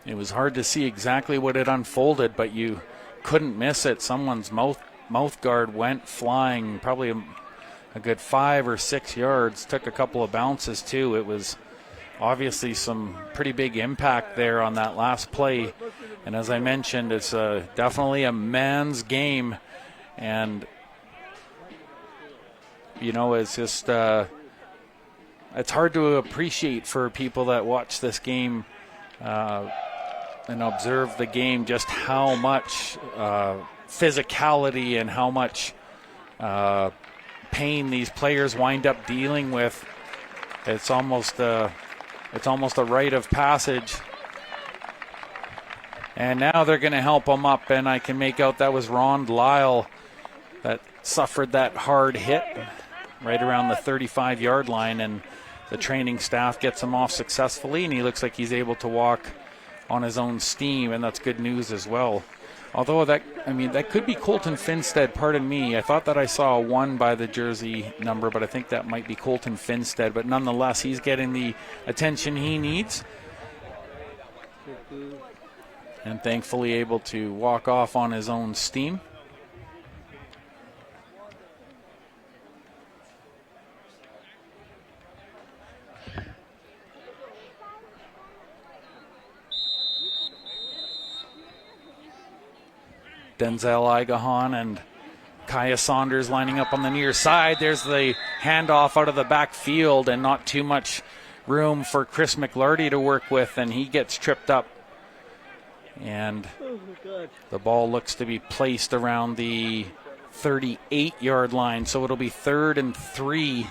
It was hard to see exactly what had unfolded, but you couldn't miss it. Someone's mouth guard went flying probably a good 5 or 6 yards, took a couple of bounces too. It was obviously some pretty big impact there on that last play. And as I mentioned, it's definitely a man's game. And, you know, it's just, it's hard to appreciate for people that watch this game and observe the game, just how much physicality and how much pain these players wind up dealing with. It's almost a rite of passage. And now they're going to help them up, and I can make out that was Ron Lyle that suffered that hard hit right around the 35-yard line, and the training staff gets him off successfully, and he looks like he's able to walk on his own steam, and that's good news as well. Although that could be Colton Finstead, pardon me. I thought that I saw a 1 by the jersey number, but I think that might be Colton Finstead. But nonetheless, he's getting the attention he needs, and thankfully able to walk off on his own steam. Denzel Igahan and Kaya Saunders lining up on the near side. There's the handoff out of the backfield, and not too much room for Chris McLarty to work with, and he gets tripped up. And the ball looks to be placed around the 38-yard line, so it'll be 3rd and 3.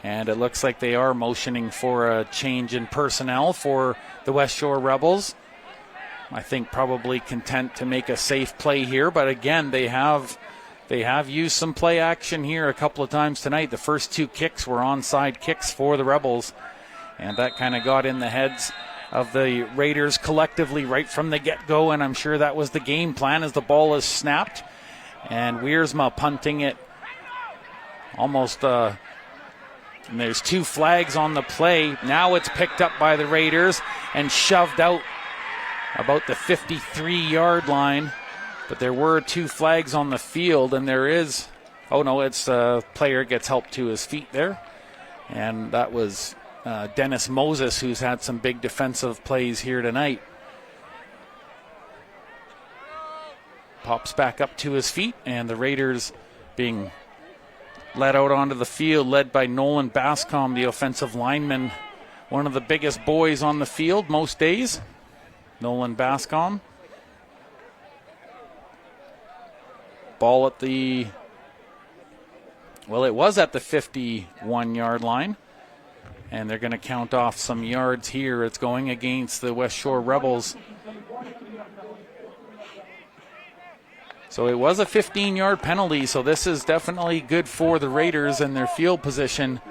And it looks like they are motioning for a change in personnel for the Westshore Rebels. I think probably content to make a safe play here, but again, they have used some play action here a couple of times tonight. The first 2 kicks were onside kicks for the Rebels, and that kind of got in the heads of the Raiders collectively right from the get-go, and I'm sure that was the game plan as the ball is snapped, and Wiersma punting it almost, and there's 2 flags on the play. Now it's picked up by the Raiders and shoved out about the 53-yard line. But there were 2 flags on the field, and there is, oh no, it's a player gets help to his feet there. And that was Dennis Moses, who's had some big defensive plays here tonight. Pops back up to his feet, and the Raiders being led out onto the field, led by Nolan Bascom, the offensive lineman, one of the biggest boys on the field most days. Nolan Bascom. Ball at the, well, it was at the 51-yard line. And they're going to count off some yards here. It's going against the Westshore Rebels. So it was a 15-yard penalty, so this is definitely good for the Raiders and their field position.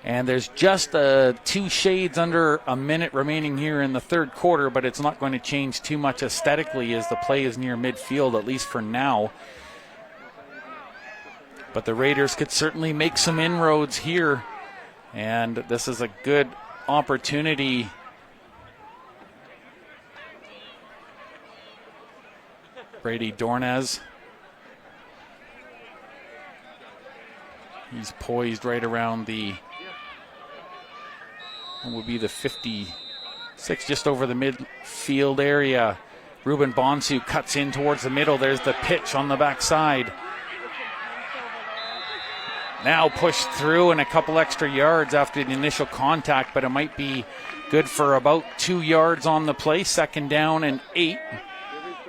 And there's just 2 shades under a minute remaining here in the third quarter, but it's not going to change too much aesthetically as the play is near midfield, at least for now. But the Raiders could certainly make some inroads here, and this is a good opportunity. Brady Dornez. He's poised right around the, what would be the 56, just over the midfield area. Ruben Bonsu cuts in towards the middle. There's the pitch on the backside. Now pushed through and a couple extra yards after the initial contact, but it might be good for about 2 yards on the play. 2nd down and 8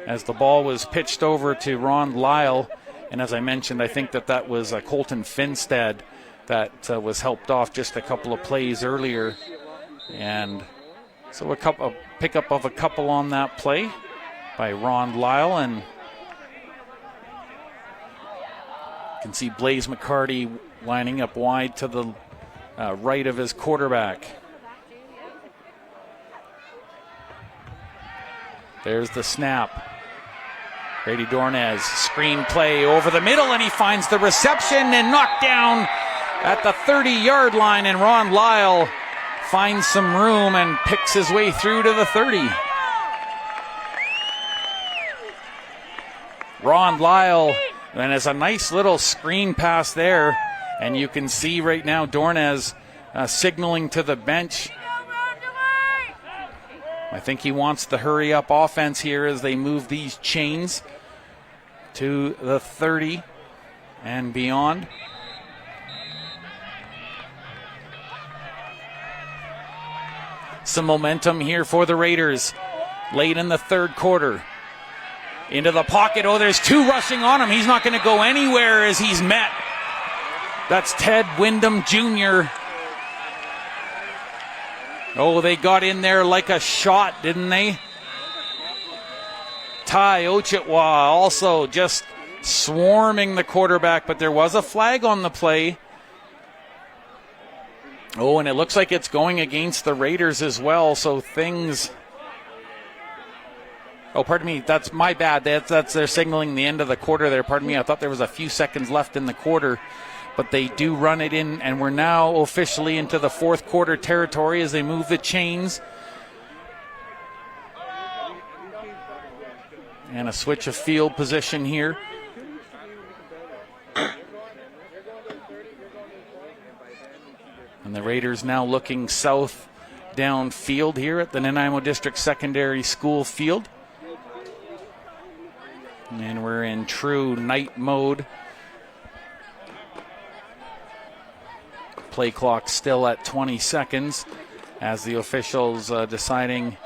as the ball was pitched over to Ron Lyle. And as I mentioned, I think that was Colton Finstead that was helped off just a couple of plays earlier. And so a pickup of a couple on that play by Ron Lyle. And you can see Blaze McCarty lining up wide to the right of his quarterback. There's the snap. Brady Dornez, screen play over the middle, and he finds the reception and knocked down at the 30-yard line, and Ron Lyle finds some room and picks his way through to the 30. Ron Lyle, and it's a nice little screen pass there, and you can see right now Dornez signaling to the bench. I think he wants the hurry-up offense here as they move these chains to the 30 and beyond. Some momentum here for the Raiders late in the third quarter. Into the pocket. Oh, there's 2 rushing on him. He's not going to go anywhere as he's met. That's Ted Wyndham Jr. Oh, they got in there like a shot, didn't they? Ty Ochitwa also just swarming the quarterback, but there was a flag on the play. Oh, and it looks like it's going against the Raiders as well, so things... Oh, pardon me, that's my bad. That's they're signaling the end of the quarter there. Pardon me, I thought there was a few seconds left in the quarter. But they do run it in, and we're now officially into the fourth quarter territory as they move the chains. And a switch of field position here. And the Raiders now looking south downfield here at the Nanaimo District Secondary School field. And we're in true night mode. Play clock still at 20 seconds as the officials deciding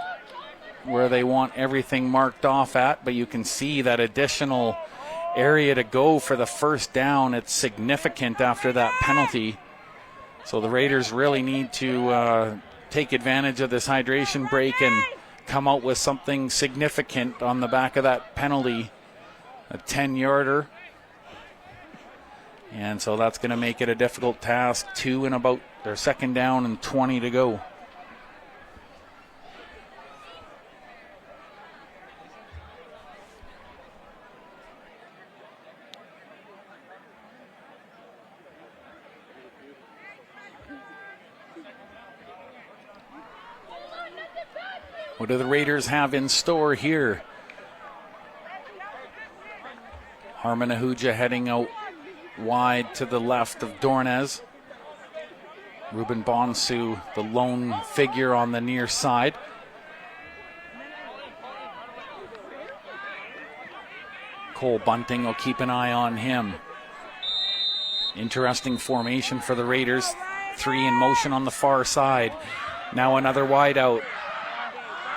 where they want everything marked off at. But you can see that additional area to go for the first down. It's significant after that penalty. So the Raiders really need to take advantage of this hydration break and come out with something significant on the back of that penalty. A 10-yarder. And so that's going to make it a difficult task. 2 and about their 2nd down and 20 to go. What do the Raiders have in store here? Harmon Ahuja heading out wide to the left of Dornez. Ruben Bonsu, the lone figure on the near side. Cole Bunting will keep an eye on him. Interesting formation for the Raiders. 3 in motion on the far side. Now another wide out.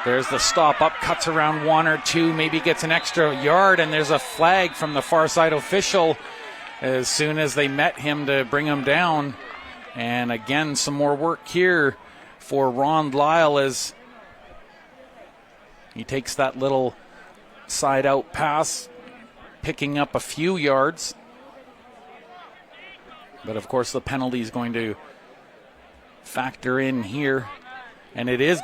There's the stop up, cuts around 1 or 2, maybe gets an extra yard, and there's a flag from the far side official as soon as they met him to bring him down. And again, some more work here for Ron Lyle as he takes that little side out pass, picking up a few yards. But of course the penalty is going to factor in here. And it is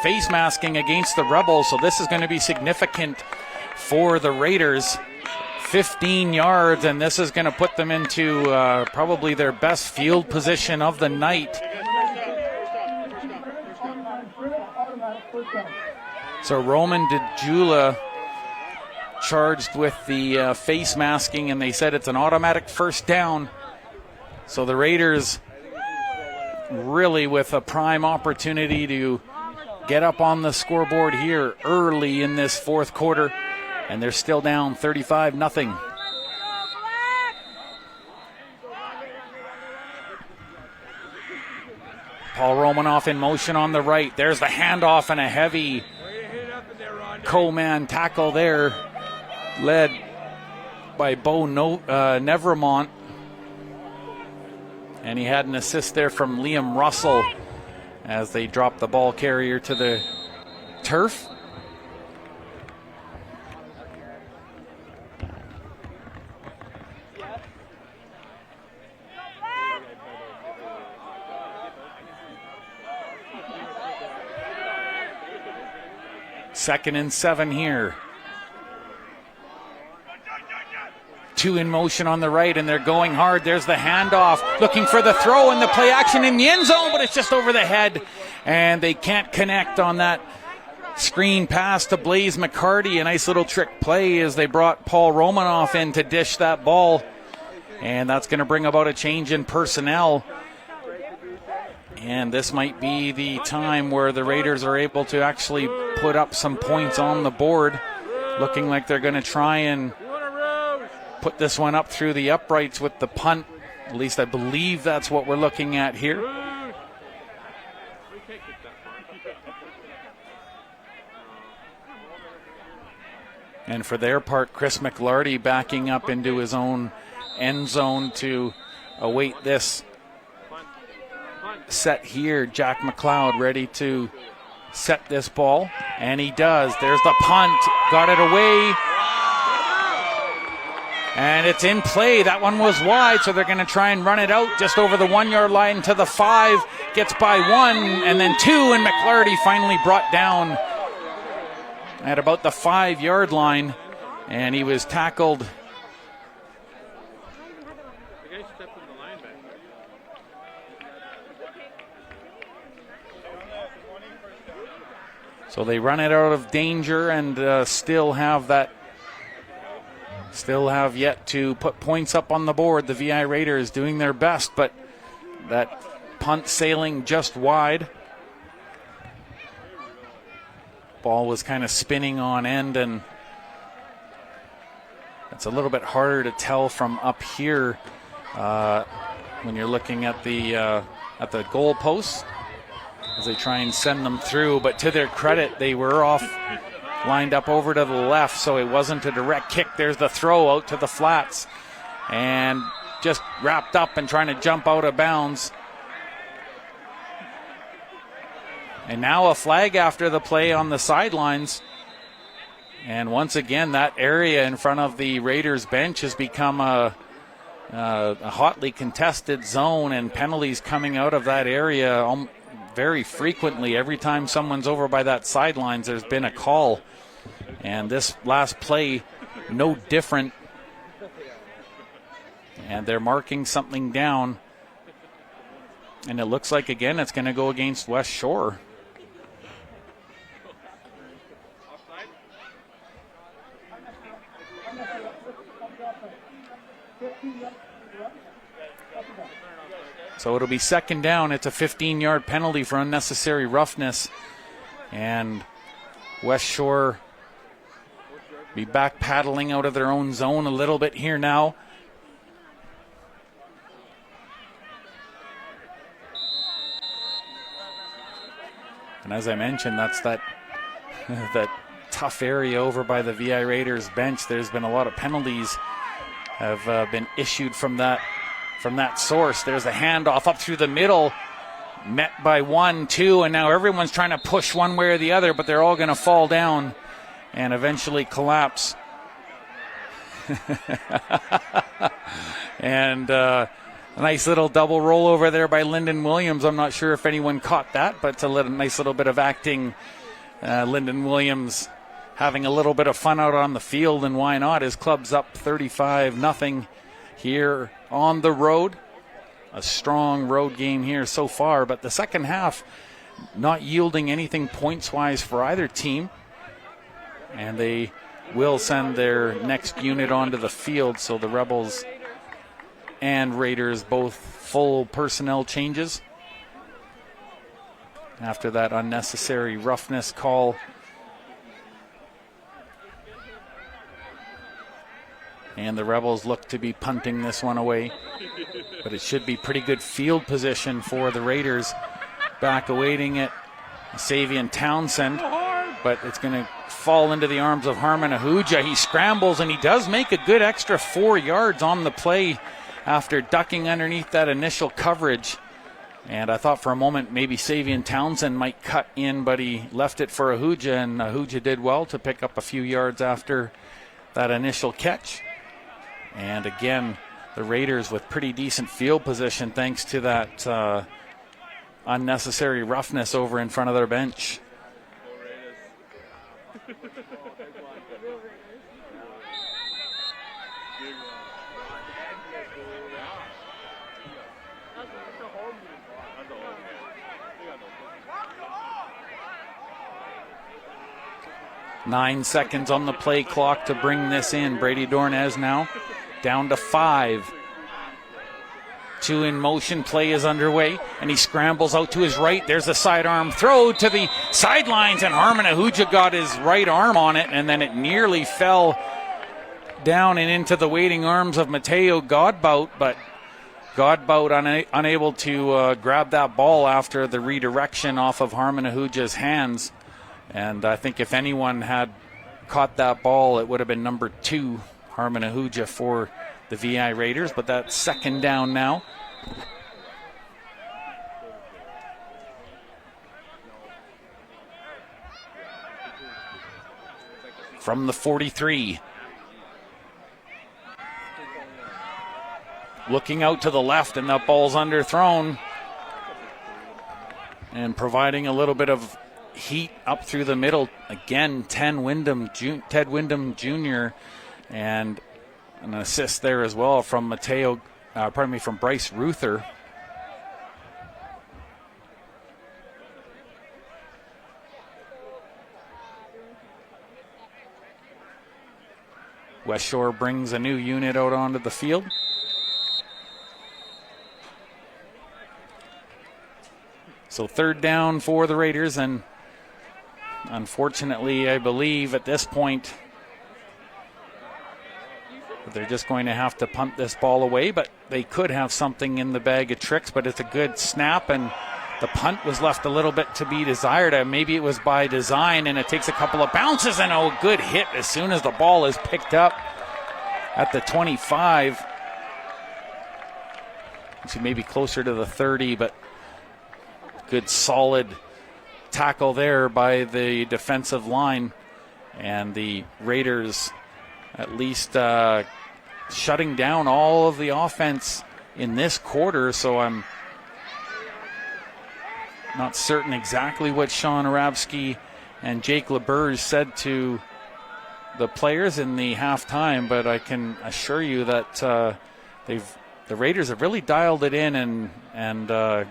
face masking against the Rebels, so this is going to be significant for the Raiders. 15 yards, and this is going to put them into probably their best field position of the night. So Roman DeJula charged with the face masking, and they said it's an automatic first down. So the Raiders really with a prime opportunity to get up on the scoreboard here early in this fourth quarter, and they're still down 35-0. Paul Romanoff in motion on the right. There's the handoff and a heavy co-man tackle there, led by Bo Nevermont. And he had an assist there from Liam Russell as they dropped the ball carrier to the turf. Second and 7 here. 2 in motion on the right, and they're going hard. There's the handoff, looking for the throw and the play action in the end zone, but it's just over the head, and they can't connect on that screen pass to Blaze McCarty. A nice little trick play as they brought Paul Romanoff in to dish that ball, and that's going to bring about a change in personnel. And this might be the time where the Raiders are able to actually put up some points on the board. Looking like they're going to try and put this one up through the uprights with the punt. At least I believe that's what we're looking at here. And for their part, Chris McLarty backing up into his own end zone to await this set here. Jack McLeod ready to set this ball, and he does. There's the punt, got it away, and it's in play. That one was wide, so they're going to try and run it out just over the 1 yard line to the 5, gets by 1 and then 2, and McLarty finally brought down at about the 5 yard line, and he was tackled. So they run it out of danger and still have yet to put points up on the board. The VI Raiders doing their best, but that punt sailing just wide. Ball was kind of spinning on end, and it's a little bit harder to tell from up here when you're looking at the goal posts as they try and send them through. But to their credit, they were off, lined up over to the left, so it wasn't a direct kick. There's the throw out to the flats, and just wrapped up and trying to jump out of bounds. And now a flag after the play on the sidelines. And once again, that area in front of the Raiders bench has become a hotly contested zone, and penalties coming out of that area very frequently. Every time someone's over by that sidelines, there's been a call. And this last play, no different. And they're marking something down. And it looks like, again, it's going to go against Westshore. So it'll be second down. It's a 15-yard penalty for unnecessary roughness. And Westshore be back paddling out of their own zone a little bit here now. And as I mentioned, that's that tough area over by the VI Raiders bench. There's been a lot of penalties have been issued from that source. There's a handoff up through the middle, met by 1, 2, and now everyone's trying to push one way or the other, but they're all going to fall down and eventually collapse. And a nice little double rollover there by Lyndon Williams. I'm not sure if anyone caught that, but it's a nice little bit of acting. Lyndon Williams having a little bit of fun out on the field, and why not? His club's up 35-0 here on the road. A strong road game here so far, but the second half not yielding anything points-wise for either team. And they will send their next unit onto the field, so the Rebels and Raiders both full personnel changes after that unnecessary roughness call. And the Rebels look to be punting this one away, but it should be pretty good field position for the Raiders. Back awaiting it, Savian Townsend, but it's going to fall into the arms of Harmon Ahuja. He scrambles, and he does make a good extra 4 yards on the play after ducking underneath that initial coverage. And I thought for a moment maybe Savian Townsend might cut in, but he left it for Ahuja, and Ahuja did well to pick up a few yards after that initial catch. And again, the Raiders with pretty decent field position thanks to that unnecessary roughness over in front of their bench. 9 seconds on the play clock to bring this in. Brady Dornez now down to 5. 2 in motion, play is underway, and he scrambles out to his right. There's a sidearm throw to the sidelines, and Harmon Ahuja got his right arm on it, and then it nearly fell down and into the waiting arms of Mateo Godbout, but Godbout unable to grab that ball after the redirection off of Harmon Ahuja's hands. And I think if anyone had caught that ball, it would have been number 2, Harmon Ahuja, for the VI Raiders, but that's second down now. From the 43. Looking out to the left, and that ball's underthrown. And providing a little bit of heat up through the middle. Again, Ted Wyndham Jr. and an assist there as well from from Bryce Ruther. Westshore brings a new unit out onto the field. So third down for the Raiders, and unfortunately, I believe at this point they're just going to have to punt this ball away, but they could have something in the bag of tricks. But it's a good snap, and the punt was left a little bit to be desired. Maybe it was by design, and it takes a couple of bounces, and a good hit as soon as the ball is picked up at the 25. So maybe closer to the 30, but good solid tackle there by the defensive line, and the Raiders at least shutting down all of the offense in this quarter. So I'm not certain exactly what Sean Arabsky and Jake LeBurge said to the players in the halftime, but I can assure you that the Raiders have really dialed it in, and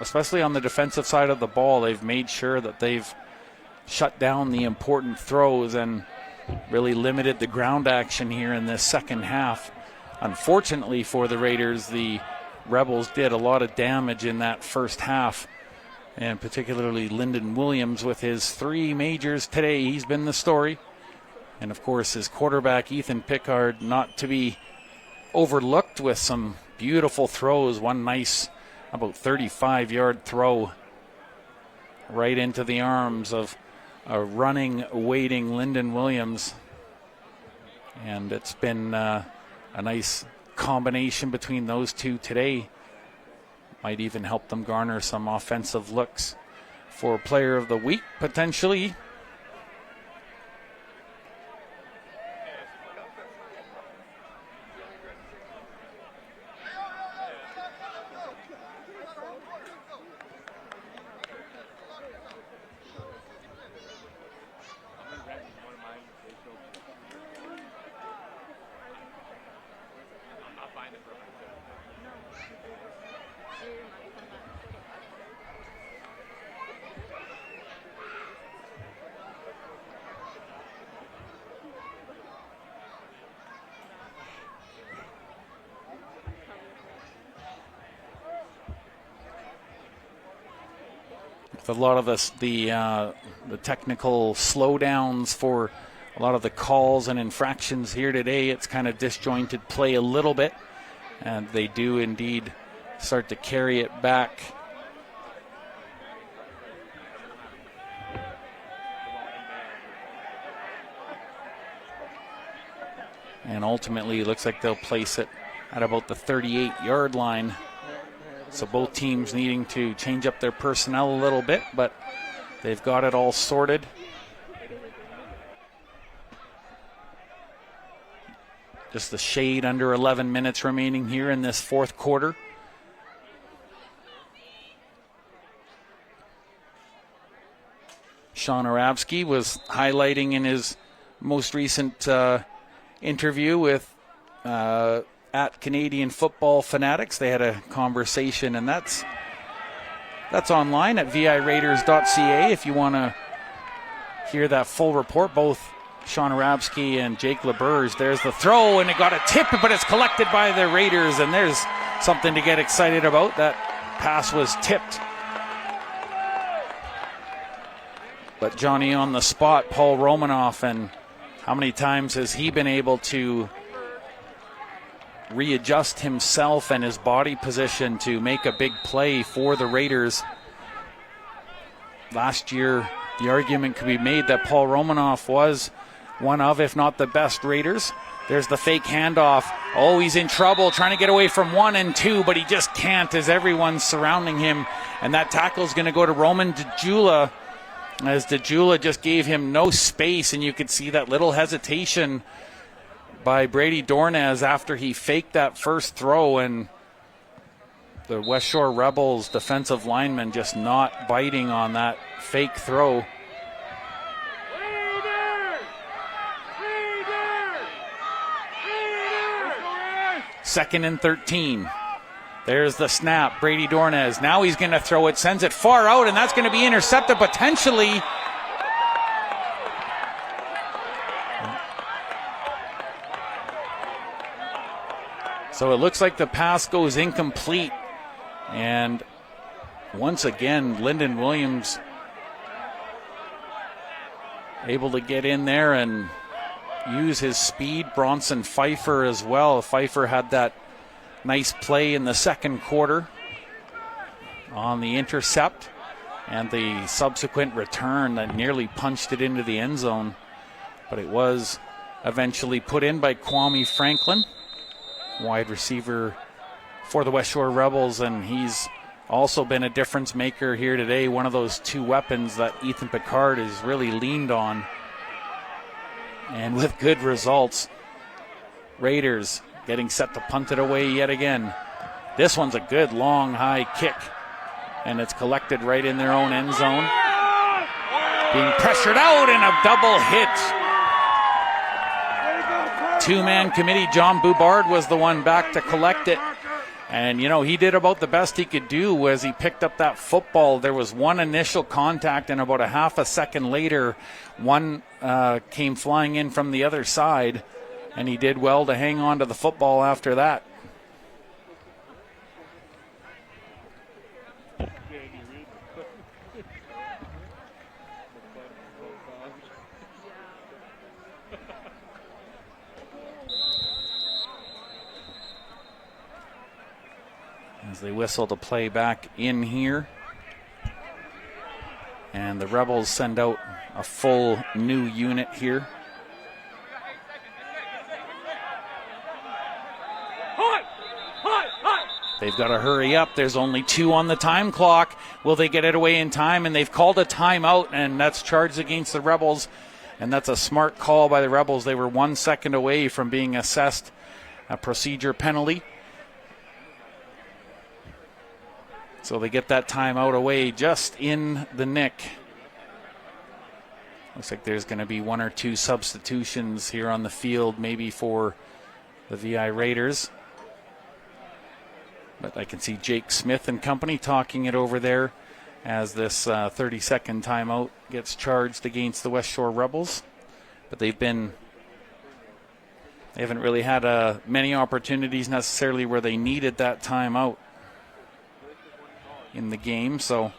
especially on the defensive side of the ball, they've made sure that they've shut down the important throws and really limited the ground action here in this second half. unfortunately for the Raiders, the Rebels did a lot of damage in that first half, and particularly Lyndon Williams with his 3 majors today. He's been the story. And, of course, his quarterback, Ethan Pickard, not to be overlooked with some beautiful throws. One nice, about 35-yard throw right into the arms of a running, waiting Lyndon Williams. And it's been a nice combination between those two today. Might even help them garner some offensive looks for Player of the Week, potentially. A lot of the technical slowdowns for a lot of the calls and infractions here today, it's kind of disjointed play a little bit, and they do indeed start to carry it back. And ultimately, it looks like they'll place it at about the 38-yard line. So both teams needing to change up their personnel a little bit, but they've got it all sorted. Just the shade under 11 minutes remaining here in this fourth quarter. Sean Arabsky was highlighting in his most recent interview with at Canadian Football Fanatics. They had a conversation, and that's online at viraiders.ca if you want to hear that full report. Both Sean Arabsky and Jake LeBurge. There's the throw, and it got a tip, but it's collected by the Raiders, and there's something to get excited about. That pass was tipped. But Johnny on the spot, Paul Romanoff, and how many times has he been able to readjust himself and his body position to make a big play for the Raiders? Last year, the argument could be made that Paul Romanoff was one of, if not the best Raiders. There's the fake handoff. Oh, he's in trouble trying to get away from 1 and 2, but he just can't as everyone's surrounding him. And that tackle is going to go to Roman DeJula, as DeJula just gave him no space, and you could see that little hesitation by Brady Dornez after he faked that first throw, and the Westshore Rebels defensive lineman just not biting on that fake throw. Second and 13. There's the snap. Brady Dornez. Now he's going to throw it. Sends it far out, and that's going to be intercepted potentially. So it looks like the pass goes incomplete. And once again, Lyndon Williams able to get in there and use his speed. Bronson Pfeiffer as well. Pfeiffer had that nice play in the second quarter on the intercept and the subsequent return that nearly punched it into the end zone. But it was eventually put in by Kwame Franklin, wide receiver for the Westshore Rebels, and he's also been a difference maker here today. One of those two weapons that Ethan Pickard has really leaned on, and with good results. Raiders getting set to punt it away yet again. This one's a good long high kick, and it's collected right in their own end zone. Being pressured out, and a double hit. Two-man committee. John Boubard was the one back to collect it. And, you know, he did about the best he could do as he picked up that football. There was one initial contact, and about a half a second later, one came flying in from the other side. And he did well to hang on to the football after that. As they whistle to play back in here. And the Rebels send out a full new unit here. They've got to hurry up. There's only 2 on the time clock. Will they get it away in time? And they've called a timeout, and that's charged against the Rebels. And that's a smart call by the Rebels. They were 1 second away from being assessed a procedure penalty. So they get that timeout away just in the nick. Looks like there's going to be 1 or 2 substitutions here on the field, maybe for the VI Raiders. But I can see Jake Smith and company talking it over there as this 30-second timeout gets charged against the Westshore Rebels. But they haven't really had many opportunities necessarily where they needed that timeout in the game. So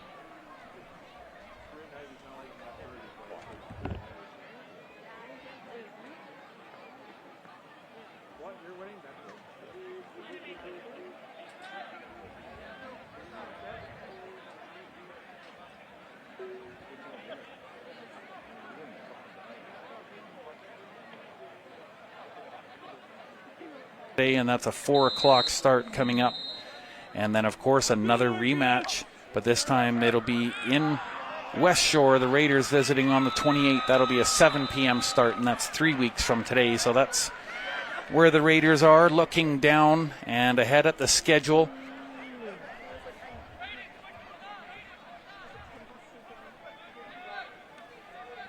and that's a 4 o'clock start coming up. And then, of course, another rematch, but this time it'll be in Westshore, the Raiders visiting on the 28th. That'll be a 7 p.m. start, and that's 3 weeks from today. So that's where the Raiders are, looking down and ahead at the schedule.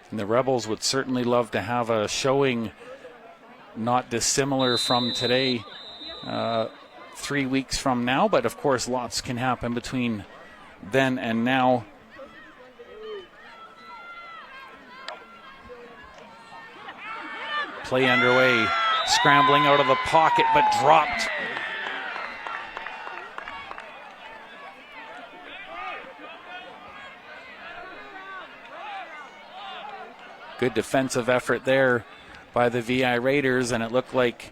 And the Rebels would certainly love to have a showing not dissimilar from today, 3 weeks from now, but of course lots can happen between then and now. Play underway, scrambling out of the pocket but dropped. Good defensive effort there by the VI Raiders, and it looked like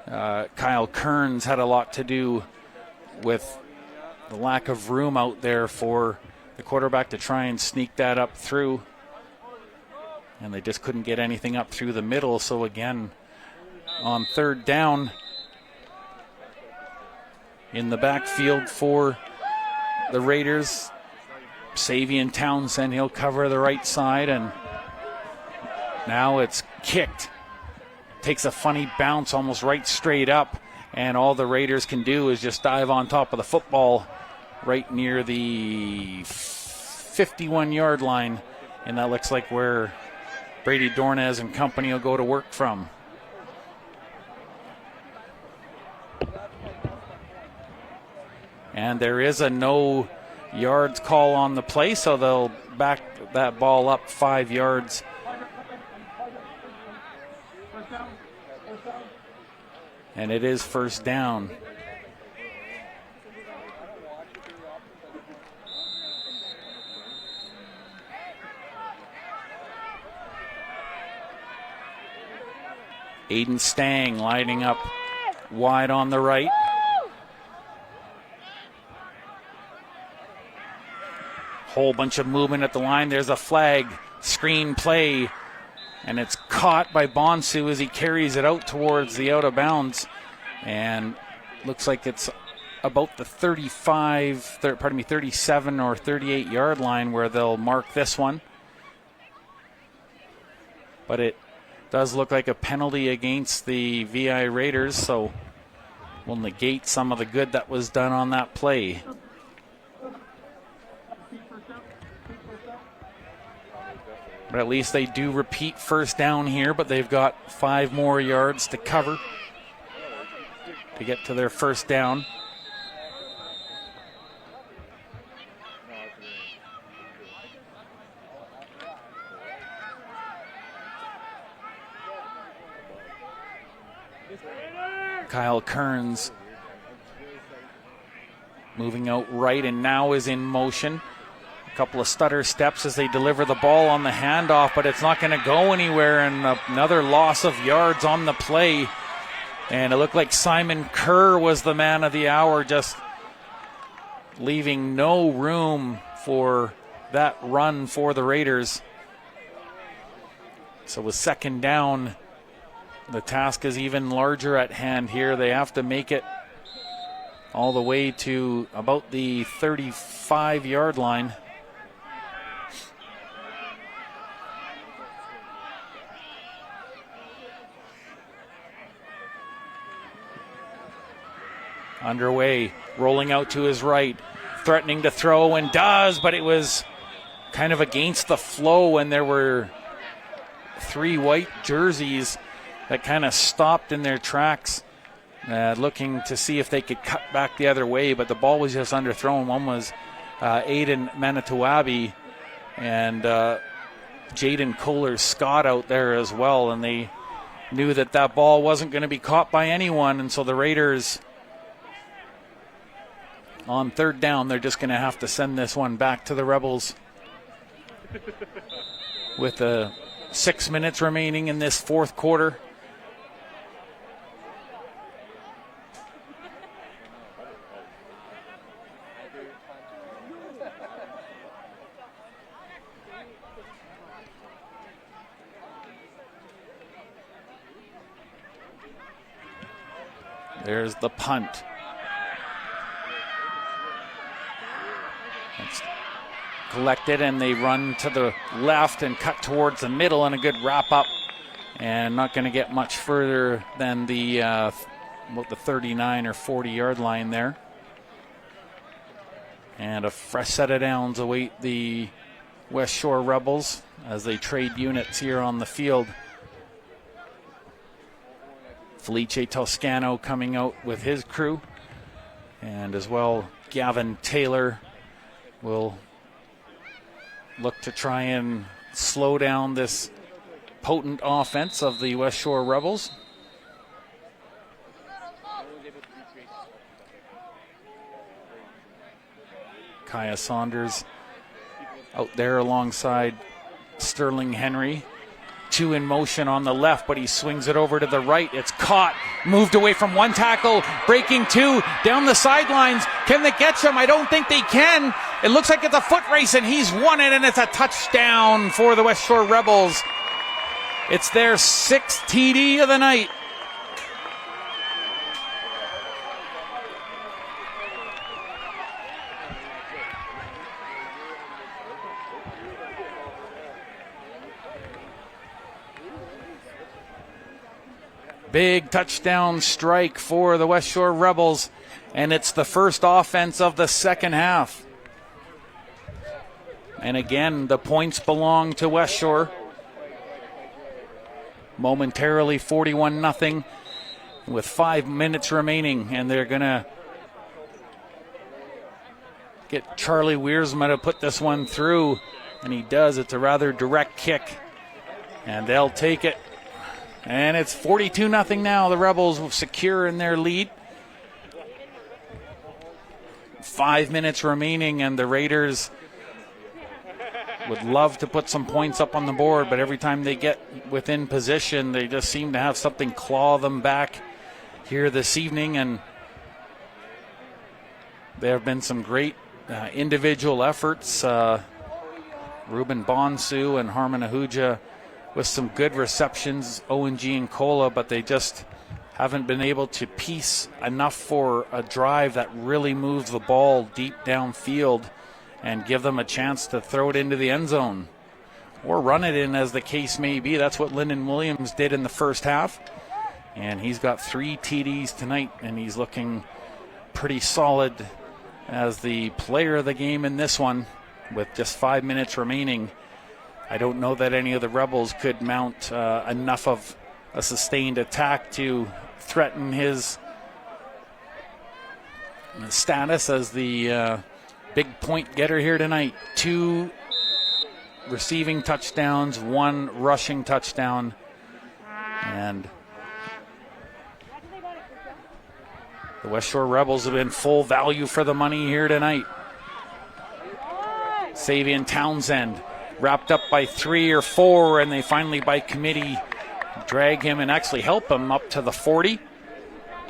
Kyle Kearns had a lot to do with the lack of room out there for the quarterback to try and sneak that up through. And they just couldn't get anything up through the middle. So again, on 3rd down, in the backfield for the Raiders, Savian Townsend, he'll cover the right side, and now it's kicked. Takes a funny bounce almost right straight up, and all the Raiders can do is just dive on top of the football right near the 51-yard line, and that looks like where Brady Dornez and company will go to work from. And there is a no yards call on the play, so they'll back that ball up 5 yards. And it is 1st down. Aiden Stang lining up wide on the right. Whole bunch of movement at the line. There's a flag, screen play, and it's caught by Bonsu as he carries it out towards the out of bounds. And looks like it's about the 37 or 38 yard line where they'll mark this one. But it does look like a penalty against the VI Raiders, so we'll negate some of the good that was done on that play. But at least they do repeat 1st down here, but they've got 5 more yards to cover to get to their 1st down. Kyle Kearns moving out right and now is in motion. A couple of stutter steps as they deliver the ball on the handoff, but it's not going to go anywhere, and another loss of yards on the play. And it looked like Simon Kerr was the man of the hour, just leaving no room for that run for the Raiders. So with second down, the task is even larger at hand here. They have to make it all the way to about the 35-yard line. Underway, rolling out to his right, threatening to throw and does, but it was kind of against the flow, and there were three white jerseys that kind of stopped in their tracks, looking to see if they could cut back the other way, but the ball was just underthrown. One was Aiden Manitowabi and Jaden Kohler-Scott out there as well, and they knew that that ball wasn't going to be caught by anyone, and so the Raiders, on third down, they're just going to have to send this one back to the Rebels with 6 minutes remaining in this fourth quarter. There's the punt. It's collected, and they run to the left and cut towards the middle, and a good wrap up, and not going to get much further than the about the 39 or 40-yard line there. And a fresh set of downs await the Westshore Rebels as they trade units here on the field. Felice Toscano coming out with his crew, and as well Gavin Taylor will look to try and slow down this potent offense of the Westshore Rebels. Kaya Saunders out there alongside Sterling Henry. Two in motion on the left, but he swings it over to the right. It's caught, moved away from one tackle, breaking two, down the sidelines. Can they catch him? I don't think they can. It looks like it's a foot race, and he's won it, and it's a touchdown for the Westshore Rebels. It's their sixth TD of the night. Big touchdown strike for the Westshore Rebels, and it's the first offense of the second half. And again, the points belong to Westshore. Momentarily 41-0 with 5 minutes remaining, and they're going to get Charlie Wiersma to put this one through, and he does. It's a rather direct kick, and they'll take it. And it's 42-0 now. The Rebels secure in their lead. 5 minutes remaining, and the Raiders would love to put some points up on the board, but every time they get within position, they just seem to have something claw them back here this evening. And there have been some great individual efforts. Ruben Bonsu and Harmon Ahuja with some good receptions, ONG and Cola, but they just haven't been able to piece enough for a drive that really moves the ball deep downfield and give them a chance to throw it into the end zone or run it in, as the case may be. That's what Lyndon Williams did in the first half, and he's got 3 TDs tonight, and he's looking pretty solid as the player of the game in this one with just 5 minutes remaining. I don't know that any of the Rebels could mount enough of a sustained attack to threaten his status as the big point getter here tonight. 2 receiving touchdowns, 1 rushing touchdown, and The Westshore Rebels have been full value for the money here tonight. Savian Townsend wrapped up by 3 or 4, and they finally, by committee, drag him and actually help him up to the 40.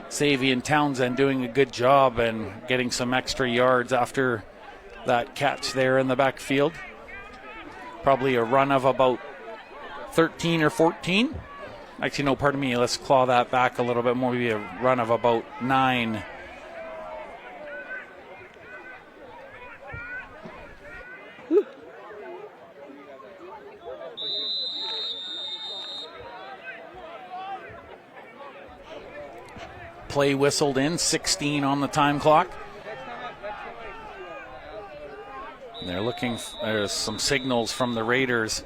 Savian Townsend doing a good job and getting some extra yards after that catch there in the backfield. Probably a run of about 13 or 14. Actually, no, pardon me. Let's claw that back a little bit more. Maybe a run of about 9. Play whistled in, 16 on the time clock. And they're looking, there's some signals from the Raiders.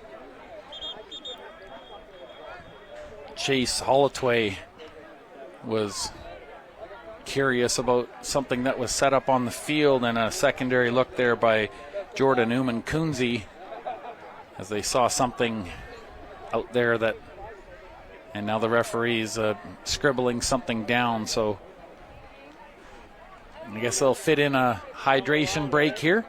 Chase Holotway was curious about something that was set up on the field, and a secondary look there by Jordan Uman-Kunze as they saw something out there that, and now the referee's scribbling something down, so I guess they'll fit in a hydration break here.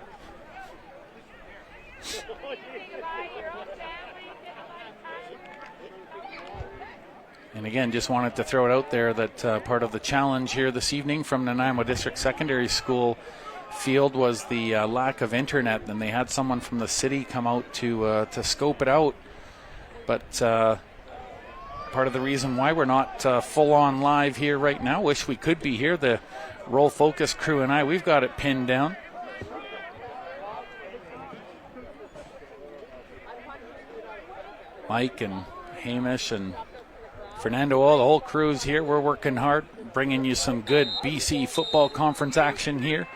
And again, just wanted to throw it out there that part of the challenge here this evening from Nanaimo District Secondary School field was the lack of internet, and they had someone from the city come out to scope it out. But part of the reason why we're not full on live here right now, wish we could be here, the Roll Focus crew and I, we've got it pinned down. Mike and Hamish and Fernando, all the whole crew's here. We're working hard, bringing you some good BC football conference action here.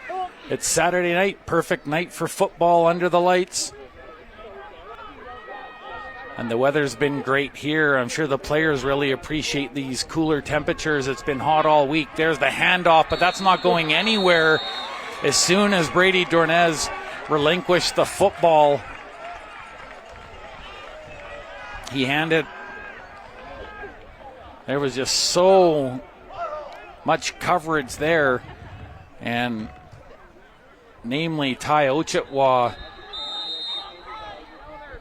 It's Saturday night, perfect night for football under the lights. And the weather's been great here. I'm sure the players really appreciate these cooler temperatures. It's been hot all week. There's the handoff, but that's not going anywhere. As soon as Brady Dornez relinquished the football, he handed. There was just so much coverage there, and namely Ty Ochitwa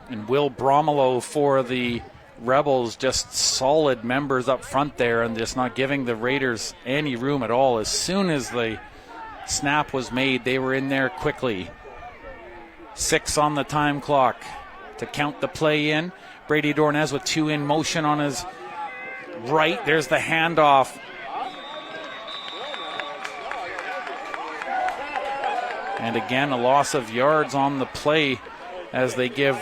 and Will Bromelo for the Rebels, just solid members up front there and just not giving the Raiders any room at all. As soon as the snap was made, they were in there quickly. 6 on the time clock to count the play in. Brady Dornez with 2 in motion on his right. There's the handoff. And again, a loss of yards on the play as they give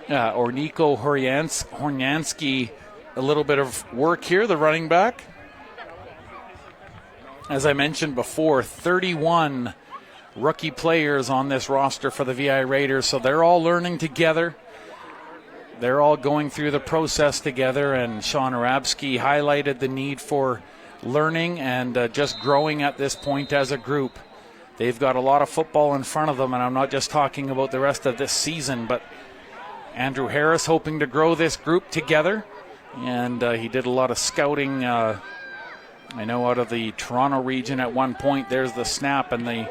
Orniko Hornyansky a little bit of work here, the running back. As I mentioned before, 31 rookie players on this roster for the VI Raiders, so they're all learning together. They're all going through the process together, and Sean Arabsky highlighted the need for learning and just growing at this point as a group. They've got a lot of football in front of them, and I'm not just talking about the rest of this season, but Andrew Harris hoping to grow this group together, and he did a lot of scouting, I know, out of the Toronto region at one point. There's the snap, and the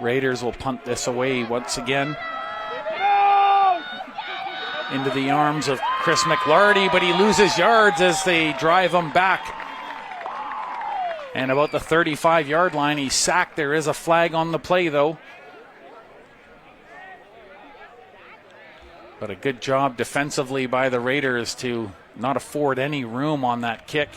Raiders will punt this away once again into the arms of Chris McLarty, but he loses yards as they drive him back. And about the 35-yard line, he's sacked. There is a flag on the play, though. But a good job defensively by the Raiders to not afford any room on that kick.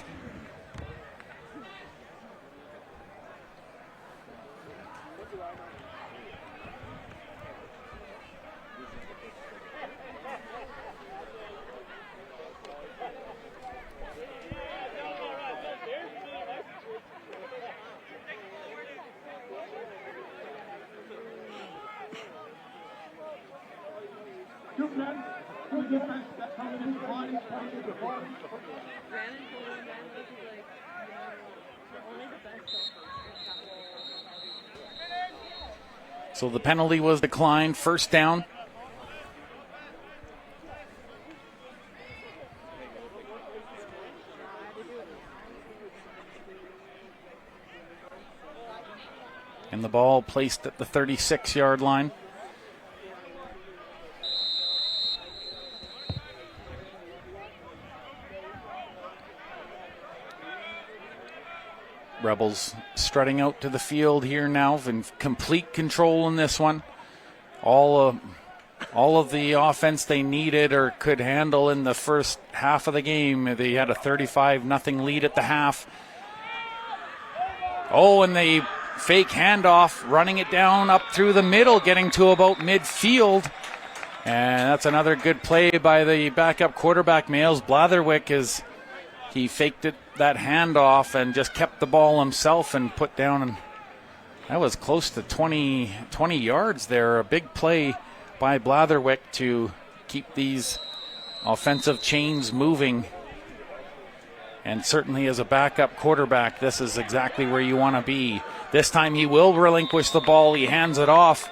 So the penalty was declined. First down. And the ball placed at the 36-yard line. Rebels strutting out to the field here now in complete control in this one. All of the offense they needed or could handle in the first half of the game. They had a 35-0 lead at the half. Oh, and they fake handoff, running it down up through the middle, getting to about midfield. And that's another good play by the backup quarterback, Miles Blatherwick. He faked that handoff and just kept the ball himself and put down. And that was close to 20 yards there. A big play by Blatherwick to keep these offensive chains moving. And certainly as a backup quarterback, this is exactly where you want to be. This time he will relinquish the ball. He hands it off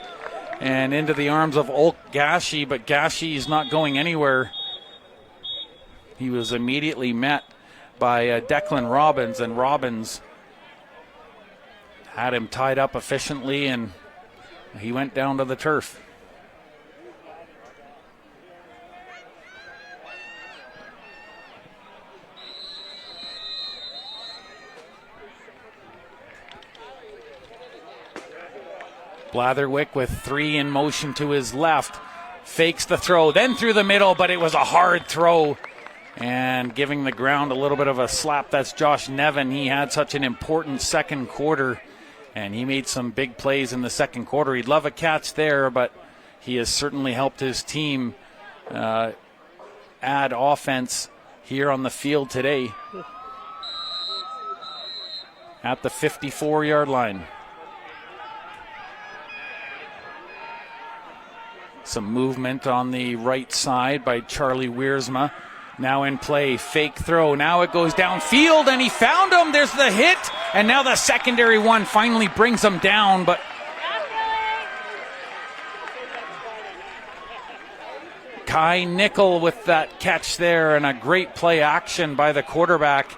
and into the arms of Ulk Gashi, but Gashi is not going anywhere. He was immediately met by Declan Robbins, and Robbins had him tied up efficiently, and he went down to the turf. Blatherwick with 3 in motion to his left. Fakes the throw, then through the middle, but it was a hard throw. And giving the ground a little bit of a slap, that's Josh Nevin. He had such an important second quarter, and he made some big plays in the second quarter. He'd love a catch there, but he has certainly helped his team add offense here on the field today at the 54-yard line. Some movement on the right side by Charlie Wiersma. Now in play, fake throw. Now it goes downfield, and he found him. There's the hit, and now the secondary one finally brings him down. But Kai Nickel with that catch there, and a great play action by the quarterback.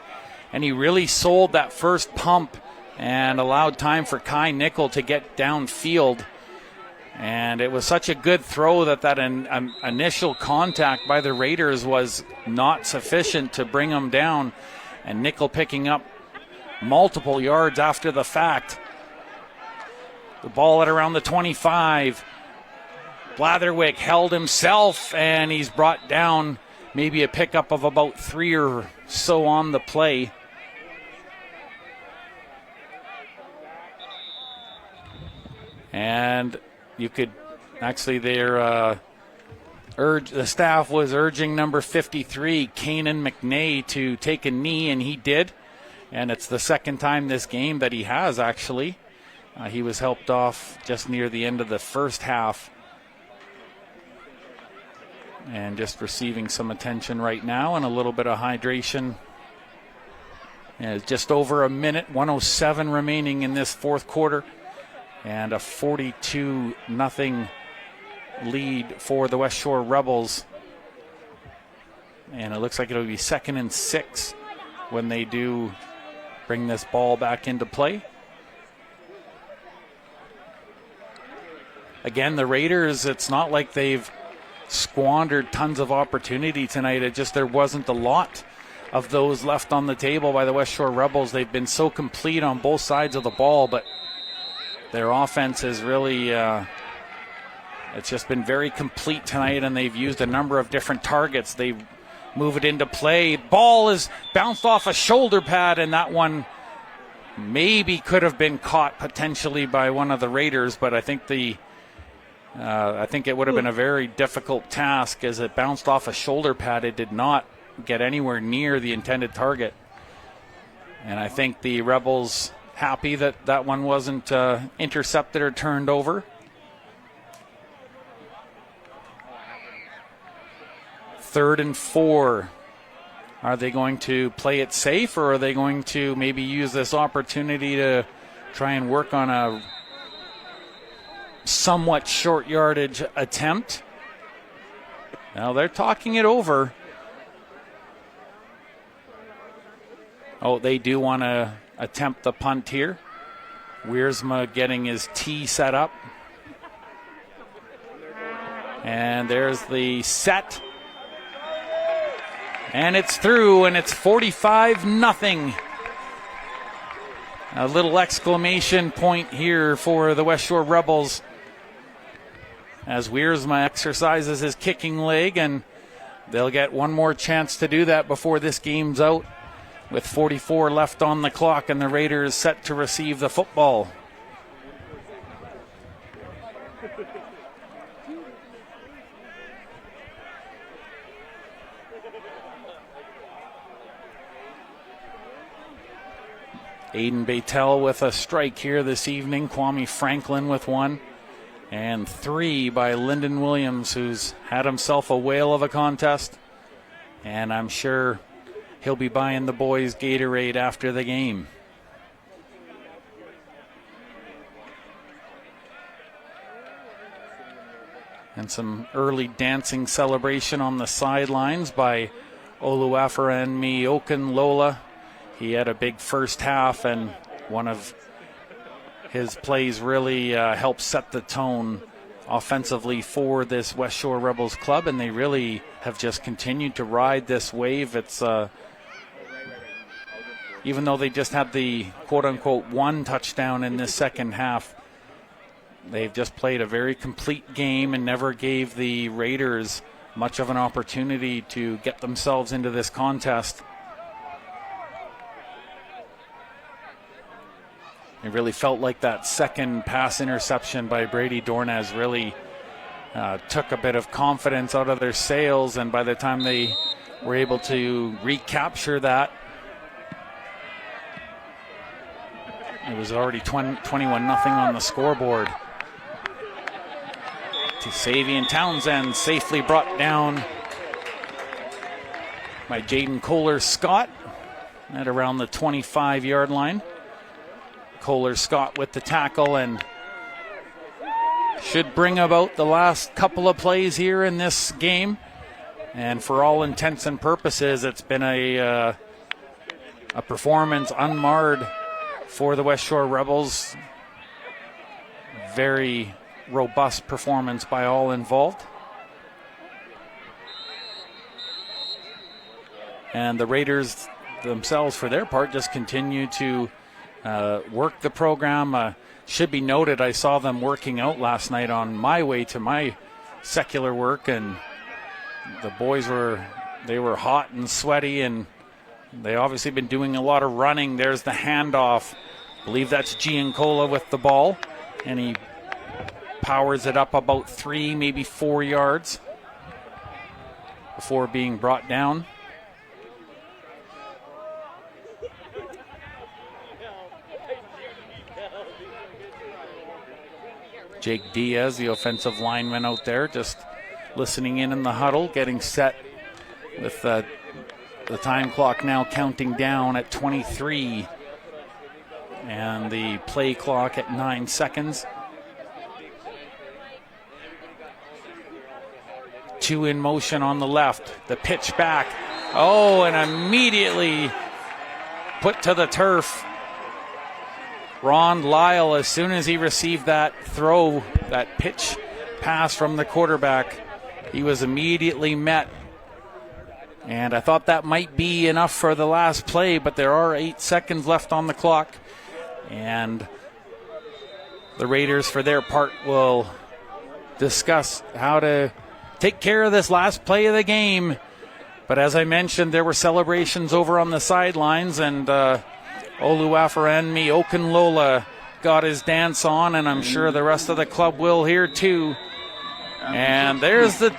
And he really sold that first pump and allowed time for Kai Nickel to get downfield. And it was such a good throw that initial contact by the Raiders was not sufficient to bring them down. And Nickel picking up multiple yards after the fact. The ball at around the 25. Blatherwick held himself, and he's brought down. Maybe a pickup of about 3 or so on the play. And you could actually the staff was urging number 53, Kanan McNay, to take a knee, and he did. And it's the second time this game that he has, actually. He was helped off just near the end of the first half. And just receiving some attention right now and a little bit of hydration. And just over a minute, 1:07 remaining in this fourth quarter. And a 42-0 lead for the Westshore Rebels. And it looks like it'll be 2nd and 6 when they do bring this ball back into play. Again, the Raiders, it's not like they've squandered tons of opportunity tonight. It just there wasn't a lot of those left on the table by the Westshore Rebels. They've been so complete on both sides of the ball, but their offense is really, it's just been very complete tonight, and they've used a number of different targets. They move it into play. Ball is bounced off a shoulder pad, and that one maybe could have been caught potentially by one of the Raiders, but I think it would have been a very difficult task as it bounced off a shoulder pad. It did not get anywhere near the intended target. And I think the Rebels happy that one wasn't intercepted or turned over. Third and 4. Are they going to play it safe, or are they going to maybe use this opportunity to try and work on a somewhat short yardage attempt? Now they're talking it over. Oh, they do want to attempt the punt here. Wiersma getting his tee set up. And there's the set. And it's through, and it's 45-0. A little exclamation point here for the Westshore Rebels as Wiersma exercises his kicking leg, and they'll get one more chance to do that before this game's out, with 44 left on the clock and the Raiders set to receive the football. Aiden Beitel with a strike here this evening. Kwame Franklin with one. And 3 by Lyndon Williams, who's had himself a whale of a contest. And I'm sure he'll be buying the boys Gatorade after the game. And some early dancing celebration on the sidelines by Oluwaferenmi Okunlola. He had a big first half, and one of his plays really helped set the tone offensively for this Westshore Rebels club, and they really have just continued to ride this wave. It's even though they just had the quote-unquote one touchdown in this second half, they've just played a very complete game and never gave the Raiders much of an opportunity to get themselves into this contest. It really felt like that second pass interception by Brady Dornez really took a bit of confidence out of their sails, and by the time they were able to recapture that, it was already 21-0 on the scoreboard. To Savian Townsend, safely brought down by Jaden Kohler-Scott at around the 25-yard line. Kohler-Scott with the tackle, and should bring about the last couple of plays here in this game. And for all intents and purposes, it's been a performance unmarred for the Westshore Rebels. Very robust performance by all involved. And the Raiders themselves, for their part, just continue to work the program. Should be noted, I saw them working out last night on my way to my secular work, and the boys were hot and sweaty, and they obviously been doing a lot of running. There's the handoff. I believe that's Giancola with the ball, and he powers it up about 3, maybe 4 yards before being brought down. Jake Diaz, the offensive lineman out there, just listening in the huddle, getting set with the time clock now counting down at 23 and the play clock at 9 seconds. 2 in motion on the left. The pitch back. Oh, and immediately put to the turf. Ron Lyle, as soon as he received that throw, that pitch pass from the quarterback, he was immediately met. And I thought that might be enough for the last play, but there are 8 seconds left on the clock. And the Raiders, for their part, will discuss how to take care of this last play of the game. But as I mentioned, there were celebrations over on the sidelines, and Oluwaferenmi Okunlola got his dance on, and I'm sure the rest of the club will here too. And there's the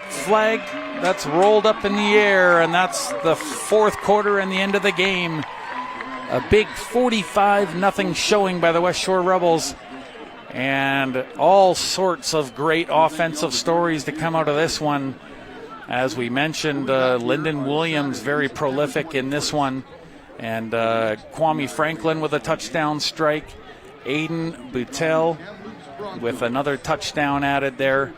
flag that's rolled up in the air, and that's the fourth quarter and the end of the game. A big 45-0 showing by the Westshore Rebels, and all sorts of great offensive stories to come out of this one. As we mentioned, Lyndon Williams very prolific in this one, and Kwame Franklin with a touchdown strike. Aiden Beitel with another touchdown added there,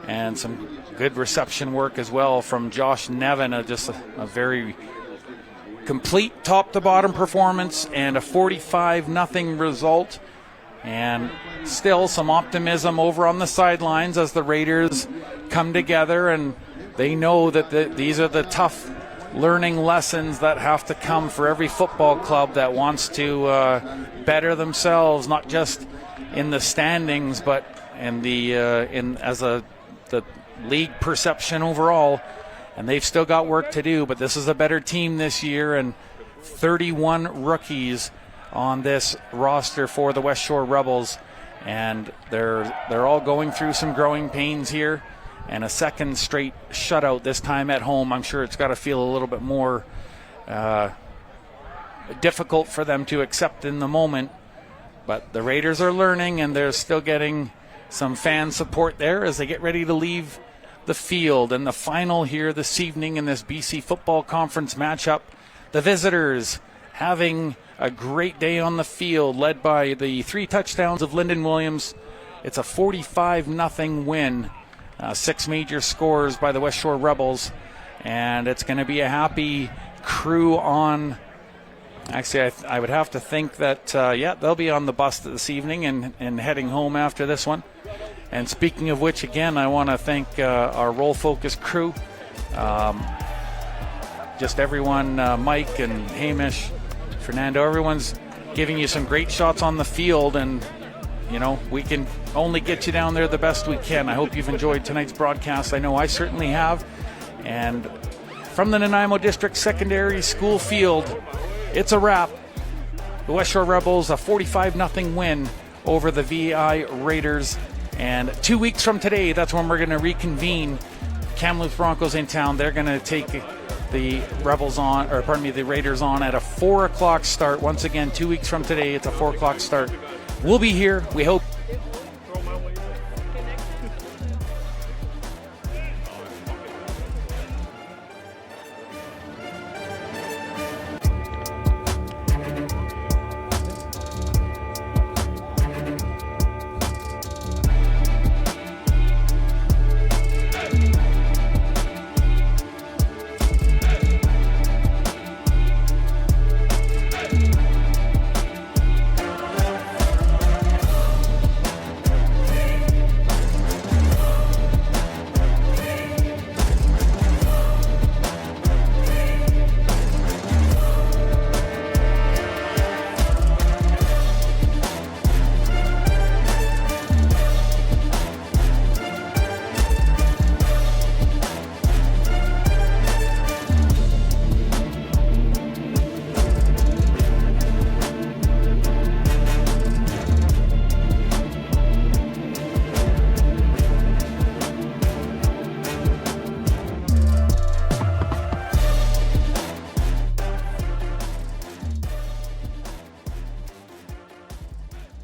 and some good reception work as well from Josh Nevin. Just a very complete top-to-bottom performance and a 45-0 result. And still some optimism over on the sidelines as the Raiders come together, and they know that these are the tough learning lessons that have to come for every football club that wants to better themselves, not just in the standings, but in the league perception overall. And they've still got work to do, but this is a better team this year, and 31 rookies on this roster for the Westshore Rebels, and they're all going through some growing pains here, and a second straight shutout, this time at home. I'm sure it's got to feel a little bit more difficult for them to accept in the moment, but the Raiders are learning, and they're still getting some fan support there as they get ready to leave the field. And the final here this evening in this BC Football Conference matchup, the visitors having a great day on the field, led by the 3 touchdowns of Lyndon Williams. It's a 45-0 win, 6 major scores by the Westshore Rebels, and it's going to be a happy crew on. Actually, I would have to think that, they'll be on the bus this evening and heading home after this one. And speaking of which, again, I want to thank our Roll Focus crew. Just everyone, Mike and Hamish, Fernando, everyone's giving you some great shots on the field, and we can only get you down there the best we can. I hope you've enjoyed tonight's broadcast. I know I certainly have. And from the Nanaimo District Secondary School field, it's a wrap. The Westshore Rebels, a 45-0 win over the VI Raiders. And 2 weeks from today, that's when we're going to reconvene. Kamloops Broncos in town. They're going to take the Raiders on at a 4 o'clock start. Once again, 2 weeks from today, it's a 4 o'clock start. We'll be here. We hope